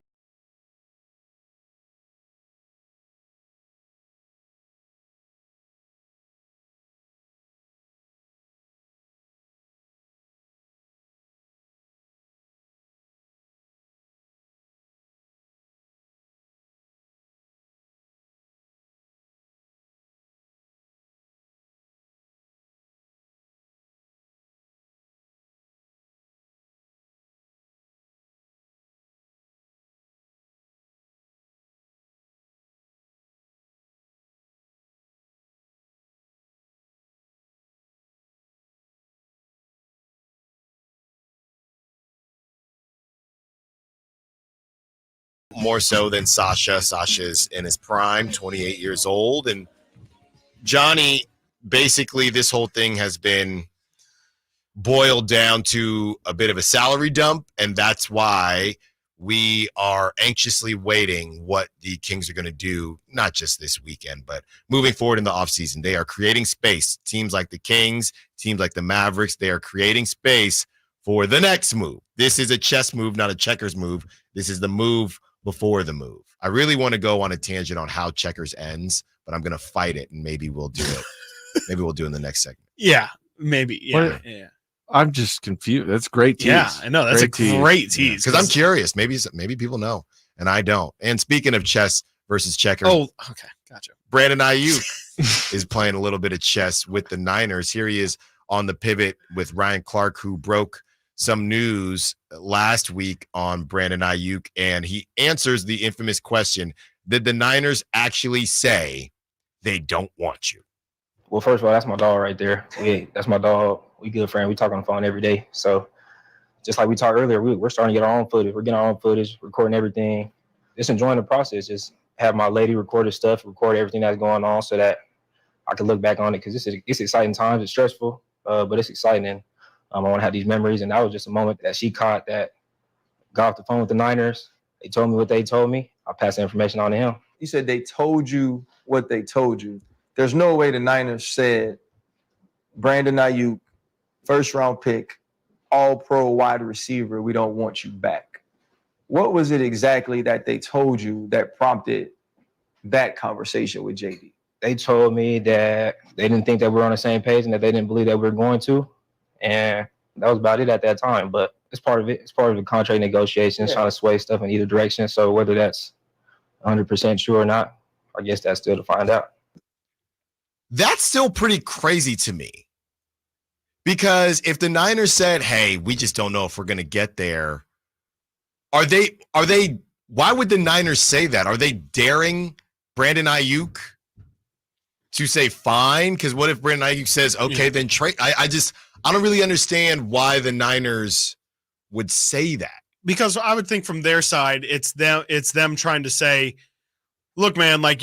More so than Sasha. Sasha's in his prime, 28 years old. And Johnny, basically this whole thing has been boiled down to a bit of a salary dump, and that's why we are anxiously waiting what the Kings are going to do, not just this weekend, but moving forward in the offseason. They are creating space. Teams like the Kings, teams like the Mavericks, they are creating space for the next move. This is a chess move, not a checkers move. This is the move before the move. I really want to go on a tangent on how checkers ends, but I'm going to fight it, and maybe we'll do it. Maybe we'll do it in the next segment. Yeah, maybe. Yeah, yeah. I'm just confused. That's great tease. Yeah, I know. That's great a great tease. Because I'm curious. Maybe people know, and I don't. And speaking of chess versus checkers. Oh, okay. Gotcha. Brandon Aiyuk is playing a little bit of chess with the Niners. Here he is on the pivot with Ryan Clark, who broke some news last week on Brandon Aiyuk, and he answers the infamous question: did the Niners actually say they don't want you? Well, first of all, that's my dog right there. That's my dog. We good friends. We talk on the phone every day. So just like we talked earlier, we're starting to get our own footage. We're getting our own footage, recording everything. Just enjoying the process. Just have my lady record his stuff, record everything that's going on so that I can look back on it, because it's exciting times. It's stressful, but it's exciting. I want to have these memories, and that was just a moment that she caught that got off the phone with the Niners. They told me what they told me. I passed the information on to him. You said they told you what they told you. There's no way the Niners said, Brandon Aiyuk, first-round pick, all-pro wide receiver, we don't want you back. What was it exactly that they told you that prompted that conversation with JD? They told me that they didn't think that we were on the same page and that they didn't believe that we were going to. And that was about it at that time. But it's part of it. It's part of the contract negotiations, trying to sway stuff in either direction. So whether that's 100% true or not, I guess that's still to find out. That's still pretty crazy to me. Because if the Niners said, hey, we just don't know if we're going to get there, why would the Niners say that? Are they daring Brandon Aiyuk to say fine? Because what if Brandon Aiyuk says, okay, then trade? I don't really understand why the Niners would say that. Because I would think from their side, it's them trying to say, look, man, like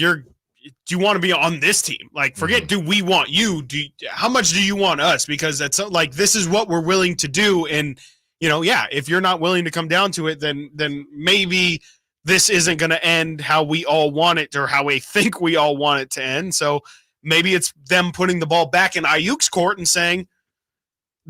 do you want to be on this team? Like, forget, do we want you? How much do you want us? Because that's like, this is what we're willing to do. And, if you're not willing to come down to it, then maybe this isn't going to end how we all want it or how we think we all want it to end. So maybe it's them putting the ball back in Ayuk's court and saying,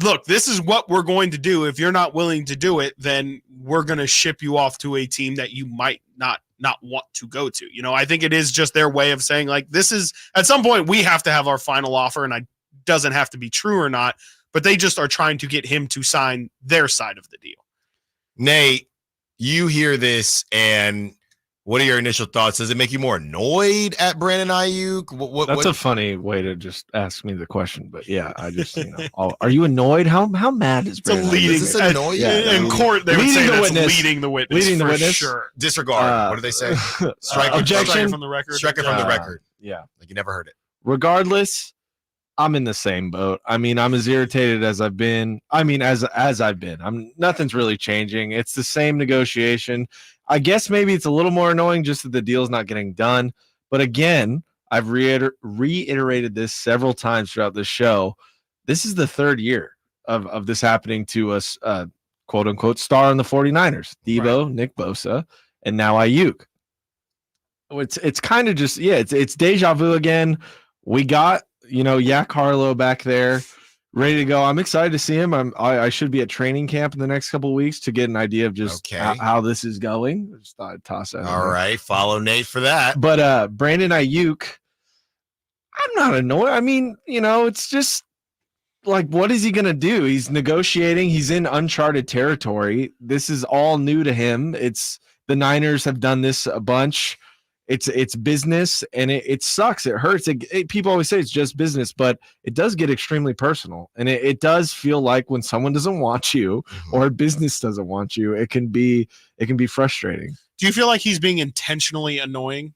look, this is what we're going to do. If you're not willing to do it, then we're going to ship you off to a team that you might not want to go to. I think it is just their way of saying, like, this is, at some point we have to have our final offer, and it doesn't have to be true or not, but they just are trying to get him to sign their side of the deal. Nate, you hear this, and what are your initial thoughts? Does it make you more annoyed at Brandon Aiyuk? That's a funny way to just ask me the question, but yeah, I just, are you annoyed? How mad is Brandon? Does this annoy you? In court, they would say that's leading the witness. Leading the for witness. Sure. Disregard. What do they say? Objection from the record. Strike it from the record. Yeah. Like you never heard it. Regardless, I'm in the same boat. I mean, I'm as irritated as I've been. As I've been. Nothing's really changing. It's the same negotiation. I guess maybe it's a little more annoying just that the deal's not getting done. But again, I've reiterated this several times throughout the show. This is the third year of this happening to us, quote unquote, star on the 49ers. Debo, right. Nick Bosa, and now Aiyuk. It's kind of just, it's deja vu again. We got, Yak Harlow back there ready to go. I'm excited to see him. I should be at training camp in the next couple of weeks to get an idea of just how this is going. I just thought I'd toss that. All right. Follow Nate for that. But Brandon Aiyuk, I'm not annoyed. I mean, it's just like, what is he going to do? He's negotiating. He's in uncharted territory. This is all new to him. The Niners have done this a bunch. It's business, and it sucks. It hurts. People always say it's just business, but it does get extremely personal, and it does feel like when someone doesn't want you or a business doesn't want you, it can be frustrating. Do you feel like he's being intentionally annoying?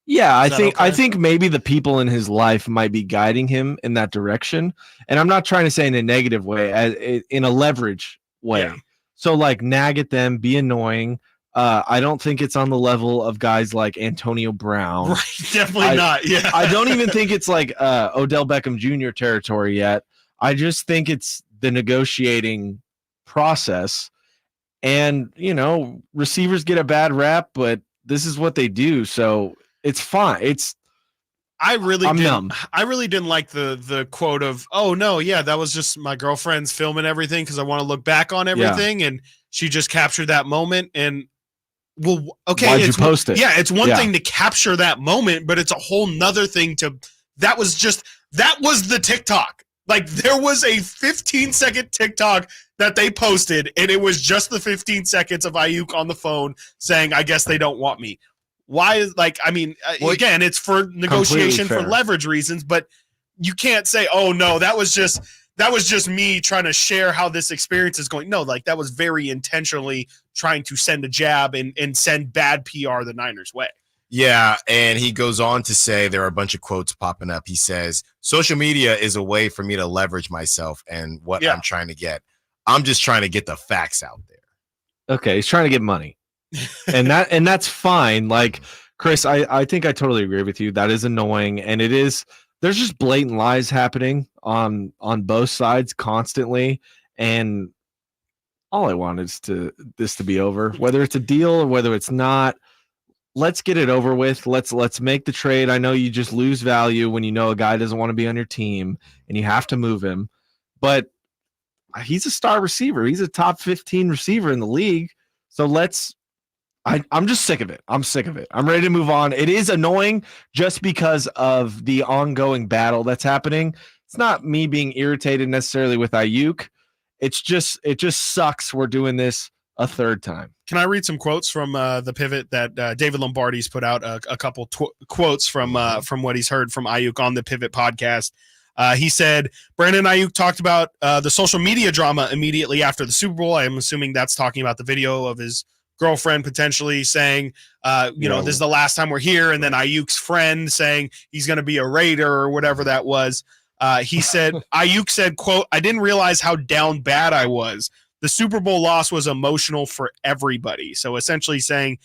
Yeah, I think maybe the people in his life might be guiding him in that direction, and I'm not trying to say in a negative way, in a leverage way. Yeah. So like nag at them, be annoying. I don't think it's on the level of guys like Antonio Brown. Right, definitely not. Yeah. I don't even think it's like Odell Beckham Jr. territory yet. I just think it's the negotiating process. And, receivers get a bad rap, but this is what they do. So it's fine. I really numb. I really didn't like the quote of, oh no, yeah, that was just my girlfriend's filming everything because I want to look back on everything. Yeah. And she just captured that moment. And well, okay, why'd you post it? Yeah, it's one thing to capture that moment, but it's a whole nother thing that was the TikTok. Like there was a 15-second TikTok that they posted, and it was just the 15 seconds of Aiyuk on the phone saying, I guess they don't want me. Why is again, it's for negotiation for leverage reasons, but you can't say, oh no, that was just me trying to share how this experience is going. No, like that was very intentionally trying to send a jab and send bad PR the Niners' way. Yeah, and he goes on to say, there are a bunch of quotes popping up. He says, social media is a way for me to leverage myself and what I'm trying to get. I'm just trying to get the facts out there. Okay, he's trying to get money. and that's fine. Like, Chris, I think I totally agree with you. That is annoying, and there's just blatant lies happening on both sides constantly, and all I want is this to be over, whether it's a deal or whether it's not. Let's get it over with. Let's make the trade. I know you just lose value when you know a guy doesn't want to be on your team and you have to move him, but he's a star receiver. He's a top 15 receiver in the league. So I'm just sick of it. I'm sick of it. I'm ready to move on. It is annoying just because of the ongoing battle that's happening. It's not me being irritated necessarily with Aiyuk. it just sucks we're doing this a third time. Can I read some quotes from the pivot that David Lombardi's put out? A couple quotes from what he's heard from Aiyuk on the Pivot podcast. He said, Brandon Aiyuk talked about the social media drama immediately after the Super Bowl. I'm assuming that's talking about the video of his girlfriend potentially saying, this is the last time we're here. And then Ayuk's friend saying he's going to be a Raider or whatever that was. He said, Aiyuk said, quote, I didn't realize how down bad I was. The Super Bowl loss was emotional for everybody. So essentially saying,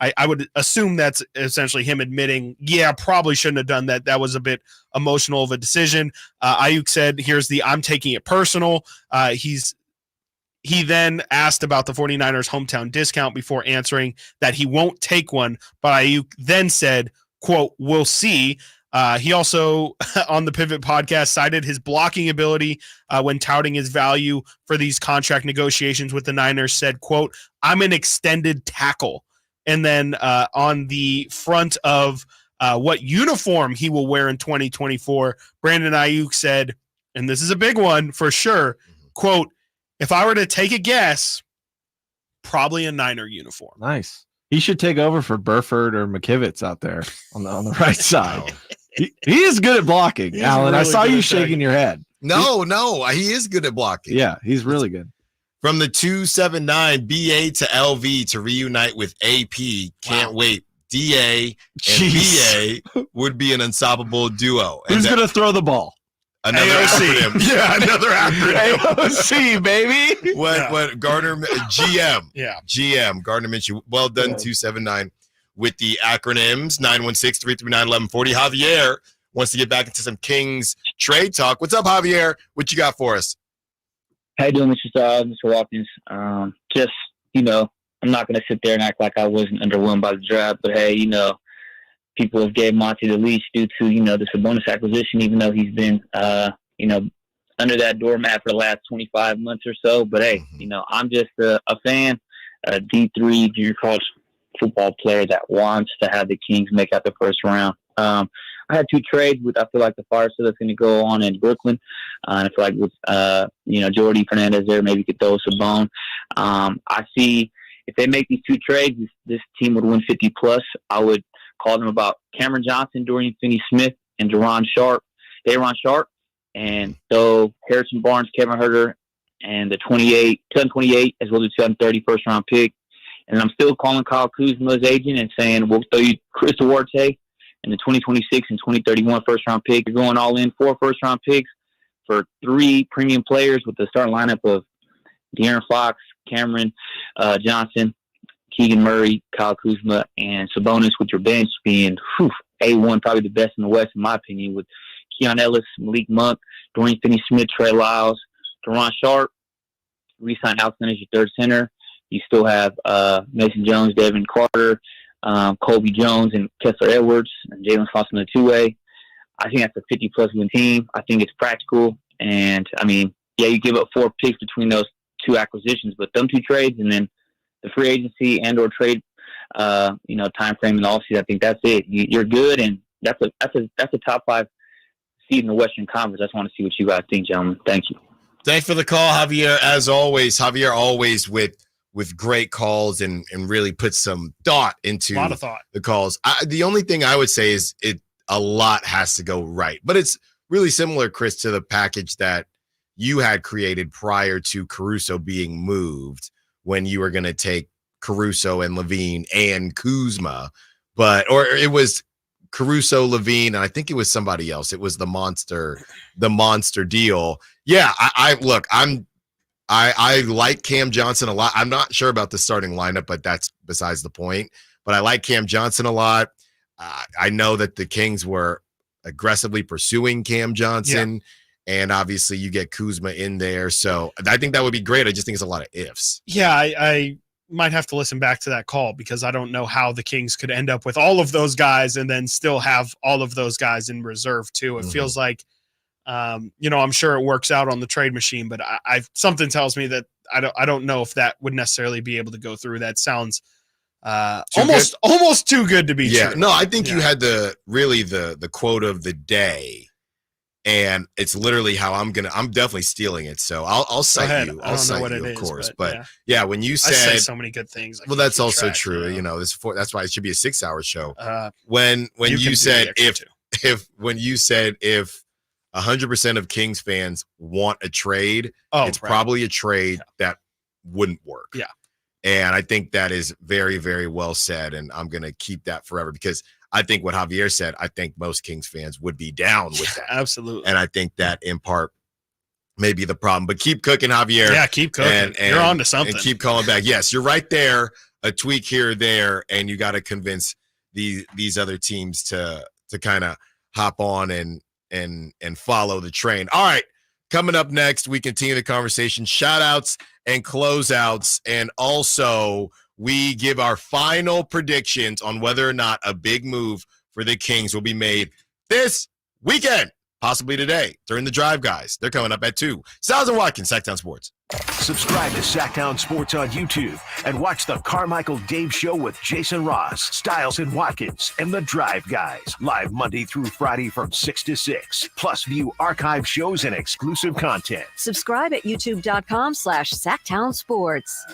I would assume that's essentially him admitting, probably shouldn't have done that. That was a bit emotional of a decision. Aiyuk said, I'm taking it personal. He then asked about the 49ers hometown discount before answering that he won't take one. But Aiyuk then said, quote, we'll see. He also, on the Pivot podcast, cited his blocking ability when touting his value for these contract negotiations with the Niners, said, quote, I'm an extended tackle. And then on the front of what uniform he will wear in 2024, Brandon Aiyuk said, and this is a big one for sure, quote, if I were to take a guess, probably a Niner uniform. Nice. He should take over for Burford or McKivitz out there on the right side. He is good at blocking, Alan. Really I saw you shaking your head. No, he is good at blocking. Yeah, he's really good. From the 279 BA to LV to reunite with AP. Can't wait. DA and BA would be an unstoppable duo. Who's going to throw the ball? Another acronym. Yeah, another acronym. AOC, baby. What Gardner GM. Yeah. GM Gardner Minshew. Well done, 279 with the acronyms. 916-339-1140. Javier wants to get back into some Kings trade talk. What's up, Javier? What you got for us? How you doing, Mr. Stiles, Mr. Watkins? I'm not going to sit there and act like I wasn't underwhelmed by the draft, but hey, people have gave Monty the leash due to, the Sabonis acquisition, even though he's been, under that doormat for the last 25 months or so. But hey, I'm just a fan, a D3 junior college football player that wants to have the Kings make out the first round. I had two trades with, I feel like the fire sale that's going to go on in Brooklyn. And I feel like with, Jordy Fernandez there, maybe could throw us a bone. I see if they make these two trades, this team would win 50 plus. I would call them about Cameron Johnson, Dorian Finney-Smith, and Daron Sharp, and so Harrison Barnes, Kevin Huerter, and the 2028 as well as the 2030 first round pick. And I'm still calling Kyle Kuzma's agent and saying we'll throw you Chris Duarte and the 2026 and 2031 first round pick. You're going all in 4 first round picks for 3 premium players with the starting lineup of De'Aaron Fox, Cameron Johnson, Keegan Murray, Kyle Kuzma, and Sabonis, with your bench being A1, probably the best in the West, in my opinion, with Keon Ellis, Malik Monk, Dorian Finney-Smith, Trey Lyles, Daron Sharp, re-sign Alexander as your third center. You still have Mason Jones, Devin Carter, Colby Jones, and Kessler Edwards, and Jalen Foster in the two-way. I think that's a 50-plus win team. I think it's practical. And, you give up 4 picks between those 2 acquisitions, but them 2 trades and then the free agency and or trade, time frame in the offseason, I think that's it. You're good, and that's a top 5 seed in the Western Conference. I just want to see what you guys think, gentlemen. Thank you. Thanks for the call, Javier. As always, Javier always with great calls and really puts some thought into the calls. The only thing I would say is a lot has to go right, but it's really similar, Chris, to the package that you had created prior to Caruso being moved, when you were going to take Caruso and Levine and Kuzma, or it was Caruso, Levine, and I think it was somebody else. It was the monster deal. Yeah, I like Cam Johnson a lot. I'm not sure about the starting lineup, but that's besides the point. But I like Cam Johnson a lot. I know that the Kings were aggressively pursuing Cam Johnson. Yeah. And obviously you get Kuzma in there. So I think that would be great. I just think it's a lot of ifs. Yeah, I might have to listen back to that call because I don't know how the Kings could end up with all of those guys and then still have all of those guys in reserve too. It feels like, I'm sure it works out on the trade machine, but something tells me that I don't know if that would necessarily be able to go through. That sounds almost too good to be true. No, I think you had the quote of the day And it's literally how I'm definitely stealing it. So I'll cite you. I'll cite you, of course. But yeah, when you said I say so many good things. Well, that's also true. You know, that's why it should be a 6-hour show. When you said if 100% of Kings fans want a trade, it's probably a trade that wouldn't work. Yeah. And I think that is very, very well said. And I'm going to keep that forever because I think what Javier said, I think most Kings fans would be down with that. Absolutely. And I think that in part may be the problem. But keep cooking, Javier. Yeah, keep cooking. And you're on to something. And keep calling back. Yes, you're right there. A tweak here or there, and you got to convince these other teams to kind of hop on and follow the train. All right. Coming up next, we continue the conversation, shout outs and closeouts. And also we give our final predictions on whether or not a big move for the Kings will be made this weekend, possibly today during the drive, guys. They're coming up at 2. Stiles and Watkins, Sacktown Sports. Subscribe to Sacktown Sports on YouTube and watch the Carmichael Dave Show with Jason Ross, Stiles and Watkins, and the Drive Guys. Live Monday through Friday from 6 to 6. Plus view archive shows and exclusive content. Subscribe at youtube.com/Sacktown Sports.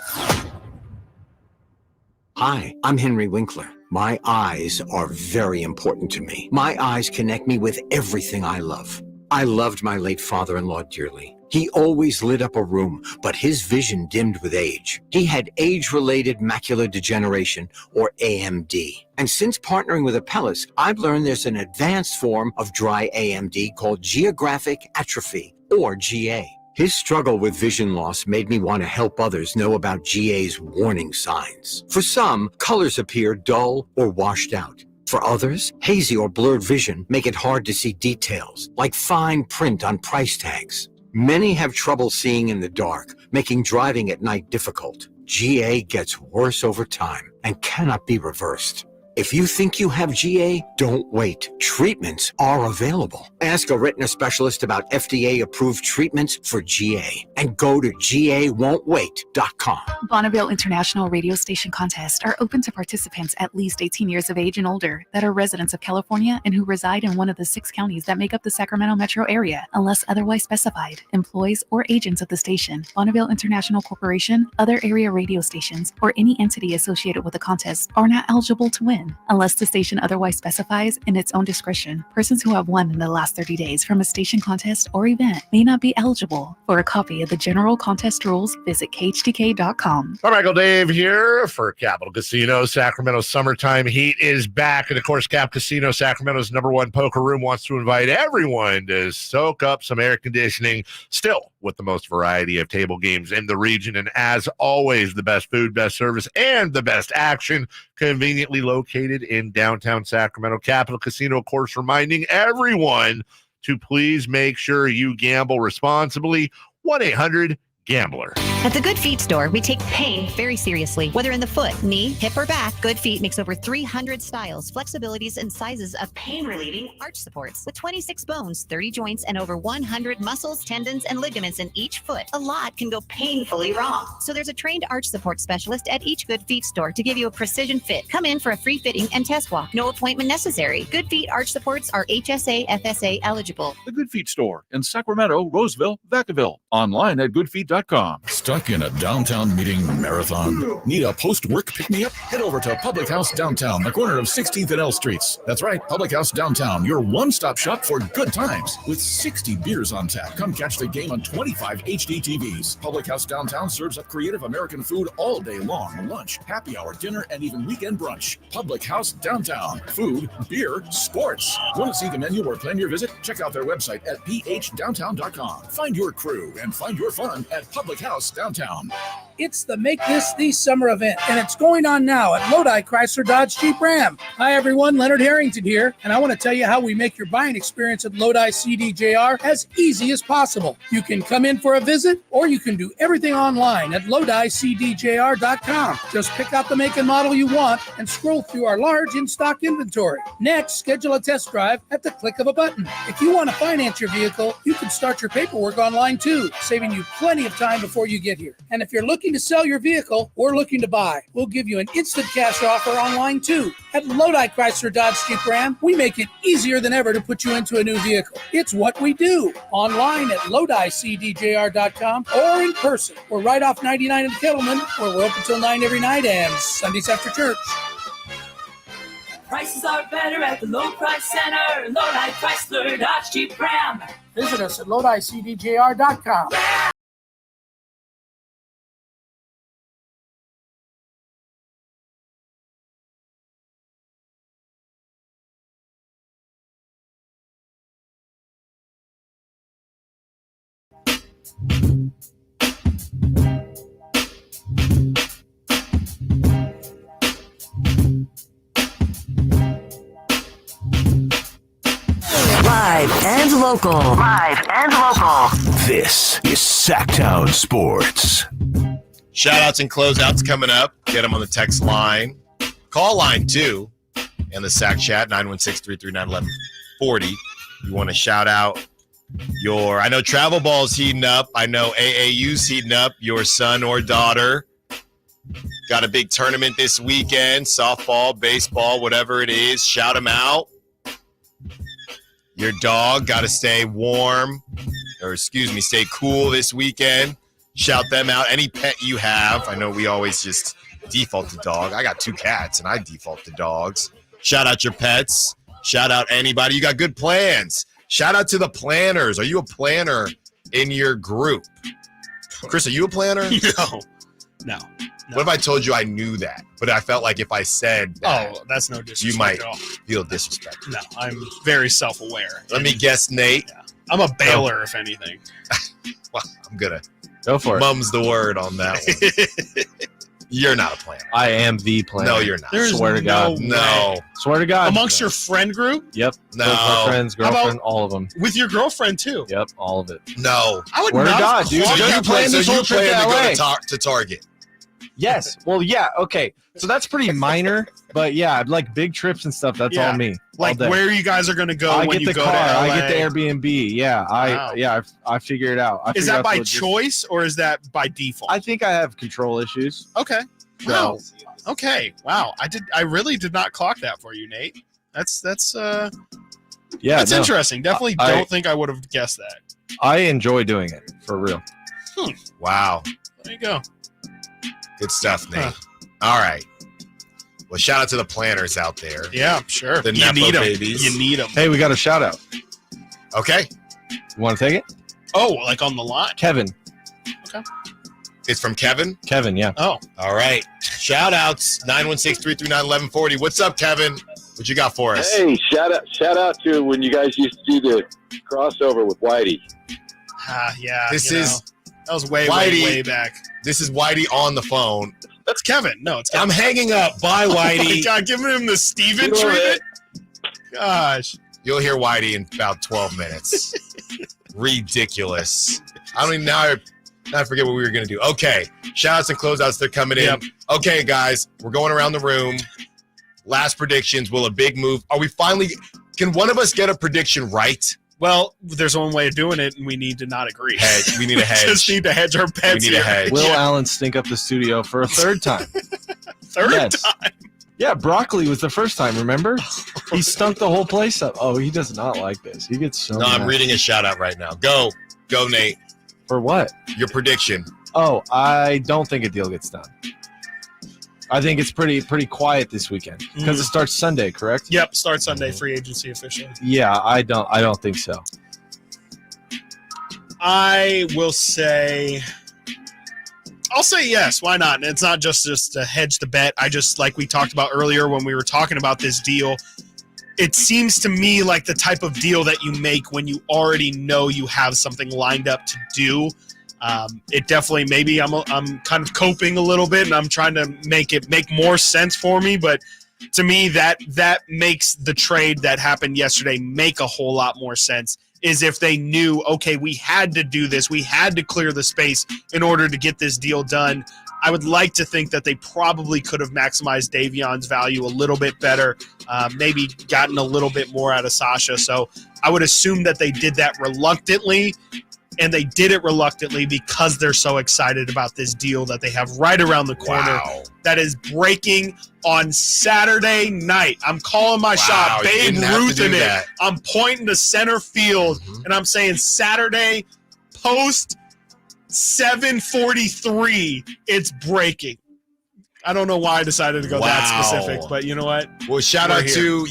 Hi, I'm Henry Winkler. My eyes are very important to me. My eyes connect me with everything I love. I loved my late father-in-law dearly. He always lit up a room, but his vision dimmed with age. He had age-related macular degeneration, or AMD. And since partnering with Apellis, I've learned there's an advanced form of dry AMD called geographic atrophy, or GA. His struggle with vision loss made me want to help others know about GA's warning signs. For some, colors appear dull or washed out. For others, hazy or blurred vision make it hard to see details, like fine print on price tags. Many have trouble seeing in the dark, making driving at night difficult. GA gets worse over time and cannot be reversed. If you think you have GA, don't wait. Treatments are available. Ask a retina specialist about FDA-approved treatments for GA and go to GAWon'tWait.com. Bonneville International Radio Station contests are open to participants at least 18 years of age and older that are residents of California and who reside in one of the 6 counties that make up the Sacramento metro area, unless otherwise specified. Employees or agents of the station, Bonneville International Corporation, other area radio stations, or any entity associated with the contest are not eligible to win. Unless the station otherwise specifies in its own discretion, persons who have won in the last 30 days from a station contest or event may not be eligible. For a copy of the general contest rules, visit KHTK.com. Carmichael Dave here for Capital Casino. Sacramento summertime heat is back. And of course, Cap Casino, Sacramento's #1 poker room, wants to invite everyone to soak up some air conditioning, still with the most variety of table games in the region. And as always, the best food, best service, and the best action, conveniently located in downtown Sacramento. Capital Casino, of course, reminding everyone to please make sure you gamble responsibly. 1-800-GAMBLER. At the Good Feet store, we take pain very seriously. Whether in the foot, knee, hip, or back, Good Feet makes over 300 styles, flexibilities, and sizes of pain-relieving arch supports. With 26 bones, 30 joints, and over 100 muscles, tendons, and ligaments in each foot, a lot can go painfully wrong. So there's a trained arch support specialist at each Good Feet store to give you a precision fit. Come in for a free fitting and test walk. No appointment necessary. Good Feet arch supports are HSA, FSA eligible. The Good Feet store in Sacramento, Roseville, Vacaville. Online at goodfeet.com. Stuck in a downtown meeting marathon? Need a post-work pick-me-up? Head over to Public House Downtown, the corner of 16th and L Streets. That's right, Public House Downtown, your one-stop shop for good times. With 60 beers on tap, come catch the game on 25 HD TVs. Public House Downtown serves up creative American food all day long. Lunch, happy hour, dinner, and even weekend brunch. Public House Downtown. Food, beer, sports. Want to see the menu or plan your visit? Check out their website at phdowntown.com. Find your crew and find your fun at Public House Downtown. It's the Make This the Summer event, and it's going on now at Lodi Chrysler Dodge Jeep Ram. Hi, everyone. Leonard Harrington here, and I want to tell you how we make your buying experience at Lodi CDJR as easy as possible. You can come in for a visit, or you can do everything online at LodiCDJR.com. Just pick out the make and model you want and scroll through our large in-stock inventory. Next, schedule a test drive at the click of a button. If you want to finance your vehicle, you can start your paperwork online too, saving you plenty of time before you get here. And if you're looking looking to sell your vehicle or looking to buy, we'll give you an instant cash offer online too. At Lodi Chrysler Dodge Jeep Ram, we make it easier than ever to put you into a new vehicle. It's what we do. Online at LodiCDJR.com or in person. We're right off 99 in Kettleman, where we're open till 9 every night and Sundays after church. Prices are better at the Low Price Center. Lodi Chrysler Dodge Jeep Ram. Visit us at LodiCDJR.com. Live and local. Live and local. This is Sacktown Sports. Shout-outs and closeouts coming up. Get them on the text line. Call line, too. And the Sack Chat, 916-339-1140. You want to shout out I know Travel Ball's heating up. I know AAU's heating up. Your son or daughter got a big tournament this weekend. Softball, baseball, whatever it is. Shout them out. Your dog got to stay warm, stay cool this weekend. Shout them out. Any pet you have. I know we always just default to dog. I got 2 cats, and I default to dogs. Shout out your pets. Shout out anybody. You got good plans. Shout out to the planners. Are you a planner in your group? Chris, are you a planner? No. What if I told you I knew that, but I felt like if I said that, that's no disrespect you might at all. feel disrespected. No, I'm very self-aware. Let me guess, Nate. Yeah. I'm a bailer, if anything. Well, I'm gonna go for it. Mum's the word on that one. You're not a planner. I am the planner. No, you're not. There's Swear to God. No. Swear to God. Amongst your friend group? Yep. No. Both my friends, How about girlfriend, all of them. With your girlfriend, too? Yep, all of it. No. I would Swear to not God, dude. clock So that you plan this whole trip to LA? To Target. Yes. Well, yeah. Okay. So that's pretty minor, but yeah, like big trips and stuff. That's all me. Like all day. where you guys are going to go I when get you the go car. to LA. I get the Airbnb. Yeah. Wow. I figure it out. Is that by choice or is that by default? I think I have control issues. Okay. So, Wow. Okay. Wow. I really did not clock that for you, Nate. That's interesting. Definitely don't think I would have guessed that. I enjoy doing it for real. Wow. There you go. Good stuff, Nate. All right. Well, shout out to the planners out there. Yeah, sure. The You Nepo need 'em. babies. You need them. Hey, we got a shout out. Okay. You want to take it? Oh, like on the line? Kevin. Okay. It's from Kevin? Kevin, yeah. Oh. All right. Shout outs, 916-339-1140. What's up, Kevin? What you got for us? Hey, shout out to when you guys used to do the crossover with Whitey. Yeah. That was way back. This is Whitey on the phone. That's Kevin. No, it's Kevin. I'm hanging up. Bye, Whitey. Oh my God, giving him the Steven treatment? Gosh. You'll hear Whitey in about 12 minutes. Ridiculous. I don't even now I forget what we were going to do. Okay. Shout-outs and closeouts. They're coming in. Okay, guys. We're going around the room. Last predictions. Will a big move? Are we finally – can one of us get a prediction right? Well, there's one way of doing it, and we need to not agree. Hedge. We need a hedge. We just need to hedge our bets. We need a hedge. Will Allen stink up the studio for a third time? Third Yes. time? Yeah, broccoli was the first time, remember? He stunk the whole place up. Oh, he does not like this. He gets so No, I'm mad. reading a shout-out right now. Go, Nate. For what? Your prediction. Oh, I don't think a deal gets done. I think it's pretty quiet this weekend because it starts Sunday, correct? Yep, start Sunday, free agency officially. Yeah, I don't think so. I will say, I'll say yes. Why not? And it's not just to hedge the bet. I just, like we talked about earlier when we were talking about this deal, it seems to me like the type of deal that you make when you already know you have something lined up to do. It definitely, maybe I'm kind of coping a little bit and I'm trying to make it make more sense for me. But to me, that makes the trade that happened yesterday make a whole lot more sense. Is if they knew, okay, we had to do this. We had to clear the space in order to get this deal done. I would like to think that they probably could have maximized Davion's value a little bit better, maybe gotten a little bit more out of Sasha. So I would assume that they did that reluctantly. and they did it reluctantly because they're so excited about this deal that they have right around the corner that is breaking on Saturday night. I'm calling my shot, Babe Ruth in it. I'm pointing to center field, and I'm saying Saturday post 7:43, it's breaking. I don't know why I decided to go that specific, but you know what? Well, shout out to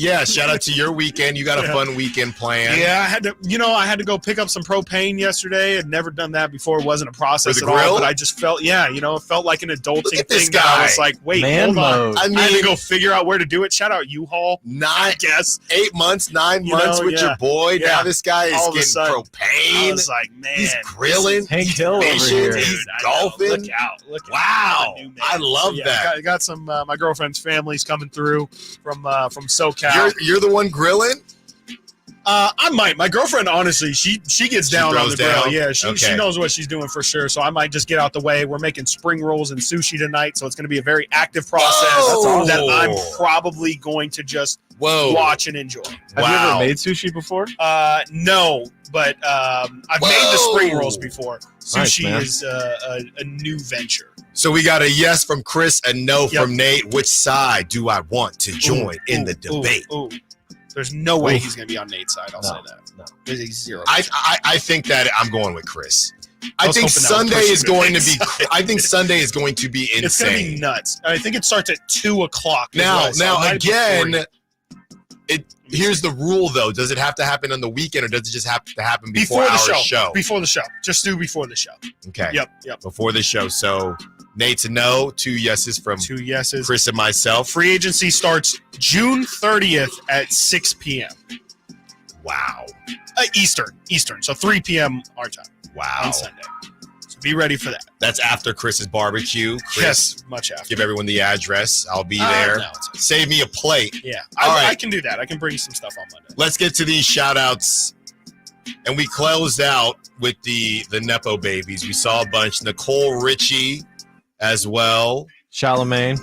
your weekend. You got a fun weekend plan. Yeah, I had to go pick up some propane yesterday. I'd never done that before. It wasn't a process at all, but I just felt, it felt like an adulting thing. I was like, wait, hold on. I had to go figure out where to do it. Shout out U-Haul. 8 months, 9 months with your boy. Yeah. Now this guy is getting propane. I was like, man, he's grilling. Hank Hill over here. He's golfing. Look out. Wow. I love that. I got some my girlfriend's family's coming through from SoCal. You're the one grilling? I might. My girlfriend, honestly, she gets down on the grill. Yeah, she knows what she's doing for sure. So I might just get out the way. We're making spring rolls and sushi tonight, so it's going to be a very active process that I'm probably going to just watch and enjoy. Have you ever made sushi before? No, but I've made the spring rolls before. Sushi is a new venture. So we got a yes from Chris, a no from Nate. Which side do I want to join in the debate? There's no way he's going to be on Nate's side. I'll say that. No. There's a 0%. I think that I'm going with Chris. I think Sunday is going to be. I think Sunday is going to be insane. It's going to be nuts. I think it starts at 2:00. Now again, here's the rule though. Does it have to happen on the weekend, or does it just have to happen before our show? Before the show. Just do before the show. Okay. Yep. Before the show. So Nate's a no, 2 yeses from Chris and myself. Free agency starts June 30th at 6 p.m. Wow. Eastern. So 3 p.m. our time. Wow. On Sunday. So be ready for that. That's after Chris's barbecue. Chris, yes, much after. Give everyone the address. I'll be there. No, save me a plate. Yeah. I can do that. I can bring you some stuff on Monday. Let's get to these shout-outs. And we closed out with the Nepo babies. We saw a bunch. Nicole Richie as well. Charlemagne.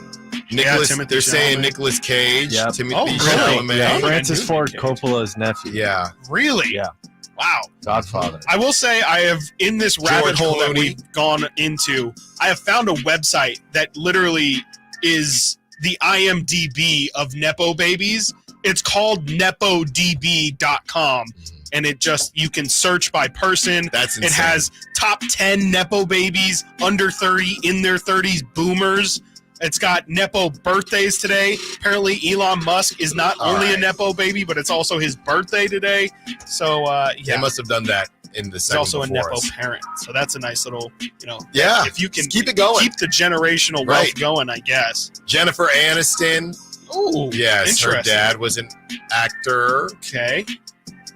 Nicholas, they're saying Nicolas Cage. Yep. Timothy Chalamet. Yeah, Francis Ford Coppola's nephew. Yeah. Really? Yeah. Wow. Godfather. I will say I have, in this rabbit hole that we've gone into, I have found a website that literally is the IMDb of Nepo babies. It's called nepodb.com. And you can search by person. That's insane. It has top 10 Nepo babies, under 30, in their 30s, boomers. It's got Nepo birthdays today. Apparently, Elon Musk is not only a Nepo baby, but it's also his birthday today. So, They must have done that in the second. He's also a Nepo parent. So that's a nice little, if you can just keep it going. Keep the generational wealth going, I guess. Jennifer Aniston. Oh, yes. Her dad was an actor. Okay.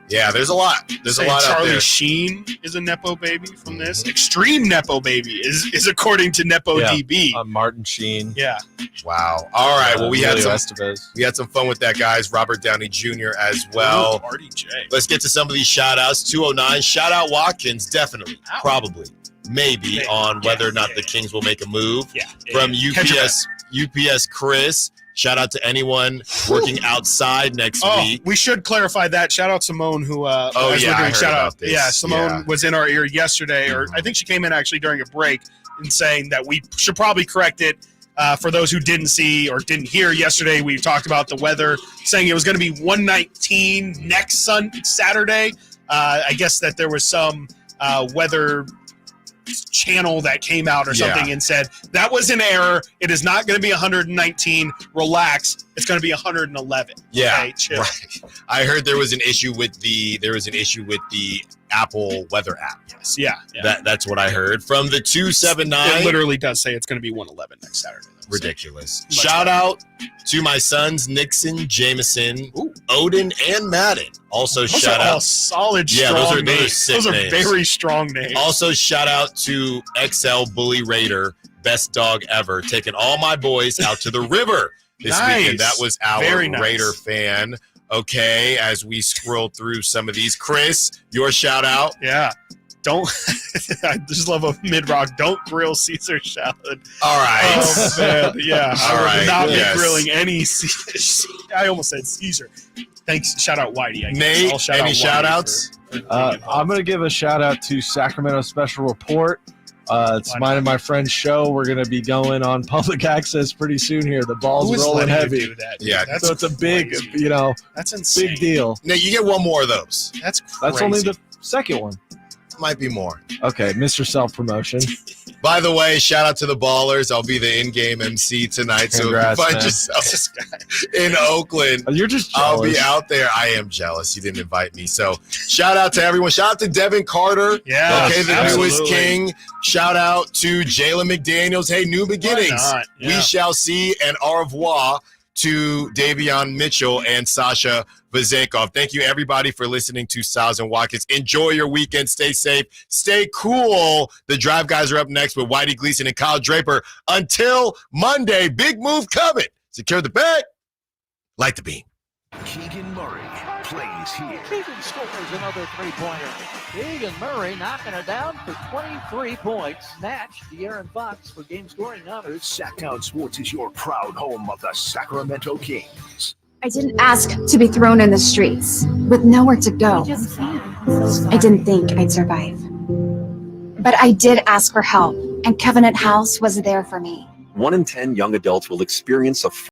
Yeah, there's a lot. There's a lot out there. Charlie Sheen is a Nepo baby from this. Extreme Nepo baby is according to NepoDB. Martin Sheen. Yeah. Wow. All right. Well, we had some fun with that, guys. Robert Downey Jr. as well. Ooh, RDJ. Let's get to some of these shout-outs. 209. Shout out Watkins. Definitely. Ow. Probably. Maybe on whether or not the Kings will make a move. Yeah. From UPS Chris. Shout out to anyone working outside next week. We should clarify that. Shout out Simone, who I heard about this. Yeah, Simone was in our ear yesterday, or I think she came in actually during a break and saying that we should probably correct it. For those who didn't see or didn't hear yesterday, we talked about the weather, saying it was going to be 119 next Saturday. I guess that there was some weather channel that came out or something and said that was an error. It is not going to be 119. Relax. It's going to be 111. Yeah, okay, chill. Right. I heard there was an issue with the Apple weather app. Yes. Yeah. That's what I heard from the 279. It literally does say it's going to be 111 next Saturday. Ridiculous. Shout out to my sons Nixon, Jameson, Odin, and Madden. Also, those shout are all out. Solid, strong names. Those are names. very strong names. Also, shout out to XL Bully Raider, best dog ever, taking all my boys out to the river this weekend. That was our Raider fan. Okay, as we scroll through some of these. Chris, your shout out. Yeah. I just love a mid-rock. Don't grill Caesar salad. All right. Oh, man. Yeah. All right. Not be grilling any Caesar. I almost said Caesar. Thanks. Shout out Whitey. Nate, any shout outs? I'm going to give a shout out to Sacramento Special Report. It's mine and my friend's show. We're going to be going on public access pretty soon here. The ball's rolling heavy. Do that, Yeah, so it's a big, that's insane. big deal. Now you get one more of those. That's crazy. That's only the second one. Might be more. Okay, Mr. Self-Promotion. By the way, shout out to the Ballers. I'll be the in-game MC tonight. Congrats, so if you find man. yourself in Oakland, You're just I'll be jealous. out there. I am jealous. You didn't invite me. So shout out to everyone. Shout out to Devin Carter. Yeah, okay, the newest king. Shout out to Jalen McDaniels. Hey, new beginnings. Why not? We Yeah. shall see. And au revoir to Davion Mitchell and Sasha Vezenkov. Thank you, everybody, for listening to Stiles Watkins. Enjoy your weekend. Stay safe. Stay cool. The Drive Guys are up next with Whitey Gleason and Kyle Draper. Until Monday, big move coming. Secure the bag. Light the beam. Keegan Murray plays here. Keegan scores another three-pointer. Keegan Murray knocking it down for 23 points. Snatched De'Aaron Fox for game scoring honors. Sacktown Sports is your proud home of the Sacramento Kings. I didn't ask to be thrown in the streets with nowhere to go. I didn't think I'd survive. But I did ask for help, and Covenant House was there for me. 1 in 10 young adults will experience a